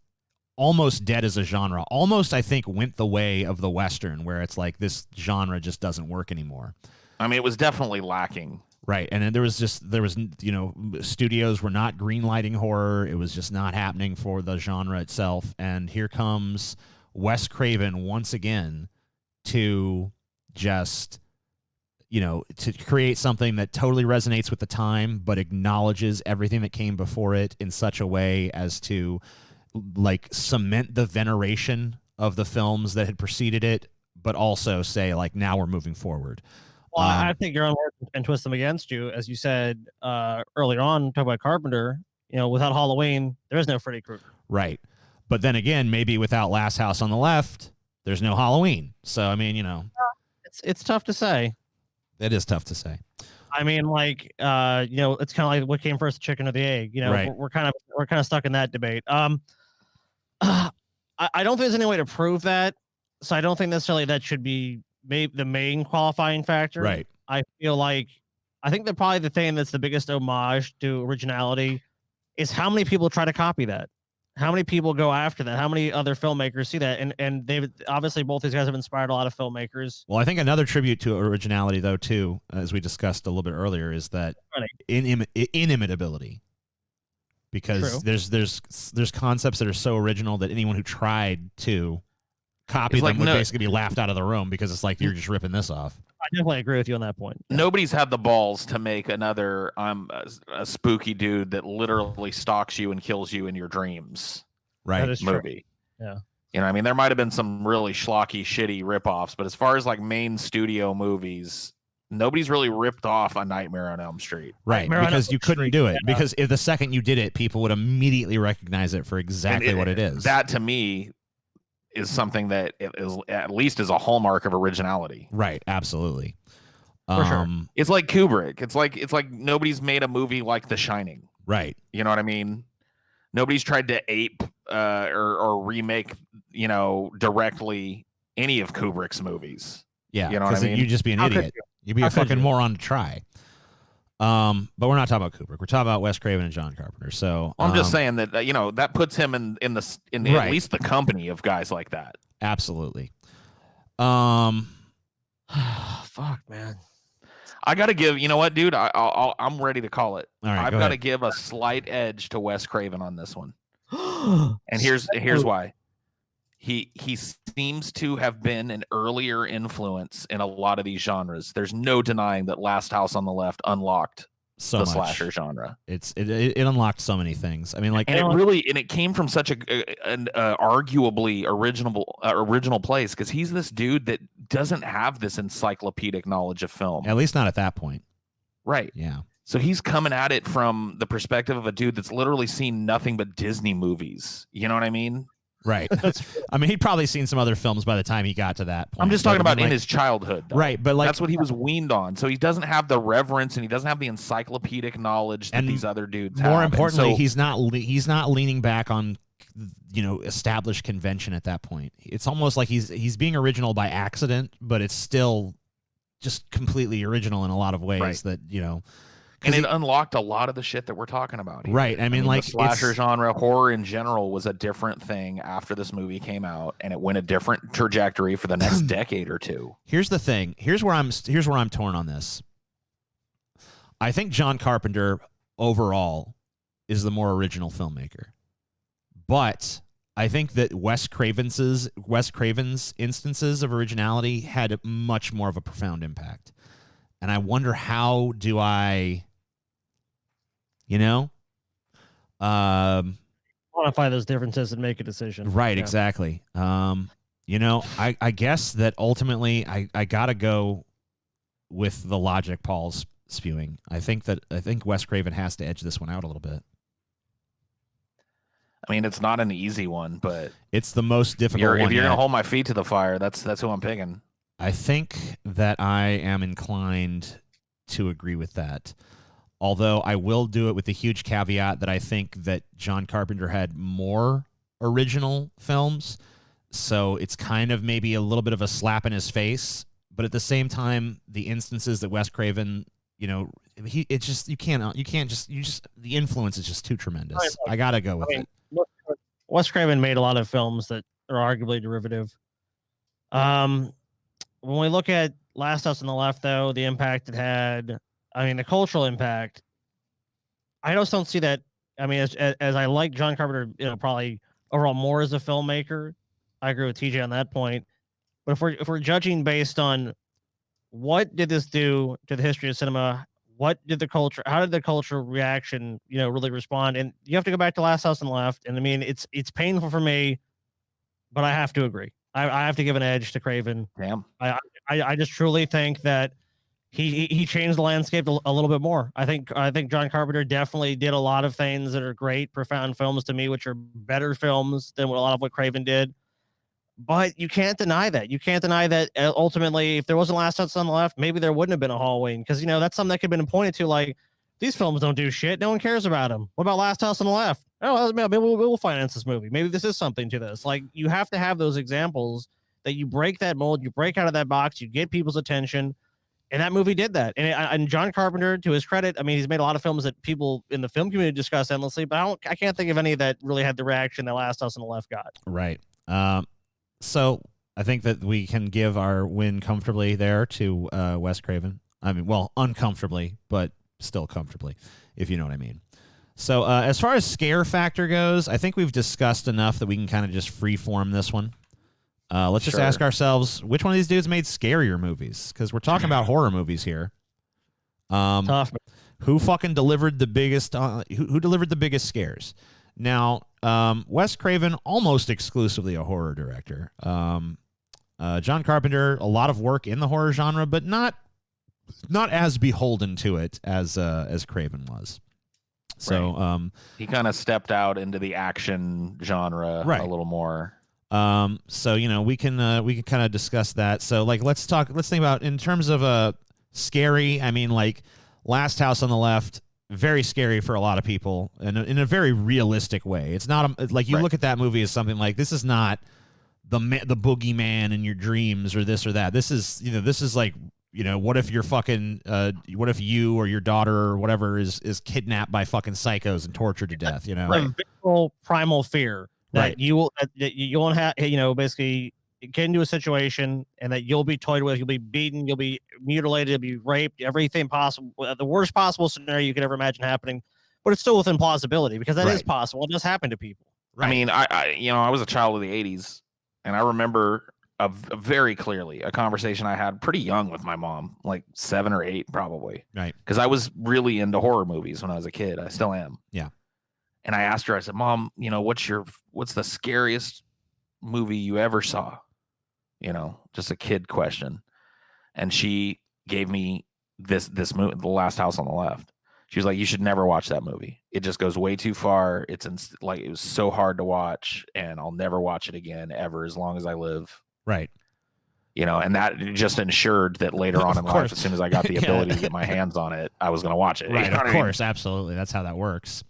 almost dead as a genre. Almost, I think, went the way of the Western, where it's like this genre just doesn't work anymore. I mean, it was definitely lacking. Right. And then there was studios were not greenlighting horror. It was just not happening for the genre itself. And here comes Wes Craven once again to just, to create something that totally resonates with the time, but acknowledges everything that came before it in such a way as to like cement the veneration of the films that had preceded it, but also say like now we're moving forward. Well, I think your own words and twist them against you, as you said earlier on, talk about Carpenter. Without Halloween, there is no Freddy Krueger. Right, but then again, maybe without Last House on the Left, there's no Halloween. So I mean, it's tough to say. It is tough to say. I mean, like, it's kind of like what came first, the chicken or the egg. Right. We're kind of stuck in that debate. I don't think there's any way to prove that, so I don't think necessarily that should be the main qualifying factor. Right. I think that probably the thing that's the biggest homage to originality is how many people try to copy that. How many people go after that? How many other filmmakers see that? And they've obviously, both these guys have inspired a lot of filmmakers. Well, I think another tribute to originality, though, too, as we discussed a little bit earlier, is that inimitability. Because there's concepts that are so original that anyone who tried to copy them would basically be laughed out of the room, because it's like, you're just ripping this off. I definitely agree with you on that point. Yeah. Nobody's had the balls to make another a spooky dude that literally stalks you and kills you in your dreams. Right. That is movie. True. Yeah. I mean, there might have been some really schlocky, shitty ripoffs, but as far as like main studio movies, nobody's really ripped off A Nightmare on Elm Street. Right. Because you couldn't do it. Because if the second you did it, people would immediately recognize it for exactly what it is. That, to me, is something that is at least is a hallmark of originality. Right. Absolutely. For sure. It's like Kubrick. It's like nobody's made a movie like The Shining. Right. You know what I mean? Nobody's tried to ape or remake, directly any of Kubrick's movies. Yeah. You know what I mean? You'd just be an idiot. You'd be a fucking moron to try. But we're not talking about Kubrick. We're talking about Wes Craven and John Carpenter. So I'm just saying that that puts him in at least the company of guys like that. Absolutely. Fuck, man. I got to give. You know what, dude? I'm ready to call it. All right, I've got to give a slight edge to Wes Craven on this one. And here's why. He seems to have been an earlier influence in a lot of these genres. There's no denying that Last House on the Left unlocked the slasher genre. It unlocked so many things. I mean, like, and it came from such an arguably original place, because he's this dude that doesn't have this encyclopedic knowledge of film. At least not at that point. Right. Yeah. So he's coming at it from the perspective of a dude that's literally seen nothing but Disney movies. You know what I mean? Right. I mean, he'd probably seen some other films by the time he got to that point. I'm just talking about in his childhood. Though. Right. But that's what he was weaned on. So he doesn't have the reverence and he doesn't have the encyclopedic knowledge that these other dudes have. More importantly, he's not leaning back on, established convention at that point. It's almost like he's being original by accident, but it's still just completely original in a lot of ways that, and it unlocked a lot of the shit that we're talking about here. Right. I mean, like, the slasher genre, horror in general, was a different thing after this movie came out, and it went a different trajectory for the next decade or two. Here's the thing. Here's where I'm torn on this. I think John Carpenter overall is the more original filmmaker, but I think that Wes Craven's instances of originality had much more of a profound impact. And I wonder, how do I, quantify those differences and make a decision. Right, exactly. I guess that ultimately I gotta go with the logic Paul's spewing. I think Wes Craven has to edge this one out a little bit. I mean, it's not an easy one, but it's the most difficult one. If you're gonna hold my feet to the fire, that's who I'm picking. I think that I am inclined to agree with that. Although I will do it with the huge caveat that I think that John Carpenter had more original films. So it's kind of maybe a little bit of a slap in his face. But at the same time, the instances that Wes Craven, the influence is just too tremendous. I got to go with it. Wes Craven made a lot of films that are arguably derivative. When we look at Last House on the Left, though, the impact it had, the cultural impact, I just don't see that. I mean, as I like John Carpenter, probably overall more as a filmmaker, I agree with TJ on that point. But if we're judging based on what did this do to the history of cinema, how did the cultural reaction, really respond? And you have to go back to Last House on the Left. And I mean, it's painful for me, but I have to agree. I have to give an edge to Craven. Damn. I just truly think that he changed the landscape a little bit more. I think John Carpenter definitely did a lot of things that are great, profound films to me, which are better films than a lot of what Craven did. But you can't deny that. You can't deny that ultimately, if there wasn't Last House on the Left, maybe there wouldn't have been a Halloween, because that's something that could have been pointed to. Like, these films don't do shit. No one cares about them. What about Last House on the Left? Oh, maybe we'll finance this movie. Maybe this is something to this. Like, you have to have those examples that you break that mold, you break out of that box, you get people's attention. And that movie did that. And John Carpenter, to his credit, I mean, he's made a lot of films that people in the film community discuss endlessly, but I can't think of any that really had the reaction that Last House on the Left got. Right. So I think that we can give our win comfortably there to Wes Craven. I mean, well, uncomfortably, but still comfortably, if you know what I mean. So as far as scare factor goes, I think we've discussed enough that we can kind of just freeform this one. Let's just ask ourselves, which one of these dudes made scarier movies? Because we're talking about horror movies here. Tough. Who fucking delivered the biggest? Who delivered the biggest scares? Now, Wes Craven, almost exclusively a horror director. John Carpenter, a lot of work in the horror genre, but not as beholden to it as Craven was. So he kind of stepped out into the action genre a little more. So we can kind of discuss that. So like let's think about in terms of scary. I mean, like Last House on the Left, very scary for a lot of people, and in a very realistic way. It's not like you look at that movie as something like, this is not the boogeyman in your dreams or this or that. This is like, what if you're fucking what if you or your daughter or whatever is kidnapped by fucking psychos and tortured to death, Like visceral primal fear that you won't have, basically get into a situation and that you'll be toyed with, you'll be beaten, you'll be mutilated, you'll be raped, everything possible, the worst possible scenario you could ever imagine happening, but it's still within plausibility, because that is possible. It does happen to people. I mean, I was a child of the 80s, and I remember very clearly a conversation I had pretty young with my mom, like 7 or 8 probably. Right. Because I was really into horror movies when I was a kid. I still am. Yeah. And I asked her, I said, Mom, what's the scariest movie you ever saw? Just a kid question. And she gave me this movie, The Last House on the Left. She was like, you should never watch that movie. It just goes way too far. It was so hard to watch, and I'll never watch it again ever as long as I live. Right. And that just ensured that later on in life, as soon as I got the ability to get my hands on it, I was going to watch it. Right. Of course. Absolutely. That's how that works.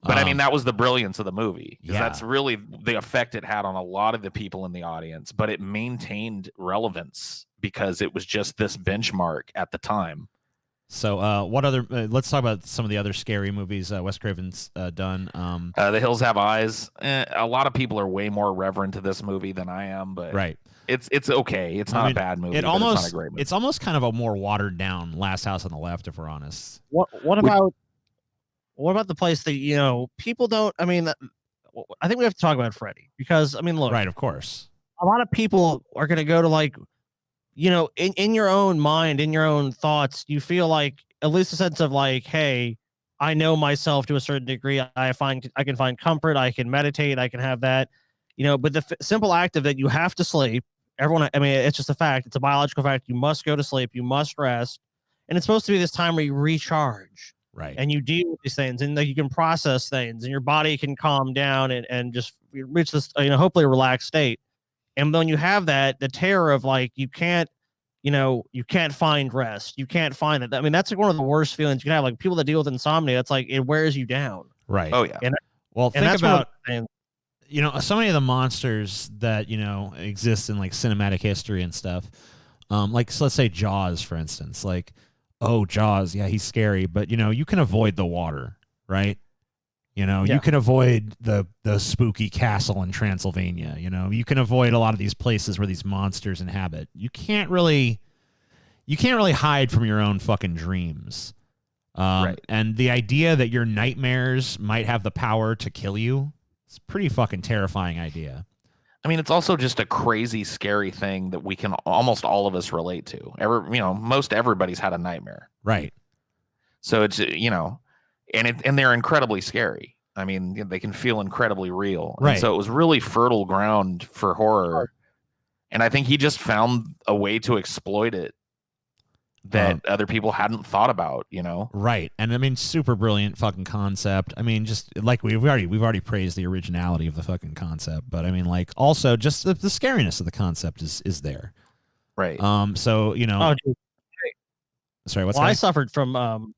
But I mean, that was the brilliance of the movie, because that's really the effect it had on a lot of the people in the audience, but it maintained relevance because it was just this benchmark at the time. So what other, let's talk about some of the other scary movies Wes Craven's done. The Hills Have Eyes. A lot of people are way more reverent to this movie than I am, but it's okay. It's not a bad movie. It's not a great movie. It's almost kind of a more watered down Last House on the Left, if we're honest. What about the place that, people don't, I mean, I think we have to talk about Freddy, because, I mean, look. Right, of course. A lot of people are going to go to, like, in your own mind, in your own thoughts, you feel like at least a sense of like, hey, I know myself to a certain degree. I can find comfort. I can meditate. I can have that, but the simple act of that, you have to sleep. Everyone, I mean, it's just a fact. It's a biological fact. You must go to sleep. You must rest. And it's supposed to be this time where you recharge. Right. And you deal with these things, and you can process things, and your body can calm down and just reach this, hopefully a relaxed state. And when you have that, the terror of like, you can't find rest. You can't find it. I mean, that's like one of the worst feelings you can have. Like people that deal with insomnia, it's like, it wears you down. Right. Oh yeah. Think about, so many of the monsters that, exist in like cinematic history and stuff. Like, so let's say Jaws, for instance, like, oh, Jaws, yeah, he's scary, but you can avoid the water, right? You can avoid the spooky castle in Transylvania. You can avoid a lot of these places where these monsters inhabit. You can't really hide from your own fucking dreams. Right. And the idea that your nightmares might have the power to kill you, it's a pretty fucking terrifying idea. I mean, it's also just a crazy, scary thing that we can almost all of us relate to. Most everybody's had a nightmare. Right. So it's, and they're incredibly scary. I mean, they can feel incredibly real. Right. And so it was really fertile ground for horror And I think he just found a way to exploit it that other people hadn't thought about, you know? Right. And I mean, super brilliant fucking concept. I mean, just like we've already praised the originality of the fucking concept, but I mean, like, also just the scariness of the concept is there. Right. So, you know, sorry, what's that? I suffered from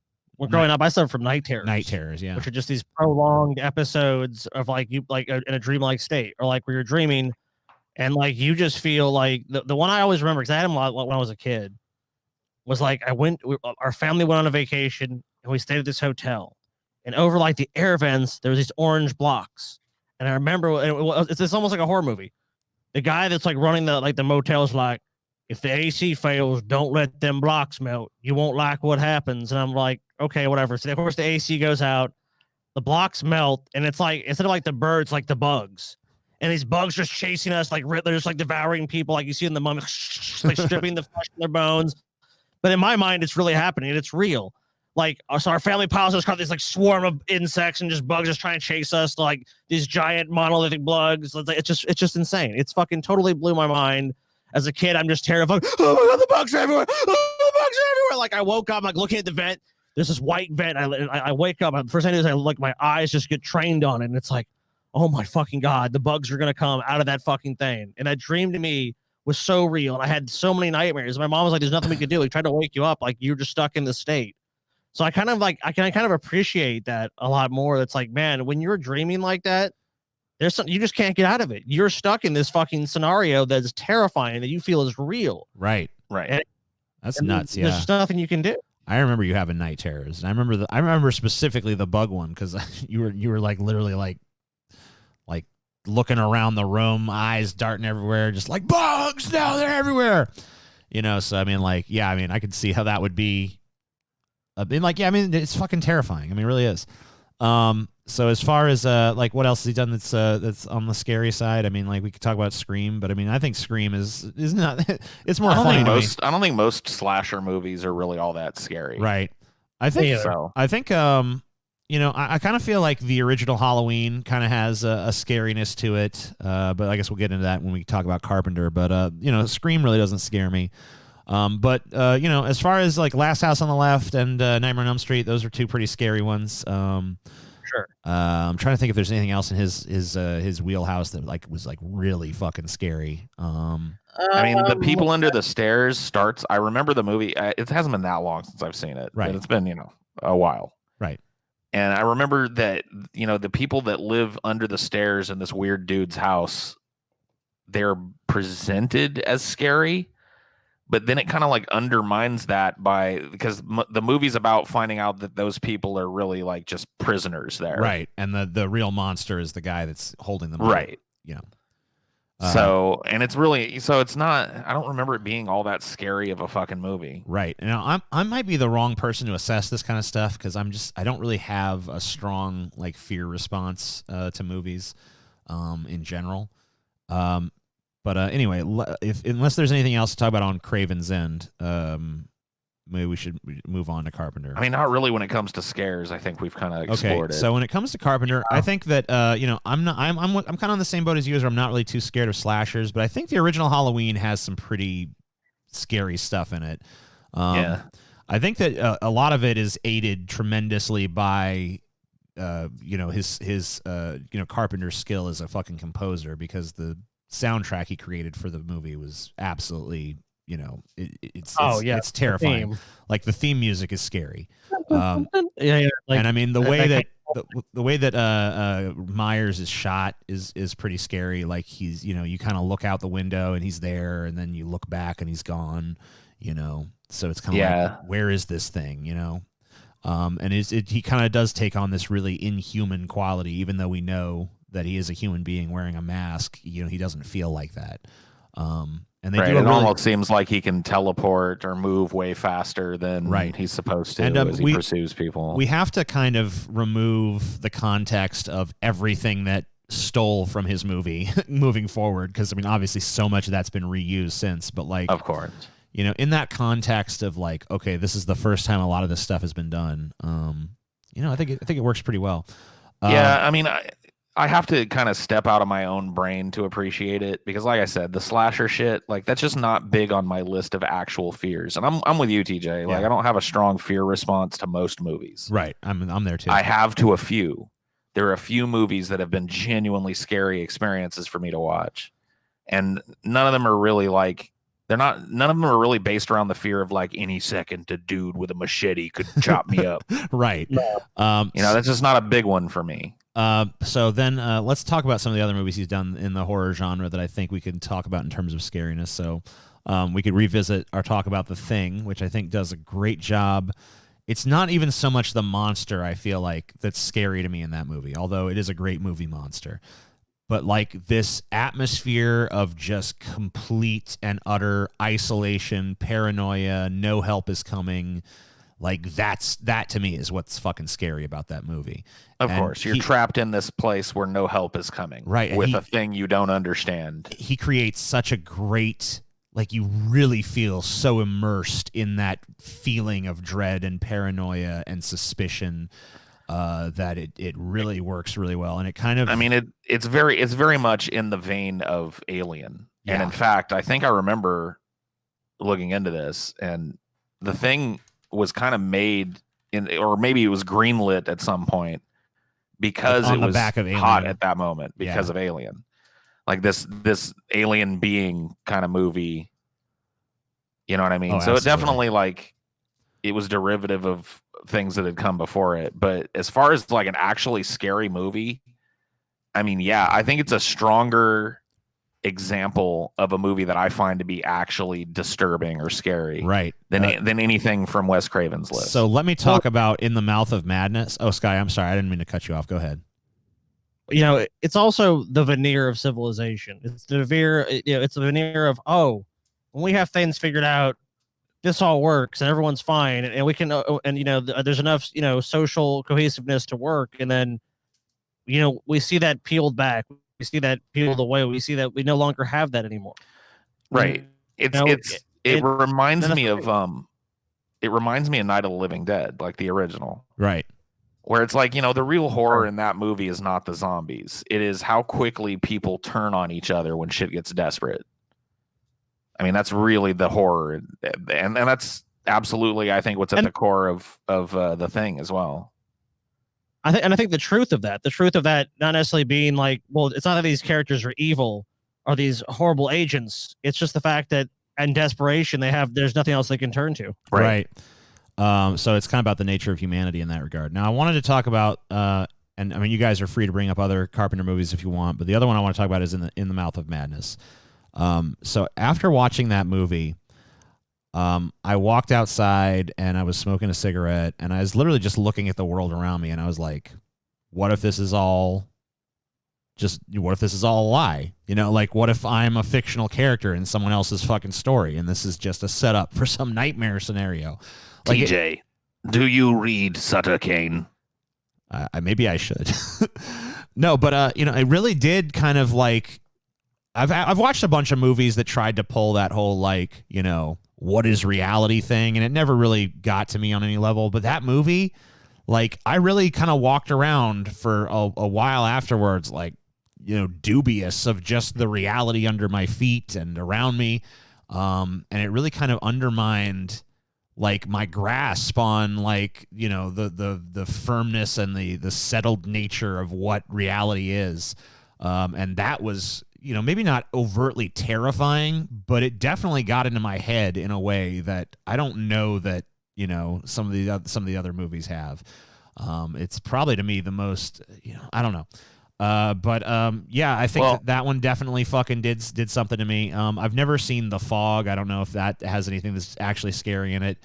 growing up, I suffered from night terrors. Night terrors, yeah. Which are just these prolonged episodes of like you like in a dreamlike state, or like where you're dreaming and like you just feel like the one I always remember, because I had them a lot when I was a kid, was like our family went on a vacation and we stayed at this hotel, and over like the air vents there was these orange blocks, and I remember it's almost like a horror movie. The guy that's like running the motel's like, if the AC fails, don't let them blocks melt. You won't like what happens. And I'm like, okay, whatever. So of course the AC goes out, the blocks melt, and it's like instead of like the birds, like the bugs. And these bugs just chasing us, like they're just like devouring people, like you see in the Mummy, like stripping the flesh from their bones. But in my mind, it's really happening. It's real. Like, so our family piles us caught this like swarm of insects and just bugs just trying to chase us, like these giant monolithic bugs. It's just insane. It's fucking totally blew my mind. As a kid, I'm just terrified. Oh my God, the bugs are everywhere. Oh, the bugs are everywhere. Like I woke up, like looking at the vent. There's this white vent. I wake up. The first thing I do is my eyes just get trained on it. And it's like, oh my fucking God, the bugs are going to come out of that fucking thing. And that dream to me was so real. And I had so many nightmares. My mom was like, there's nothing we could do. We tried to wake you up. Like you're just stuck in the state. So I kind of appreciate that a lot more. It's like, man, when you're dreaming like that, there's something you just can't get out of it. You're stuck in this fucking scenario that's terrifying that you feel is real. Right. And that's nuts. Yeah. There's just nothing you can do. I remember you having night terrors. And I remember specifically the bug one, because you were like literally like looking around the room, eyes darting everywhere, just like bugs. Now they're everywhere. You know, so I mean, like, yeah, I mean, I could see how that would be. I mean, it's fucking terrifying. I mean, it really is. So as far as like what else has he done that's on the scary side? I mean, like we could talk about Scream, but I mean, I think Scream is not. It's more funny to me. I don't think most slasher movies are really all that scary. Right. I think so. I think you know, I kind of feel like the original Halloween kind of has a scariness to it. But I guess we'll get into that when we talk about Carpenter. But you know, Scream really doesn't scare me. But you know, as far as like Last House on the Left and Nightmare on Elm Street, those are two pretty scary ones. Sure. I'm trying to think if there's anything else in his wheelhouse that like was like really fucking scary. I mean, The People Under the Stairs starts. I remember the movie. It hasn't been that long since I've seen it. Right. But it's been, you know, a while. Right. And I remember that, you know, the people that live under the stairs in this weird dude's house, they're presented as scary. But then it kind of like undermines that because the movie's about finding out that those people are really like just prisoners there. Right. And the real monster is the guy that's holding them. Right. Up, you know. So, and it's really, so it's not, I don't remember it being all that scary of a fucking movie. Right. Now, I might be the wrong person to assess this kind of stuff because I don't really have a strong like fear response to movies in general. But anyway, unless there's anything else to talk about on Craven's end, maybe we should move on to Carpenter. I mean, not really when it comes to scares. I think we've kind of explored it. So when it comes to Carpenter, I think that you know, I'm kind of on the same boat as you, where I'm not really too scared of slashers, but I think the original Halloween has some pretty scary stuff in it. Yeah. I think that a lot of it is aided tremendously by you know, his you know, Carpenter's skill as a fucking composer, because the soundtrack he created for the movie was absolutely, you know, it's terrifying. Like the theme music is scary. Like, and I mean the way that Myers is shot is pretty scary. Like he's, you know, you kind of look out the window and he's there, and then you look back and he's gone. You know, so it's kind of like, where is this thing? You know, and he kind of does take on this really inhuman quality, even though we know that he is a human being wearing a mask. You know, he doesn't feel like that. And they do it almost seems like he can teleport or move way faster than he's supposed to, and as he pursues people. We have to kind of remove the context of everything that stole from his movie moving forward, because I mean, obviously, so much of that's been reused since. But like, of course, you know, in that context of like, okay, this is the first time a lot of this stuff has been done. You know, I think it works pretty well. Yeah, I mean, I have to kind of step out of my own brain to appreciate it because, like I said, the slasher shit, like that's just not big on my list of actual fears. And I'm with you, TJ. Like I don't have a strong fear response to most movies. Right. I'm there too. I have to a few. There are a few movies that have been genuinely scary experiences for me to watch, and none of them are really like none of them are really based around the fear of like any second a dude with a machete could chop me up. Right. That's just not a big one for me. So then let's talk about some of the other movies he's done in the horror genre that I think we can talk about in terms of scariness. So we could revisit our talk about The Thing, which I think does a great job. It's not even so much the monster, I feel like, that's scary to me in that movie, although it is a great movie monster. But like this atmosphere of just complete and utter isolation, paranoia, no help is coming. Like that to me is what's fucking scary about that movie. Of course, you're trapped in this place where no help is coming, right? With a thing you don't understand. He creates such a great, like you really feel so immersed in that feeling of dread and paranoia and suspicion that it really works really well. And it kind of, I mean, it's very much in the vein of Alien. Yeah. And in fact, I think I remember looking into this, and The Thing was kind of made or maybe it was greenlit at some point because it was back of hot at that moment because of Alien. Like this alien being kind of movie. You know what I mean? So it definitely like it was derivative of things that had come before it. But as far as like an actually scary movie, I mean, yeah, I think it's a stronger example of a movie that I find to be actually disturbing or scary, right? Than anything from Wes Craven's list. So let me talk about In the Mouth of Madness. Oh, Sky, I'm sorry, I didn't mean to cut you off. Go ahead. It's also the veneer of civilization. It's the veneer of when we have things figured out, this all works and everyone's fine, and we can there's enough social cohesiveness to work, and then we see that peeled back. We see that peeled away. We see that we no longer have that anymore. Right. It reminds me of Night of the Living Dead, like the original. Right. Where it's like, the real horror in that movie is not the zombies. It is how quickly people turn on each other when shit gets desperate. I mean, that's really the horror. And that's absolutely, I think, what's at the core of The Thing as well. I think the truth of that, not necessarily being like, well, it's not that these characters are evil or these horrible agents. It's just the fact that in desperation there's nothing else they can turn to. Right. So it's kind of about the nature of humanity in that regard. Now I wanted to talk about, and I mean, you guys are free to bring up other Carpenter movies if you want, but the other one I want to talk about is In the Mouth of Madness. So after watching that movie, I walked outside and I was smoking a cigarette and I was literally just looking at the world around me and I was like, what if this is all a lie? Like what if I'm a fictional character in someone else's fucking story and this is just a setup for some nightmare scenario? Like TJ, do you read Sutter Kane? Maybe I should. No, but it really did kind of like, I've watched a bunch of movies that tried to pull that whole like, what is reality thing, and it never really got to me on any level. But that movie, like, I really kind of walked around for a while afterwards, like, dubious of just the reality under my feet and around me. And it really kind of undermined like my grasp on like, the firmness and the settled nature of what reality is. And that was, maybe not overtly terrifying, but it definitely got into my head in a way that I don't know that, some of the other movies have. It's probably to me the most, I don't know. Yeah, I think that one definitely fucking did something to me. I've never seen The Fog. I don't know if that has anything that's actually scary in it.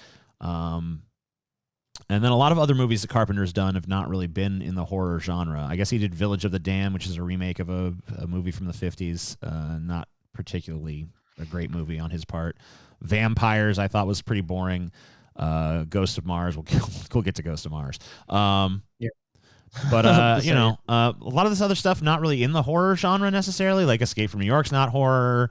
And then a lot of other movies that Carpenter's done have not really been in the horror genre. I guess he did Village of the Damned, which is a remake of a movie from the 50s. Not particularly a great movie on his part. Vampires, I thought was pretty boring. Ghost of Mars, we'll get to Ghost of Mars. Yeah. But, a lot of this other stuff not really in the horror genre necessarily. Like Escape from New York's not horror.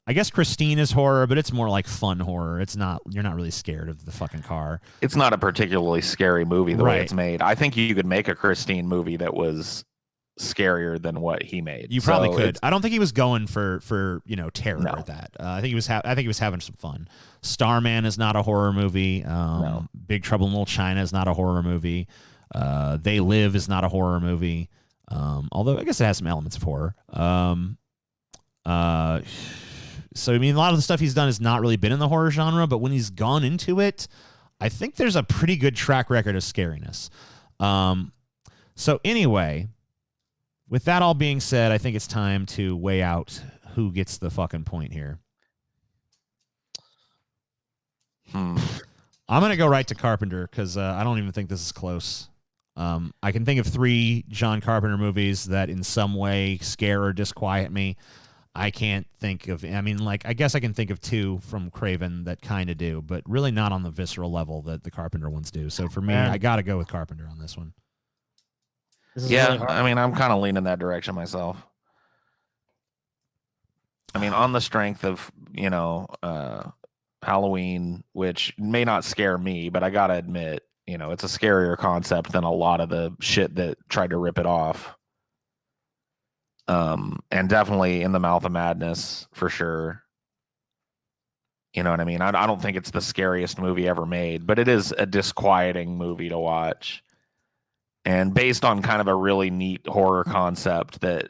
I guess Christine is horror, but it's more like fun horror. It's not, you're not really scared of the fucking car. It's not a particularly scary movie the way it's made. I think you could make a Christine movie that was scarier than what he made. You probably could. I don't think he was going for terror No. at that. I think he was having some fun. Starman is not a horror movie. No. Big Trouble in Little China is not a horror movie. They Live is not a horror movie. Although I guess it has some elements of horror. So I mean, a lot of the stuff he's done has not really been in the horror genre, but when he's gone into it, I think there's a pretty good track record of scariness. So anyway, with that all being said, I think it's time to weigh out who gets the fucking point here. I'm going to go right to Carpenter because I don't even think this is close. I can think of 3 John Carpenter movies that in some way scare or disquiet me. I can't think of, I guess I can think of 2 from Craven that kind of do, but really not on the visceral level that the Carpenter ones do. So for me, I got to go with Carpenter on this one. Yeah, really I'm kind of leaning that direction myself. On the strength of, Halloween, which may not scare me, but I got to admit, it's a scarier concept than a lot of the shit that tried to rip it off. And definitely In the Mouth of Madness for sure. You know what I mean? I don't think it's the scariest movie ever made, but it is a disquieting movie to watch. And based on kind of a really neat horror concept that,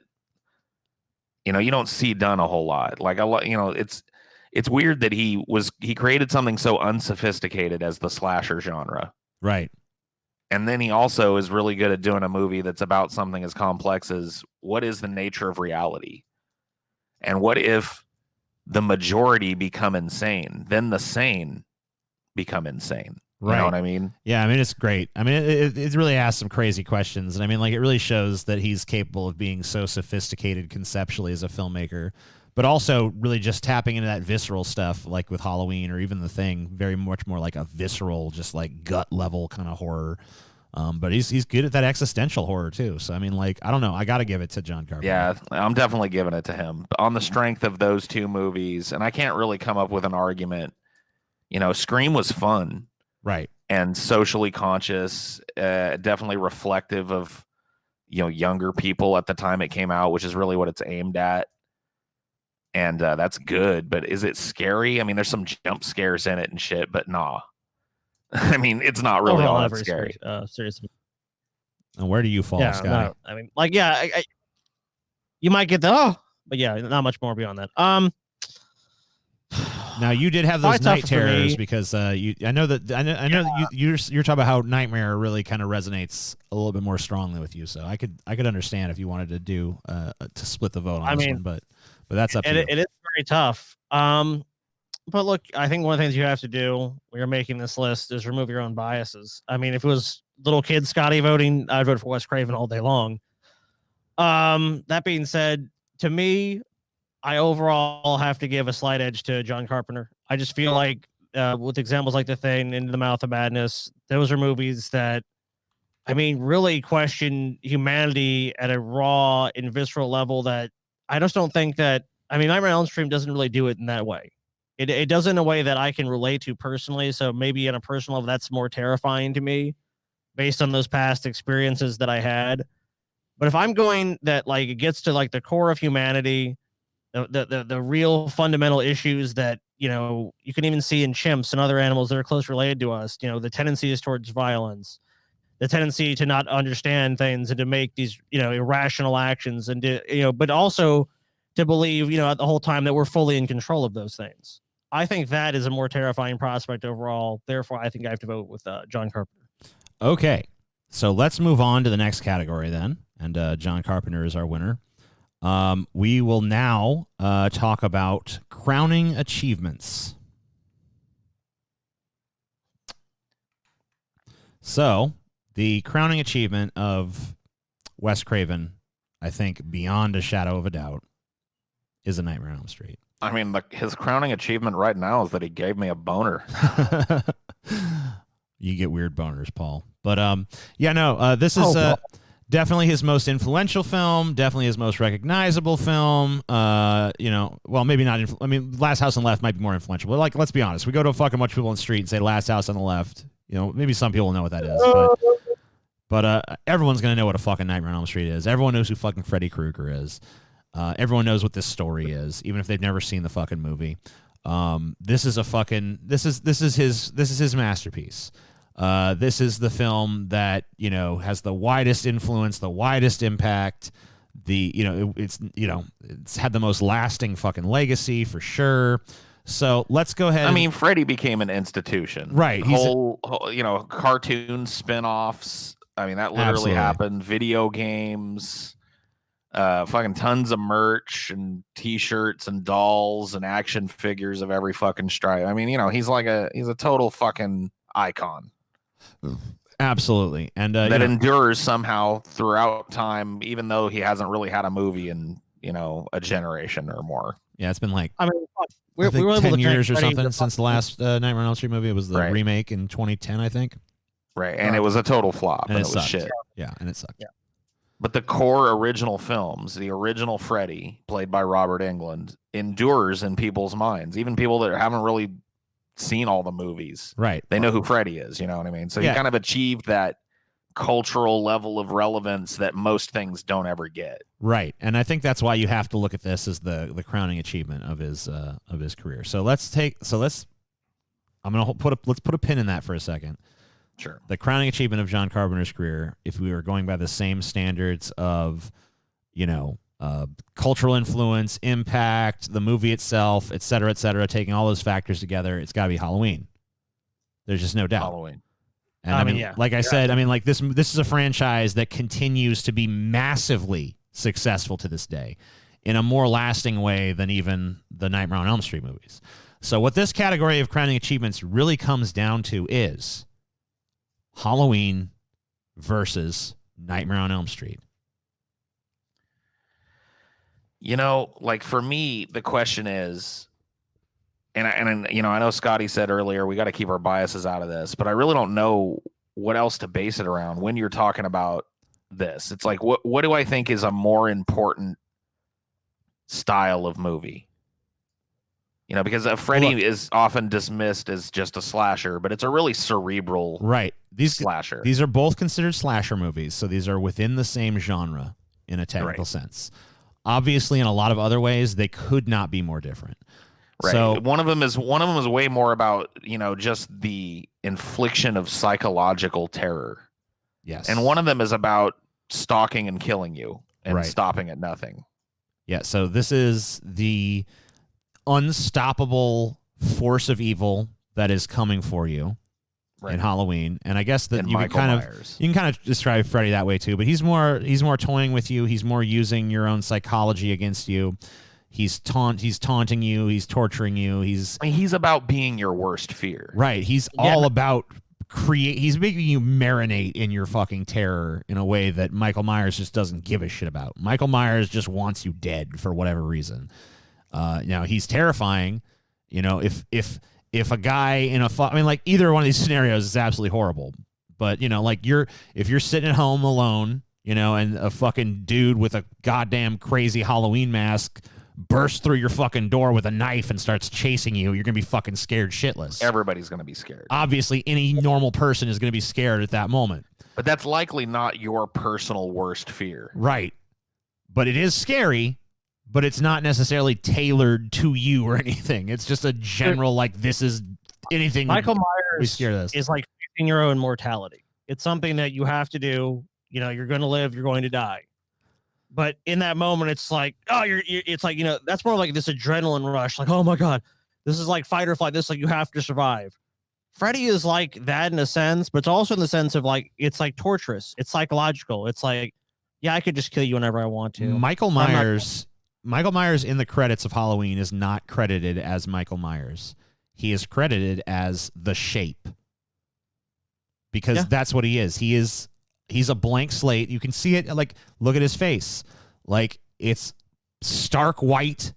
you don't see done a whole lot. Like it's weird that he created something so unsophisticated as the slasher genre. Right. And then he also is really good at doing a movie that's about something as complex as what is the nature of reality? And what if the majority become insane? Then the sane become insane. You know what I mean? Yeah, it's great. It really asks some crazy questions. And it really shows that he's capable of being so sophisticated conceptually as a filmmaker, but also really just tapping into that visceral stuff, like with Halloween or even The Thing, very much more like a visceral, just like gut level kind of horror. But he's good at that existential horror too. So I don't know. I got to give it to John Carpenter. Yeah, I'm definitely giving it to him on the strength of those 2 movies. And I can't really come up with an argument. Scream was fun. Right. And socially conscious, definitely reflective of, younger people at the time it came out, which is really what it's aimed at. And that's good. But is it scary? There's some jump scares in it and shit, but nah. It's not really all that scary. Seriously. And where do you fall, Scotty? No, you might get but not much more beyond that. Now you did have those night terrors because I know that you're talking about how Nightmare really kind of resonates a little bit more strongly with you. So I could understand if you wanted to do to split the vote on this one, but that's up to you. It is very tough. But look, I think one of the things you have to do when you're making this list is remove your own biases. If it was little kid Scotty voting, I'd vote for Wes Craven all day long. That being said, to me, I overall have to give a slight edge to John Carpenter. I just feel like with examples like The Thing, Into the Mouth of Madness, those are movies that, really question humanity at a raw and visceral level that I just don't think that, Nightmare on Elm Street doesn't really do it in that way. It does in a way that I can relate to personally. So maybe on a personal level, that's more terrifying to me based on those past experiences that I had. But if I'm going that it gets to the core of humanity, the real fundamental issues that, you can even see in chimps and other animals that are close related to us, the tendencies towards violence, the tendency to not understand things and to make these, irrational actions and to, but also to believe, the whole time that we're fully in control of those things. I think that is a more terrifying prospect overall. Therefore, I think I have to vote with John Carpenter. Okay. So let's move on to the next category then. And John Carpenter is our winner. We will now talk about crowning achievements. So the crowning achievement of Wes Craven, I think beyond a shadow of a doubt, is A Nightmare on Elm Street. His crowning achievement right now is that he gave me a boner. You get weird boners, Paul. But this is definitely his most influential film, definitely his most recognizable film. Maybe not. Last House on the Left might be more influential, but let's be honest. We go to a fucking bunch of people on the street and say Last House on the Left. Maybe some people know what that is, But everyone's going to know what a fucking Nightmare on Elm Street is. Everyone knows who fucking Freddy Krueger is. Everyone knows what this story is, even if they've never seen the fucking movie. This is his masterpiece. This is the film that, you know, has the widest influence, the widest impact. It's had the most lasting fucking legacy for sure. So let's go ahead. I mean, Freddy became an institution, right? Whole cartoon spinoffs. I mean, that literally happened. Video games, fucking tons of merch and T-shirts and dolls and action figures of every fucking stripe. I mean, he's a total fucking icon. Absolutely, and that endures somehow throughout time, even though he hasn't really had a movie in a generation or more. Yeah, it's been like we were able 10 to years or something since the last Nightmare on Elm Street movie. It was the remake in 2010, I think. Right, and it was a total flop, and it was shit. Yeah, and it sucked. Yeah. But the core original films, the original Freddy, played by Robert Englund, endures in people's minds. Even people that haven't really seen all the movies, right? They know who Freddy is. You know what I mean? So he kind of achieved that cultural level of relevance that most things don't ever get. Right, and I think that's why you have to look at this as the crowning achievement of his career. So let's put a pin in that for a second. Sure. The crowning achievement of John Carpenter's career, if we were going by the same standards of, cultural influence, impact, the movie itself, et cetera, taking all those factors together, it's got to be Halloween. There's just no doubt. Halloween. And I mean, like I said, this is a franchise that continues to be massively successful to this day in a more lasting way than even the Nightmare on Elm Street movies. So what this category of crowning achievements really comes down to is Halloween versus Nightmare on Elm Street. For me, the question is, and I know Scotty said earlier, we got to keep our biases out of this, but I really don't know what else to base it around when you're talking about this. It's like, what do I think is a more important style of movie? Because a Freddy is often dismissed as just a slasher, but it's a really cerebral slasher. These are both considered slasher movies, so these are within the same genre in a technical sense. Obviously, in a lot of other ways, they could not be more different. Right. So one of them is way more about, just the infliction of psychological terror. Yes. And one of them is about stalking and killing you and stopping at nothing. Yeah, so this is the unstoppable force of evil that is coming for you in Halloween, and I guess that you can kind of describe Freddy that way too. But he's more toying with you. He's more using your own psychology against you. He's taunting you. He's torturing you. He's about being your worst fear. Right. He's all about he's making you marinate in your fucking terror in a way that Michael Myers just doesn't give a shit about. Michael Myers just wants you dead for whatever reason. Now he's terrifying. If a guy in either one of these scenarios is absolutely horrible. But if you're sitting at home alone, and a fucking dude with a goddamn crazy Halloween mask bursts through your fucking door with a knife and starts chasing you, you're gonna be fucking scared shitless. Everybody's gonna be scared. Obviously, any normal person is gonna be scared at that moment. But that's likely not your personal worst fear. Right. But it is scary. But it's not necessarily tailored to you or anything. It's just a general, this is anything. Michael Myers is like facing your own mortality. It's something that you have to do. You're going to live, you're going to die. But in that moment, it's like, it's like, that's more like this adrenaline rush. Like, oh my God, this is like fight or flight. This is like, you have to survive. Freddy is like that in a sense, but it's also in the sense of it's like torturous. It's psychological. It's like, yeah, I could just kill you whenever I want to. Michael Myers in the credits of Halloween is not credited as Michael Myers. He is credited as the Shape. Because that's what he is. He's a blank slate. You can see it, look at his face. It's stark white.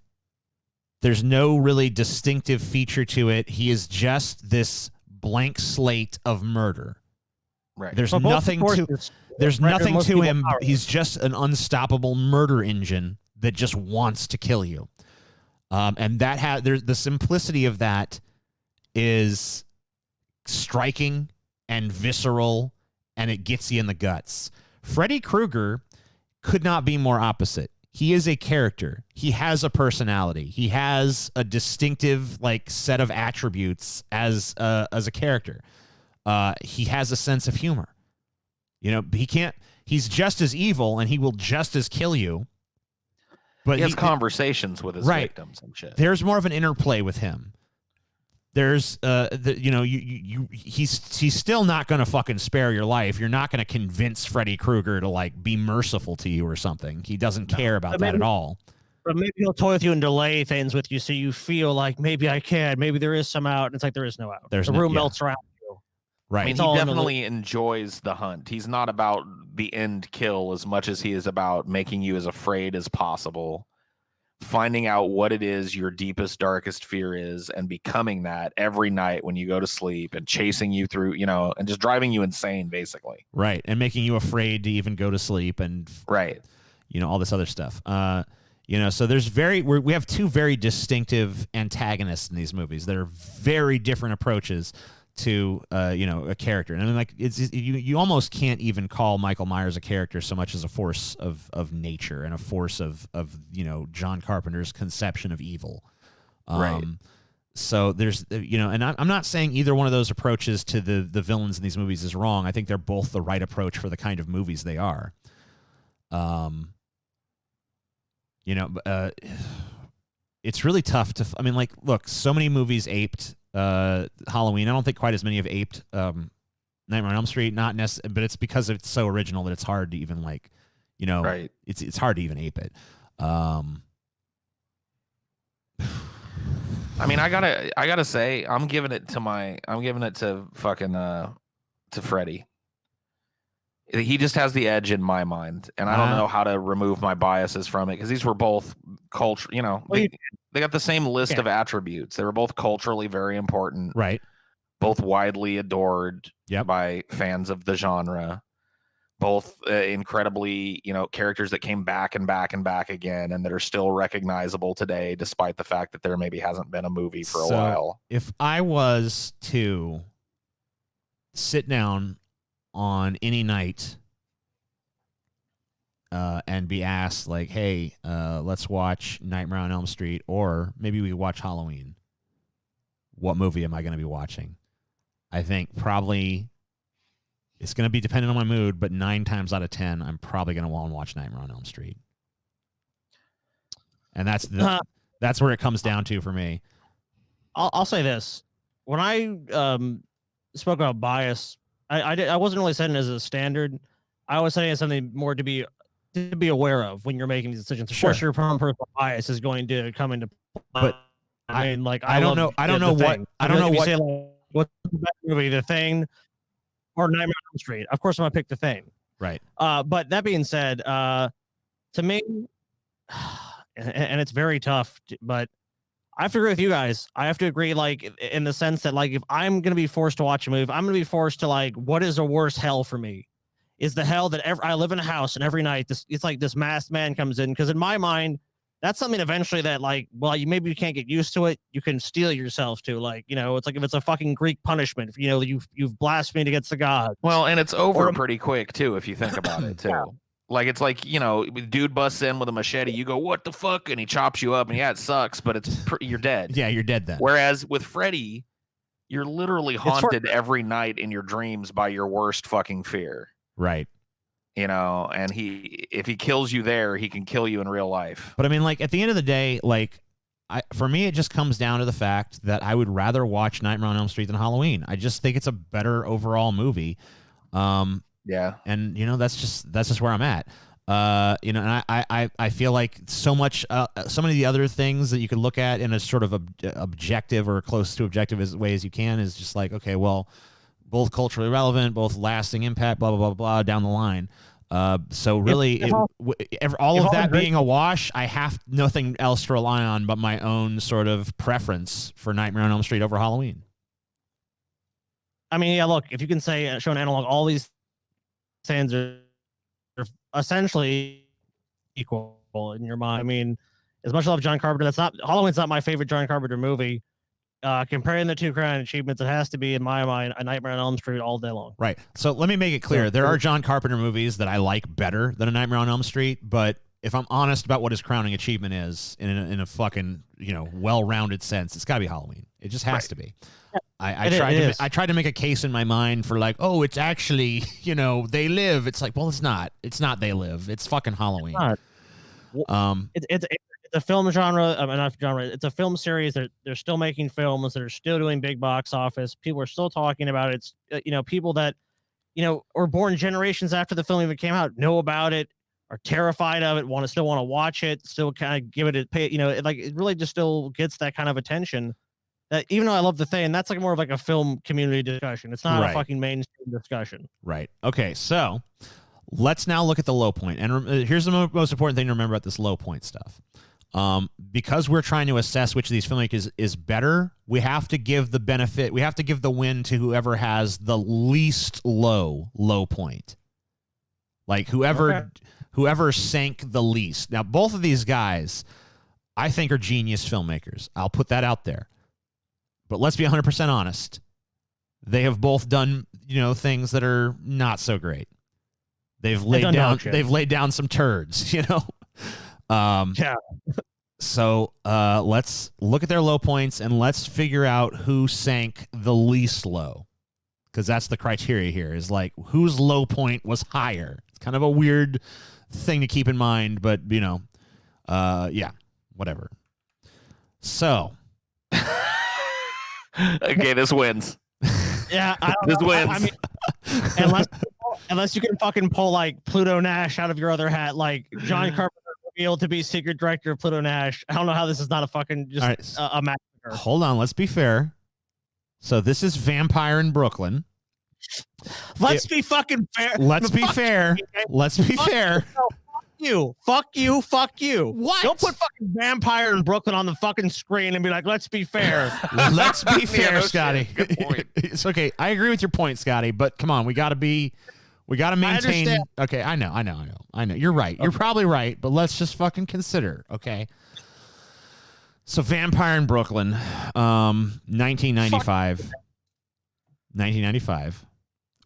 There's no really distinctive feature to it. He is just this blank slate of murder. Right. There's nothing to him. He's just an unstoppable murder engine that just wants to kill you. And there's the simplicity of that is striking and visceral and it gets you in the guts. Freddy Krueger could not be more opposite. He is a character. He has a personality. He has a distinctive like set of attributes as a character. He has a sense of humor. You know, he's just as evil and he will just as kill you. But he has conversations with his victims and shit. There's more of an interplay with him. There's he's still not going to fucking spare your life. You're not going to convince Freddy Krueger to like be merciful to you or something. He doesn't care about that at all. But maybe he'll toy with you and delay things with you so you feel like maybe I can, maybe there is some out, and it's like there is no out. The room melts around you. Right. I mean, he definitely enjoys the hunt. He's not about the end kill as much as he is about making you as afraid as possible, finding out what it is your deepest, darkest fear is, and becoming that every night when you go to sleep, and chasing you through, you know, and just driving you insane, basically. Right. And making you afraid to even go to sleep, and you know, all this other stuff. You know, so there's we have two very distinctive antagonists in these movies that are very different approaches to you know, a character. And I mean, like, you almost can't even call Michael Myers a character so much as a force of nature and a force of you know, John Carpenter's conception of evil. Right. So there's, you know, and I'm not saying either one of those approaches to the villains in these movies is wrong. I think they're both the right approach for the kind of movies they are. You know, it's really tough to, I mean, like, look, so many movies aped Halloween. I don't think quite as many have aped Nightmare on Elm Street, but it's because it's so original that it's hard to even, like, you know, it's hard to even ape it. I mean, I gotta say, I'm giving it to fucking to Freddy. He just has the edge in my mind, and I don't know how to remove my biases from it, because these were both culture. You know, they got the same list of attributes. They were both culturally very important, right? Both widely adored by fans of the genre. Both incredibly, you know, characters that came back and back and back again, and that are still recognizable today, despite the fact that there maybe hasn't been a movie for a while. If I was to sit down on any night and be asked, like, hey, let's watch Nightmare on Elm Street, or maybe we watch Halloween, what movie am I going to be watching? I think probably it's going to be dependent on my mood, but 9 times out of 10, I'm probably going to want to watch Nightmare on Elm Street. And that's where it comes down to for me. I'll say this. When I spoke about bias, I wasn't really setting it as a standard. I was setting it as something more to be aware of when you're making these decisions. Of course, your own personal bias is going to come into play. But I mean, like, I don't know what say, like, what's the best movie, The Thing or Nightmare on Elm Street? Of course, I'm gonna pick The Thing. Right. But that being said, to me, and it's very tough, but I have to agree with you guys. I have to agree, like, in the sense that, like, if I'm going to be forced to watch a movie, I'm going to be forced to, like, what is a worse hell for me? Is the hell that I live in a house and every night it's like this masked man comes in? Because in my mind, that's something eventually that, like, well, maybe you can't get used to it. You can steel yourself to, like, you know, it's like if it's a fucking Greek punishment, you know, you've blasphemed against the god. Well, and it's over pretty quick too, if you think about it too. Yeah. Like, it's like, you know, dude busts in with a machete, you go, what the fuck? And he chops you up, and yeah, it sucks, but you're dead. Yeah, you're dead then. Whereas with Freddy, you're literally haunted every night in your dreams by your worst fucking fear. Right. You know, and if he kills you there, he can kill you in real life. But I mean, like, at the end of the day, like, for me, it just comes down to the fact that I would rather watch Nightmare on Elm Street than Halloween. I just think it's a better overall movie. Yeah. And, you know, that's just where I'm at. You know, and I feel like so many of the other things that you could look at in a sort of objective or close to objective way as you can is just like, okay, well, both culturally relevant, both lasting impact, blah, blah, blah, blah, down the line. So really, all of that being a wash, I have nothing else to rely on but my own sort of preference for Nightmare on Elm Street over Halloween. I mean, yeah, look, if you can say, show an analog, all these things are essentially equal in your mind. I mean, as much as I love John Carpenter, Halloween's not my favorite John Carpenter movie. comparing the two crown achievements, it has to be, in my mind, A Nightmare on Elm Street all day long. Right. So let me make it clear. There are John Carpenter movies that I like better than A Nightmare on Elm Street, but if I'm honest about what his crowning achievement is in a fucking, well-rounded sense, it's got to be Halloween. It just has to be. I tried to make a case in my mind for like, oh, it's actually, They Live. It's like, well, it's not. It's not They Live. It's fucking Halloween. It's a film genre. Not genre. It's a film series. They're still making films. They're still doing big box office. People are still talking about it. It's, people that, were born generations after the film even came out, know about it, are terrified of it, still want to watch it, still kind of give it a pay. It really just still gets that kind of attention. That even though I love the thing, that's like more of like a film community discussion. It's not a fucking mainstream discussion. Right. Okay. So let's now look at the low point. And here's the most important thing to remember about this low point stuff. Because we're trying to assess which of these filmmakers is better, we have to give the benefit. We have to give the win to whoever has the least low point. Like whoever sank the least. Now, both of these guys, I think, are genius filmmakers. I'll put that out there. But let's be 100% honest. They have both done, things that are not so great. They've laid down some turds, Yeah. So let's look at their low points and let's figure out who sank the least low. Because that's the criteria here, is like whose low point was higher. It's kind of a weird thing to keep in mind, but yeah, whatever. So okay, this wins. Yeah, this wins. I mean, unless you can fucking pull like Pluto Nash out of your other hat, like John Carpenter revealed to be secret director of Pluto Nash. I don't know how this is not a fucking just a massacre. Hold on, let's be fair. So this is Vampire in Brooklyn. Let's be fucking fair. Let's be fair. Let's be fair. Fuck you. What? Don't put fucking Vampire in Brooklyn on the fucking screen and be like, let's be fair. Let's be fair, no Scotty. Good point. It's okay. I agree with your point, Scotty, but come on, we got to maintain. Okay, I know. You're right. You're probably right, but let's just fucking consider, okay? So Vampire in Brooklyn, 1995. 1995.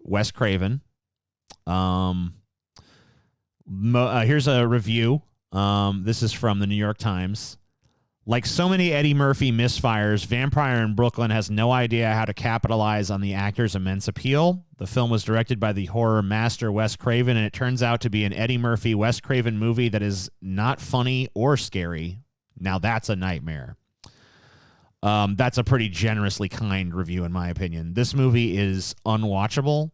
Wes Craven. Here's a review. This is from the New York Times. Like so many Eddie Murphy misfires, Vampire in Brooklyn has no idea how to capitalize on the actor's immense appeal. The film was directed by the horror master Wes Craven, and it turns out to be an Eddie Murphy, Wes Craven movie that is not funny or scary. Now that's a nightmare. That's a pretty generously kind review, in my opinion. This movie is unwatchable.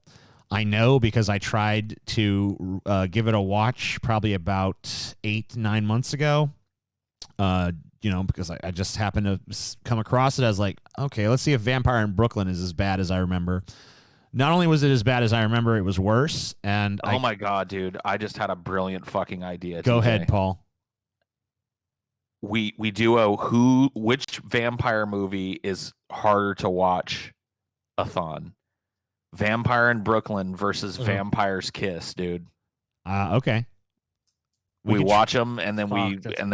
I know because I tried to give it a watch probably about 8-9 months ago. Because I just happened to come across it. I was like, okay, let's see if Vampire in Brooklyn is as bad as I remember. Not only was it as bad as I remember, it was worse. And oh my God, dude, I just had a brilliant fucking idea. Go ahead, Paul. We do which vampire movie is harder to watch a thon? Vampire in Brooklyn versus Vampire's Kiss, dude. Okay. We watch them and then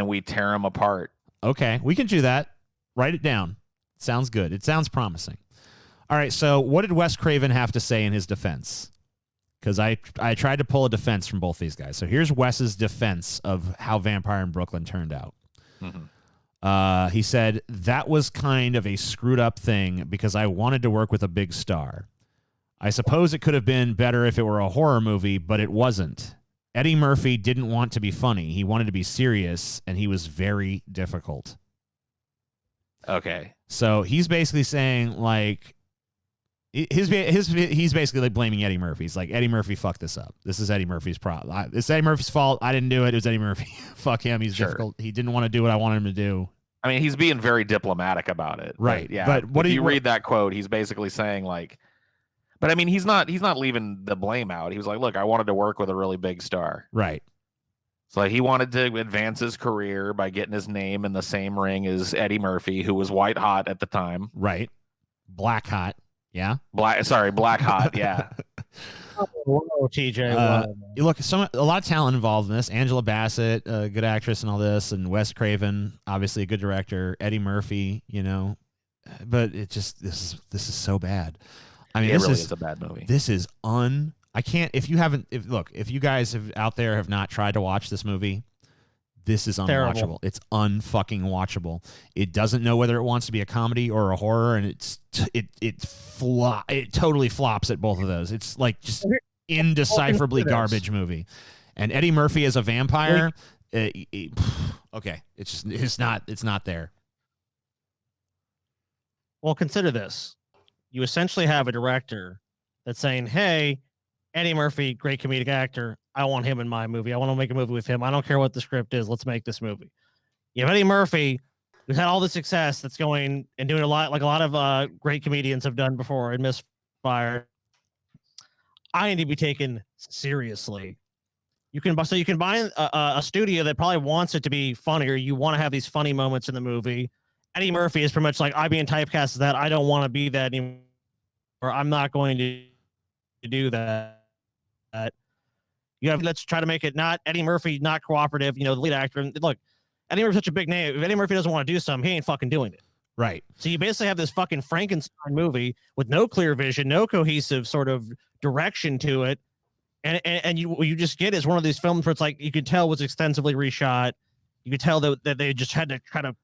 we tear them apart. Okay, we can do that. Write it down. Sounds good. It sounds promising. All right, so what did Wes Craven have to say in his defense? Because I tried to pull a defense from both these guys. So here's Wes's defense of how Vampire in Brooklyn turned out. Mm-hmm. He said, that was kind of a screwed up thing because I wanted to work with a big star. I suppose it could have been better if it were a horror movie, but it wasn't. Eddie Murphy didn't want to be funny. He wanted to be serious, and he was very difficult. Okay. So he's basically saying, like, he's basically like blaming Eddie Murphy. He's like, Eddie Murphy fucked this up. This is Eddie Murphy's problem. It's Eddie Murphy's fault. I didn't do it. It was Eddie Murphy. Fuck him. He's difficult. He didn't want to do what I wanted him to do. I mean, he's being very diplomatic about it. Right. Yeah. But what if you read that quote, he's basically saying like, but I mean, he's not leaving the blame out. He was like, look, I wanted to work with a really big star. Right. So he wanted to advance his career by getting his name in the same ring as Eddie Murphy, who was white hot at the time. Right. Black hot. Yeah. Black hot. Yeah. Whoa, TJ. Look, a lot of talent involved in this. Angela Bassett, a good actress and all this, and Wes Craven, obviously a good director. Eddie Murphy, but it just this is so bad. I mean, it this really is is a bad movie. This is I can't. If you haven't, if you guys out there have not tried to watch this movie, this is unwatchable. Terrible. It's unfucking watchable. It doesn't know whether it wants to be a comedy or a horror, and it totally flops at both of those. It's like just indecipherably garbage movie. And Eddie Murphy as a vampire, okay, it's not there. Well, consider this. You essentially have a director that's saying, hey, Eddie Murphy, great comedic actor. I want him in my movie. I want to make a movie with him. I don't care what the script is. Let's make this movie. You have Eddie Murphy, who's had all the success that's going and doing a lot, like a lot of great comedians have done before and misfired. I need to be taken seriously. You can buy a studio that probably wants it to be funnier. You want to have these funny moments in the movie. Eddie Murphy is pretty much like, I being typecast as that. I don't want to be that anymore. Or I'm not going to do that. Let's try to make it not Eddie Murphy, not cooperative, the lead actor. And look, Eddie Murphy's such a big name. If Eddie Murphy doesn't want to do something, he ain't fucking doing it. Right. So you basically have this fucking Frankenstein movie with no clear vision, no cohesive sort of direction to it. And you just get is one of these films where it's like you could tell it was extensively reshot. You could tell that they just had to kind of,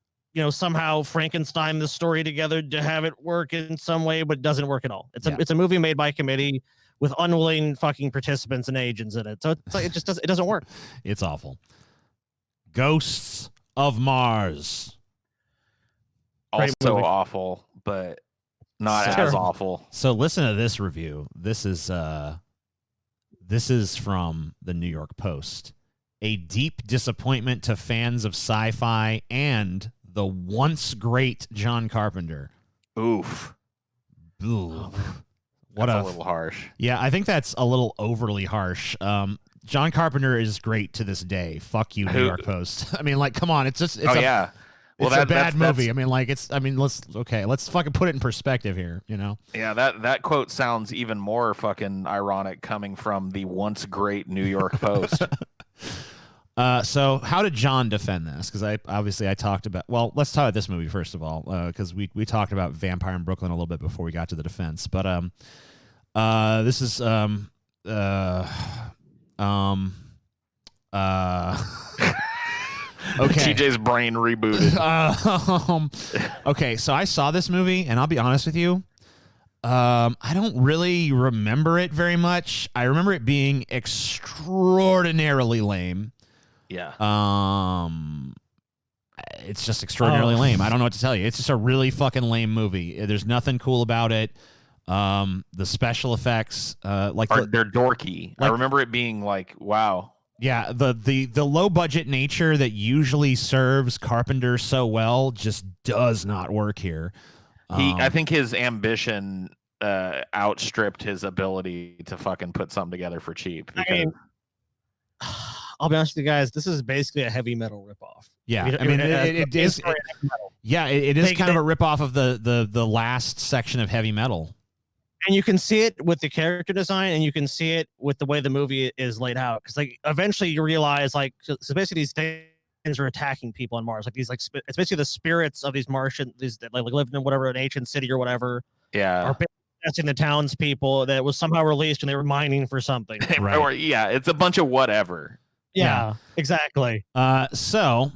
somehow Frankenstein the story together to have it work in some way, but it doesn't work at all. It's a movie made by committee with unwilling fucking participants and agents in it. So it's like it doesn't work. It's awful. Ghosts of Mars. Also awful, but not as awful. So listen to this review. This is from the New York Post. A deep disappointment to fans of sci-fi and the once great John Carpenter. Oof. Ooh. That's a little harsh. Yeah, I think that's a little overly harsh. John Carpenter is great to this day. Fuck you, New York Post. I mean, like, come on. It's yeah. Well, it's a bad movie. Let's fucking put it in perspective here, Yeah, that quote sounds even more fucking ironic coming from the once great New York Post. So how did John defend this? Because I talked about. Well, let's talk about this movie first of all, because we talked about Vampire in Brooklyn a little bit before we got to the defense. But this is okay. TJ's brain rebooted. Okay, so I saw this movie, and I'll be honest with you. I don't really remember it very much. I remember it being extraordinarily lame. Yeah. It's just extraordinarily lame. I don't know what to tell you. It's just a really fucking lame movie. There's nothing cool about it. The special effects, they're dorky. I remember it being like, wow. Yeah, the low budget nature that usually serves Carpenter so well just does not work here. I think his ambition outstripped his ability to fucking put something together for cheap. I'll be honest with you guys, this is basically a heavy metal ripoff. Yeah, I mean, it is. Yeah, it is kind of a ripoff of the last section of heavy metal. And you can see it with the character design, and you can see it with the way the movie is laid out. Because like eventually you realize like so basically these things are attacking people on Mars. Like these it's basically the spirits of these Martian that like lived in whatever an ancient city or whatever. Yeah. Are possessing the townspeople that was somehow released and they were mining for something. Right. Or yeah, it's a bunch of whatever. Yeah, exactly. So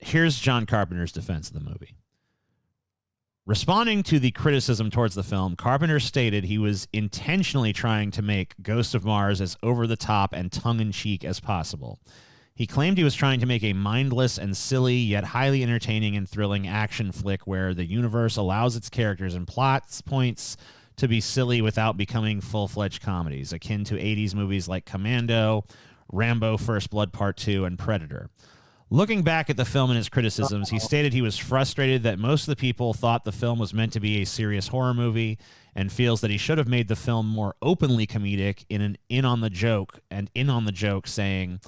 here's John Carpenter's defense of the movie. Responding to the criticism towards the film, Carpenter stated he was intentionally trying to make Ghost of Mars as over-the-top and tongue-in-cheek as possible. He claimed he was trying to make a mindless and silly, yet highly entertaining and thrilling action flick where the universe allows its characters and plot points to be silly without becoming full-fledged comedies, akin to 80s movies like Commando, Rambo First Blood Part 2, and Predator. Looking back at the film and his criticisms, he stated he was frustrated that most of the people thought the film was meant to be a serious horror movie and feels that he should have made the film more openly comedic in on the joke, saying,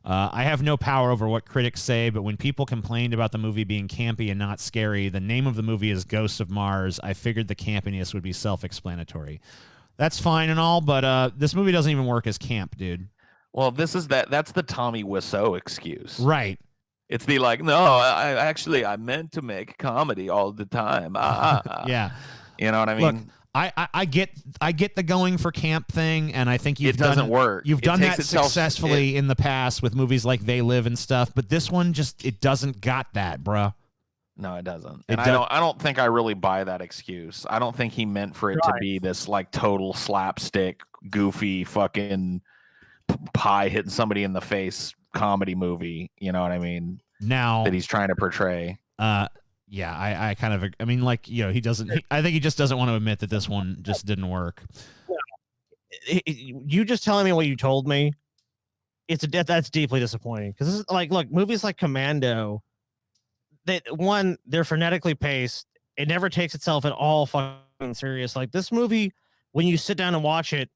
I have no power over what critics say, but when people complained about the movie being campy and not scary, the name of the movie is Ghosts of Mars. I figured the campiness would be self-explanatory. That's fine and all, but this movie doesn't even work as camp, dude. Well, that's the Tommy Wiseau excuse. Right. It's the like, no, I meant to make comedy all the time. Yeah. You know what I mean? Look, I get the going for camp thing, and I think it doesn't work. You've done that successfully in the past with movies like They Live and stuff, but this one it doesn't got that, bruh. No, it doesn't. And I don't think I really buy that excuse. I don't think he meant for it to be this like total slapstick, goofy fucking pie hitting somebody in the face comedy movie. You know what I mean? Now that he's trying to portray. Yeah, I kind of, I mean, like, you know, I think he just doesn't want to admit that this one just didn't work. You just telling me what you told me, that's deeply disappointing. Because this is like, look, movies like Commando, they're frenetically paced. It never takes itself at all fucking serious. Like this movie, when you sit down and watch it,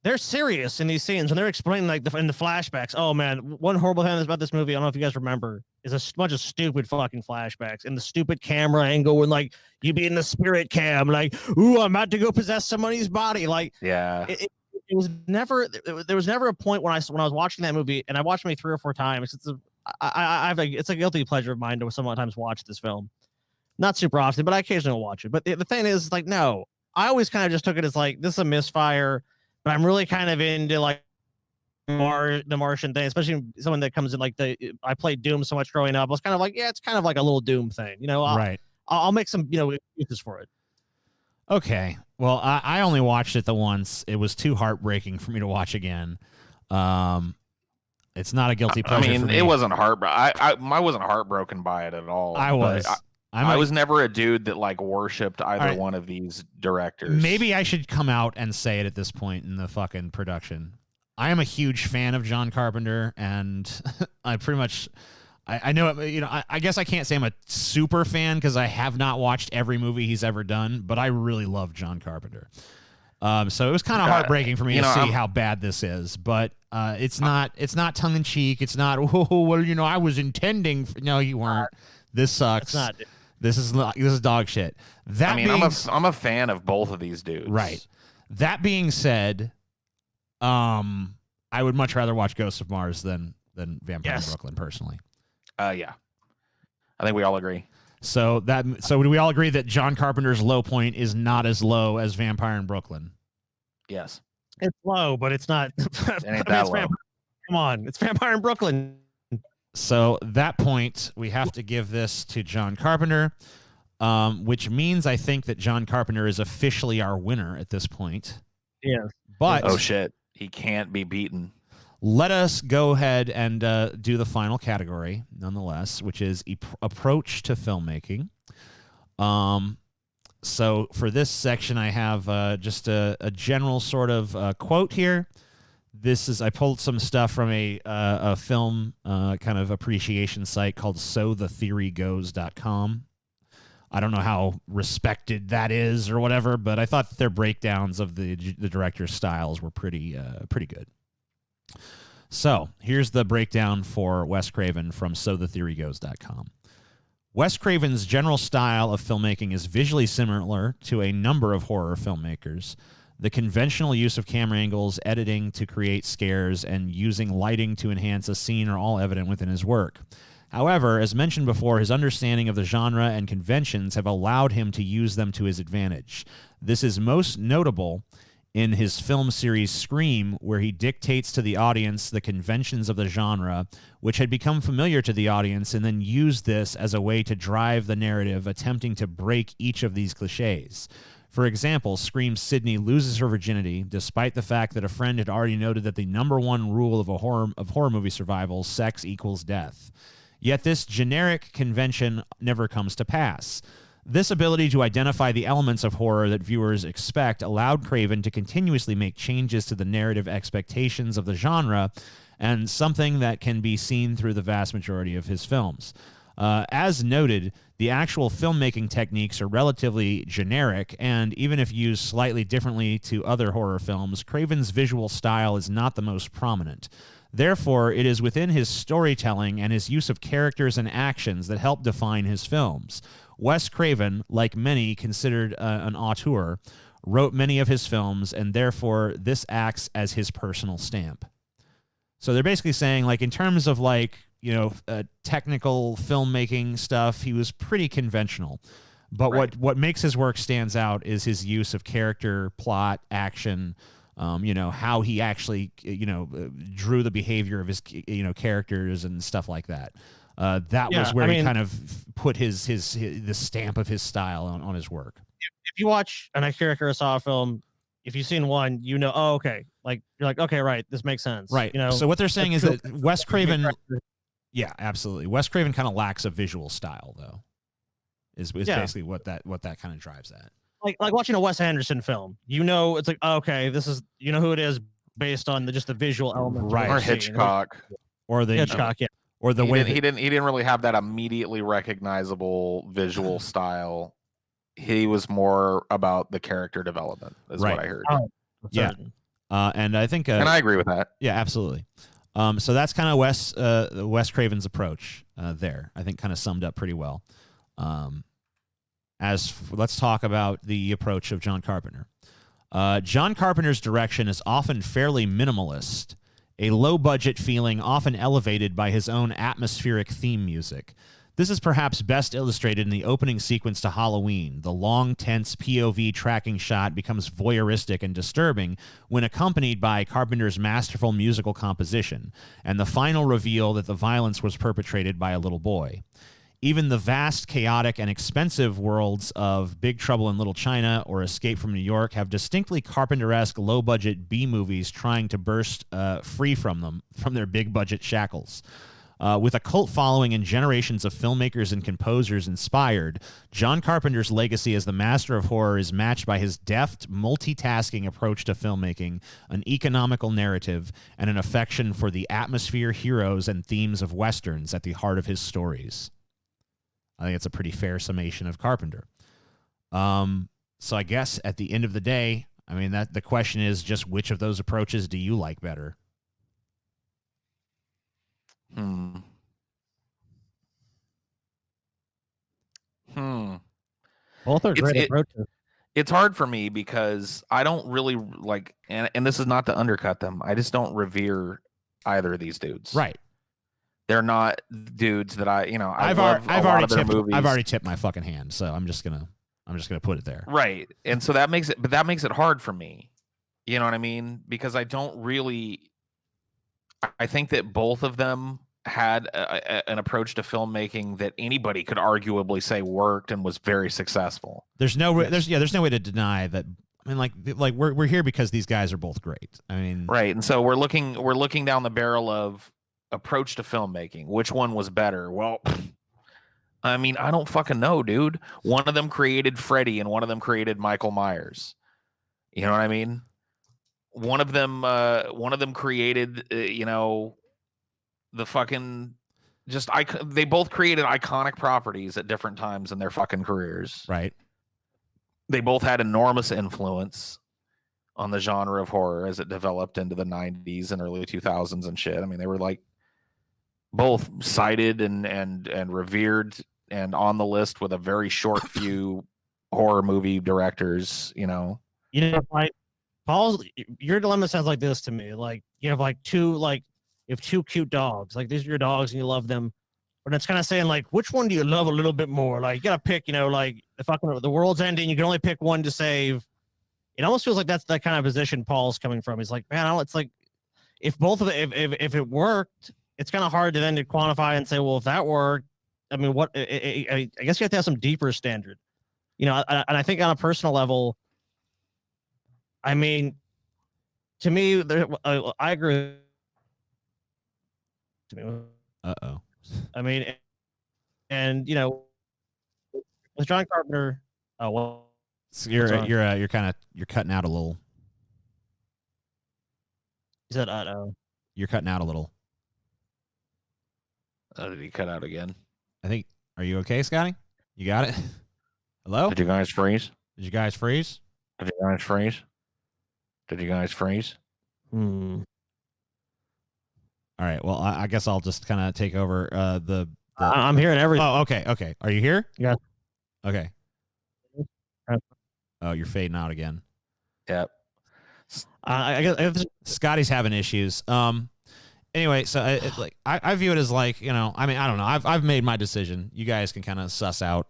they're serious in these scenes when they're explaining like in the flashbacks. Oh man, one horrible thing about this movie, I don't know if you guys remember, is a bunch of stupid fucking flashbacks and the stupid camera angle when like you be in the spirit cam, like, ooh, I'm about to go possess somebody's body. Like, yeah, it was never, there was never a point when I was watching that movie, and I watched it 3 or 4 times. It's a guilty pleasure of mine to sometimes watch this film. Not super often, but I occasionally will watch it. But the thing is, like, no, I always kind of just took it as like, this is a misfire. But I'm really kind of into like the Martian thing, especially someone that comes in like I played Doom so much growing up. I was kind of like, yeah, it's kind of like a little Doom thing, you know? Right. I'll make some, excuses for it. Okay. Well, I only watched it the once. It was too heartbreaking for me to watch again. It's not a guilty pleasure. I mean, for me. It wasn't I wasn't heartbroken by it at all. I was. I was never a dude that like worshipped either one of these directors. Maybe I should come out and say it at this point in the fucking production. I am a huge fan of John Carpenter, and I pretty much, I know, I guess I can't say I'm a super fan because I have not watched every movie he's ever done, but I really love John Carpenter. So it was kind of heartbreaking for me to see how bad this is, but it's not tongue in cheek. It's not, oh, well, I was intending. No, you weren't. This sucks. It's not. This is dog shit. I'm a fan of both of these dudes. Right. That being said, I would much rather watch Ghosts of Mars than Vampire in Brooklyn personally. Yeah. I think we all agree. So do we all agree that John Carpenter's low point is not as low as Vampire in Brooklyn? Yes. It's low, but it's not. It ain't that low. Come on, it's Vampire in Brooklyn. So that point, we have to give this to John Carpenter, which means I think that John Carpenter is officially our winner at this point. Yeah. But oh shit, he can't be beaten. Let us go ahead and do the final category, nonetheless, which is approach to filmmaking. So for this section, I have just a general sort of quote here. I pulled some stuff from a film kind of appreciation site called SoTheTheoryGoes.com. I don't know how respected that is or whatever, but I thought their breakdowns of the director's styles were pretty good. So here's the breakdown for Wes Craven from SoTheTheoryGoes.com. Wes Craven's general style of filmmaking is visually similar to a number of horror filmmakers. The conventional use of camera angles, editing to create scares, and using lighting to enhance a scene are all evident within his work. However, as mentioned before, his understanding of the genre and conventions have allowed him to use them to his advantage. This is most notable in his film series Scream, where he dictates to the audience the conventions of the genre, which had become familiar to the audience, and then used this as a way to drive the narrative, attempting to break each of these cliches. For example, Scream's Sydney loses her virginity, despite the fact that a friend had already noted that the #1 rule of horror movie survival, sex equals death. Yet this generic convention never comes to pass. This ability to identify the elements of horror that viewers expect allowed Craven to continuously make changes to the narrative expectations of the genre, and something that can be seen through the vast majority of his films. As noted, the actual filmmaking techniques are relatively generic, and even if used slightly differently to other horror films, Craven's visual style is not the most prominent. Therefore, it is within his storytelling and his use of characters and actions that help define his films. Wes Craven, like many considered an auteur, wrote many of his films, and therefore this acts as his personal stamp. So they're basically saying, like, in terms of like technical filmmaking stuff, he was pretty conventional. But what makes his work stands out is his use of character, plot, action, how he actually, drew the behavior of his, characters and stuff like that. That was where he kind of put the stamp of his style on his work. If you watch an Akira Kurosawa film, if you've seen one, oh, okay. Like, you're like, okay, right, this makes sense. Right. So what they're saying is that Wes Craven, yeah, absolutely. Wes Craven kind of lacks a visual style, though, is basically what that kind of drives at. Like watching a Wes Anderson film, it's like, oh, okay, this is, who it is based on just the visual element. Right. Or Hitchcock. Or the Hitchcock, yeah. Or the he didn't really have that immediately recognizable visual style. He was more about the character development, is what I heard. Oh, yeah. And I think and I agree with that. Yeah, absolutely. So that's kind of Wes Craven's approach there. I think kind of summed up pretty well. Let's talk about the approach of John Carpenter. John Carpenter's direction is often fairly minimalist, a low-budget feeling often elevated by his own atmospheric theme music. This is perhaps best illustrated in the opening sequence to Halloween. The long, tense POV tracking shot becomes voyeuristic and disturbing when accompanied by Carpenter's masterful musical composition, and the final reveal that the violence was perpetrated by a little boy. Even the vast, chaotic, and expensive worlds of Big Trouble in Little China or Escape from New York have distinctly Carpenter-esque low-budget B-movies trying to burst free from their big-budget shackles. With a cult following and generations of filmmakers and composers inspired, John Carpenter's legacy as the master of horror is matched by his deft, multitasking approach to filmmaking, an economical narrative, and an affection for the atmosphere, heroes, and themes of Westerns at the heart of his stories. I think it's a pretty fair summation of Carpenter. So I guess at the end of the day, I mean, the question is just which of those approaches do you like better? Both are great approaches. It's hard for me because I don't really like, and this is not to undercut them, I just don't revere either of these dudes. Right. They're not dudes that I've already tipped my fucking hand, so I'm just gonna put it there. Right. And so that makes it hard for me. You know what I mean? Because I think that both of them had an approach to filmmaking that anybody could arguably say worked and was very successful. There's no way to deny that. I mean, like we're here because these guys are both great. I mean, right. And so we're looking down the barrel of approach to filmmaking. Which one was better? Well, I mean, I don't fucking know, dude. One of them created Freddy and one of them created Michael Myers. You know what I mean? One of them created, the fucking they both created iconic properties at different times in their fucking careers. Right. They both had enormous influence on the genre of horror as it developed into the 90s and early 2000s and shit. I mean, they were like both cited and revered and on the list with a very short few horror movie directors, Like Paul's, your dilemma sounds like this to me. Like you have two cute dogs. Like these are your dogs and you love them. But it's kind of saying like, which one do you love a little bit more? Like you gotta pick, like the world's ending, you can only pick one to save. It almost feels like that's that kind of position Paul's coming from. He's like, man, it's like if both of it, if it worked, it's kind of hard to then to quantify and say, well, if that worked, I mean, what? I guess you have to have some deeper standard, and I think on a personal level, I mean, to me, I agree. Uh-oh. I mean, and with John Carpenter, well, so you're cutting out a little. He said, uh-oh. You're cutting out a little. Oh, did he cut out again? I think. Are you okay, Scotty? You got it? Hello? Did you guys freeze? Did you guys freeze? Did you guys freeze? Did you guys freeze? Hmm. All right. Well, I guess I'll just kind of take over the I'm hearing everything. Oh, okay. Okay. Are you here? Yeah. Okay. Oh, you're fading out again. Yep. I guess Scotty's having issues. Anyway, so I view it as like, you know, I mean, I don't know. I've made my decision. You guys can kind of suss out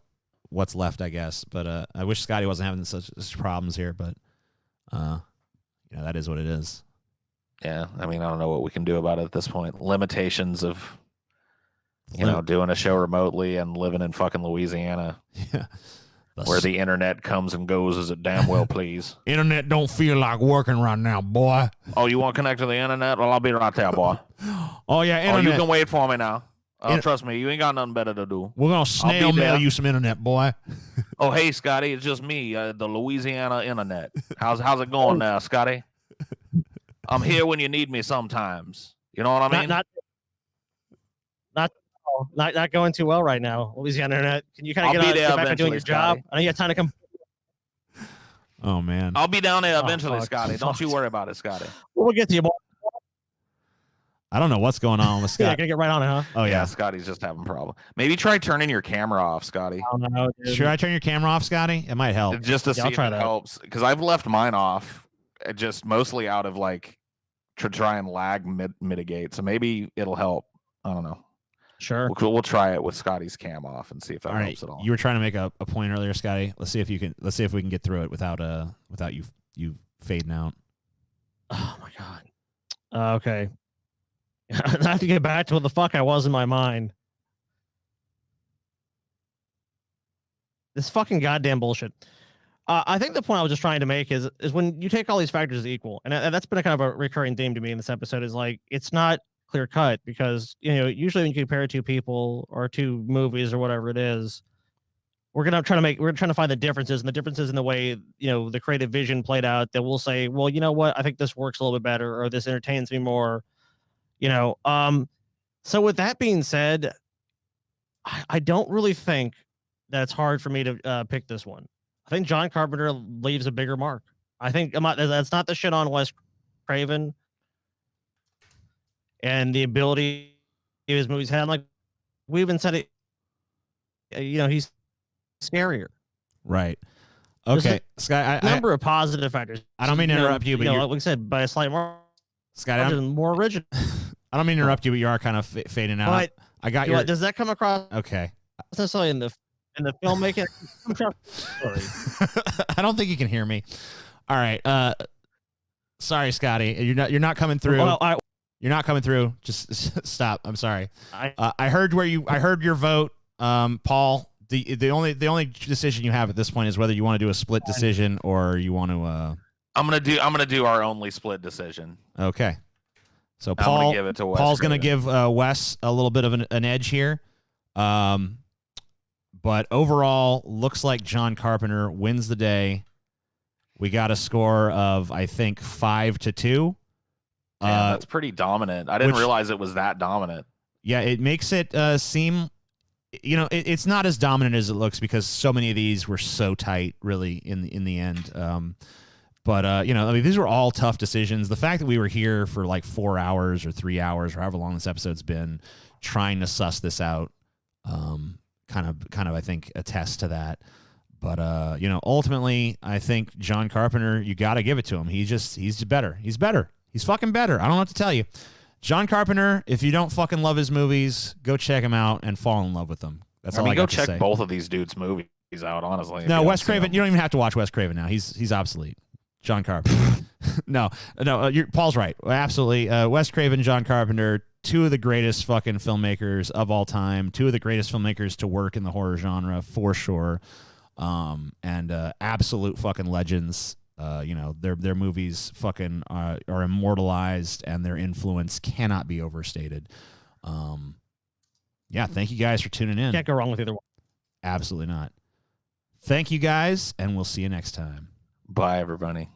what's left, I guess. But I wish Scotty wasn't having such problems here. But you know, that is what it is. Yeah, I mean, I don't know what we can do about it at this point. Limitations of, you know, doing a show remotely and living in fucking Louisiana. Yeah. Where the internet comes and goes as it damn well please. Internet don't feel like working right now, boy. Oh, you want to connect to the internet? Well, I'll be right there, boy. Oh, yeah, internet. Oh, you can wait for me now. Trust me, you ain't got nothing better to do. We're going to snail mail you some internet, boy. Oh, hey, Scotty, it's just me, the Louisiana internet. How's it going now, Scotty? I'm here when you need me sometimes. You know what I mean? Not going too well right now. Louisiana internet. Can you kind of get back to doing your job? I know you got time to come. Oh man, I'll be down there eventually, Scotty. Don't you worry about it, Scotty. We'll get to you, boy. I don't know what's going on with Scott. Yeah, gotta get right on it, huh? Oh yeah, Scotty's just having a problem. Maybe try turning your camera off, Scotty. I don't know, dude. Should I turn your camera off, Scotty? It might help. Just to see if it helps, because I've left mine off, just mostly out of like to try and lag mitigate. So maybe it'll help. I don't know. Sure. We'll try it with Scotty's cam off and see if that helps at all. You were trying to make a point earlier, Scotty. Let's see if we can get through it without you fading out. Oh my god. Okay. I have to get back to what the fuck I was in my mind. This fucking goddamn bullshit. I think the point I was just trying to make is when you take all these factors as equal, and that's been a kind of a recurring theme to me in this episode, is like it's not clear cut, because you know usually when you compare two people or two movies or whatever it is, we're trying to find the differences, and the differences in the way you know the creative vision played out, that we'll say, well, you know what, I think this works a little bit better, or this entertains me more, you know. So with that being said, I don't really think that it's hard for me to pick this one. I think John Carpenter leaves a bigger mark. I think that's not the shit on Wes Craven and the ability his movies had. Like we even said it, you know, he's scarier. Right. Okay, Scott. Number of positive factors. I don't mean to interrupt you, but like we said, by a slight margin, Scott, more original. I don't mean to interrupt you, but you are kind of fading out. But I got your. Does that come across? Okay. Not necessarily in the filmmaking. I don't think you can hear me. All right. Sorry, Scotty. You're not coming through. Well, you're not coming through. Just stop. I'm sorry. I heard your vote, Paul. The only decision you have at this point is whether you want to do a split decision or you want to. I'm gonna do our only split decision. Okay. So Paul's gonna give Wes a little bit of an edge here. But overall, looks like John Carpenter wins the day. We got a score of, I think, 5-2. Yeah, that's pretty dominant. I didn't realize it was that dominant. Yeah, it makes it seem, you know, it's not as dominant as it looks because so many of these were so tight, really, in the end. But you know, I mean, these were all tough decisions. The fact that we were here for like 4 hours or 3 hours, or however long this episode's been, trying to suss this out, kind of, I think, attests to that. But you know, ultimately, I think John Carpenter, you got to give it to him. He's better. He's better. He's fucking better. I don't know what to tell you. John Carpenter, if you don't fucking love his movies, go check him out and fall in love with them. That's all I got to say. Go check both of these dudes' movies out, honestly. No, Wes Craven, you don't even have to watch Wes Craven now. He's obsolete. John Carpenter. No, Paul's right. Absolutely. Wes Craven, John Carpenter, two of the greatest fucking filmmakers of all time, two of the greatest filmmakers to work in the horror genre, for sure. And absolute fucking legends. You know, their movies fucking are immortalized, and their influence cannot be overstated. Yeah, thank you guys for tuning in. Can't go wrong with either one. Absolutely not. Thank you guys, and we'll see you next time. Bye, everybody.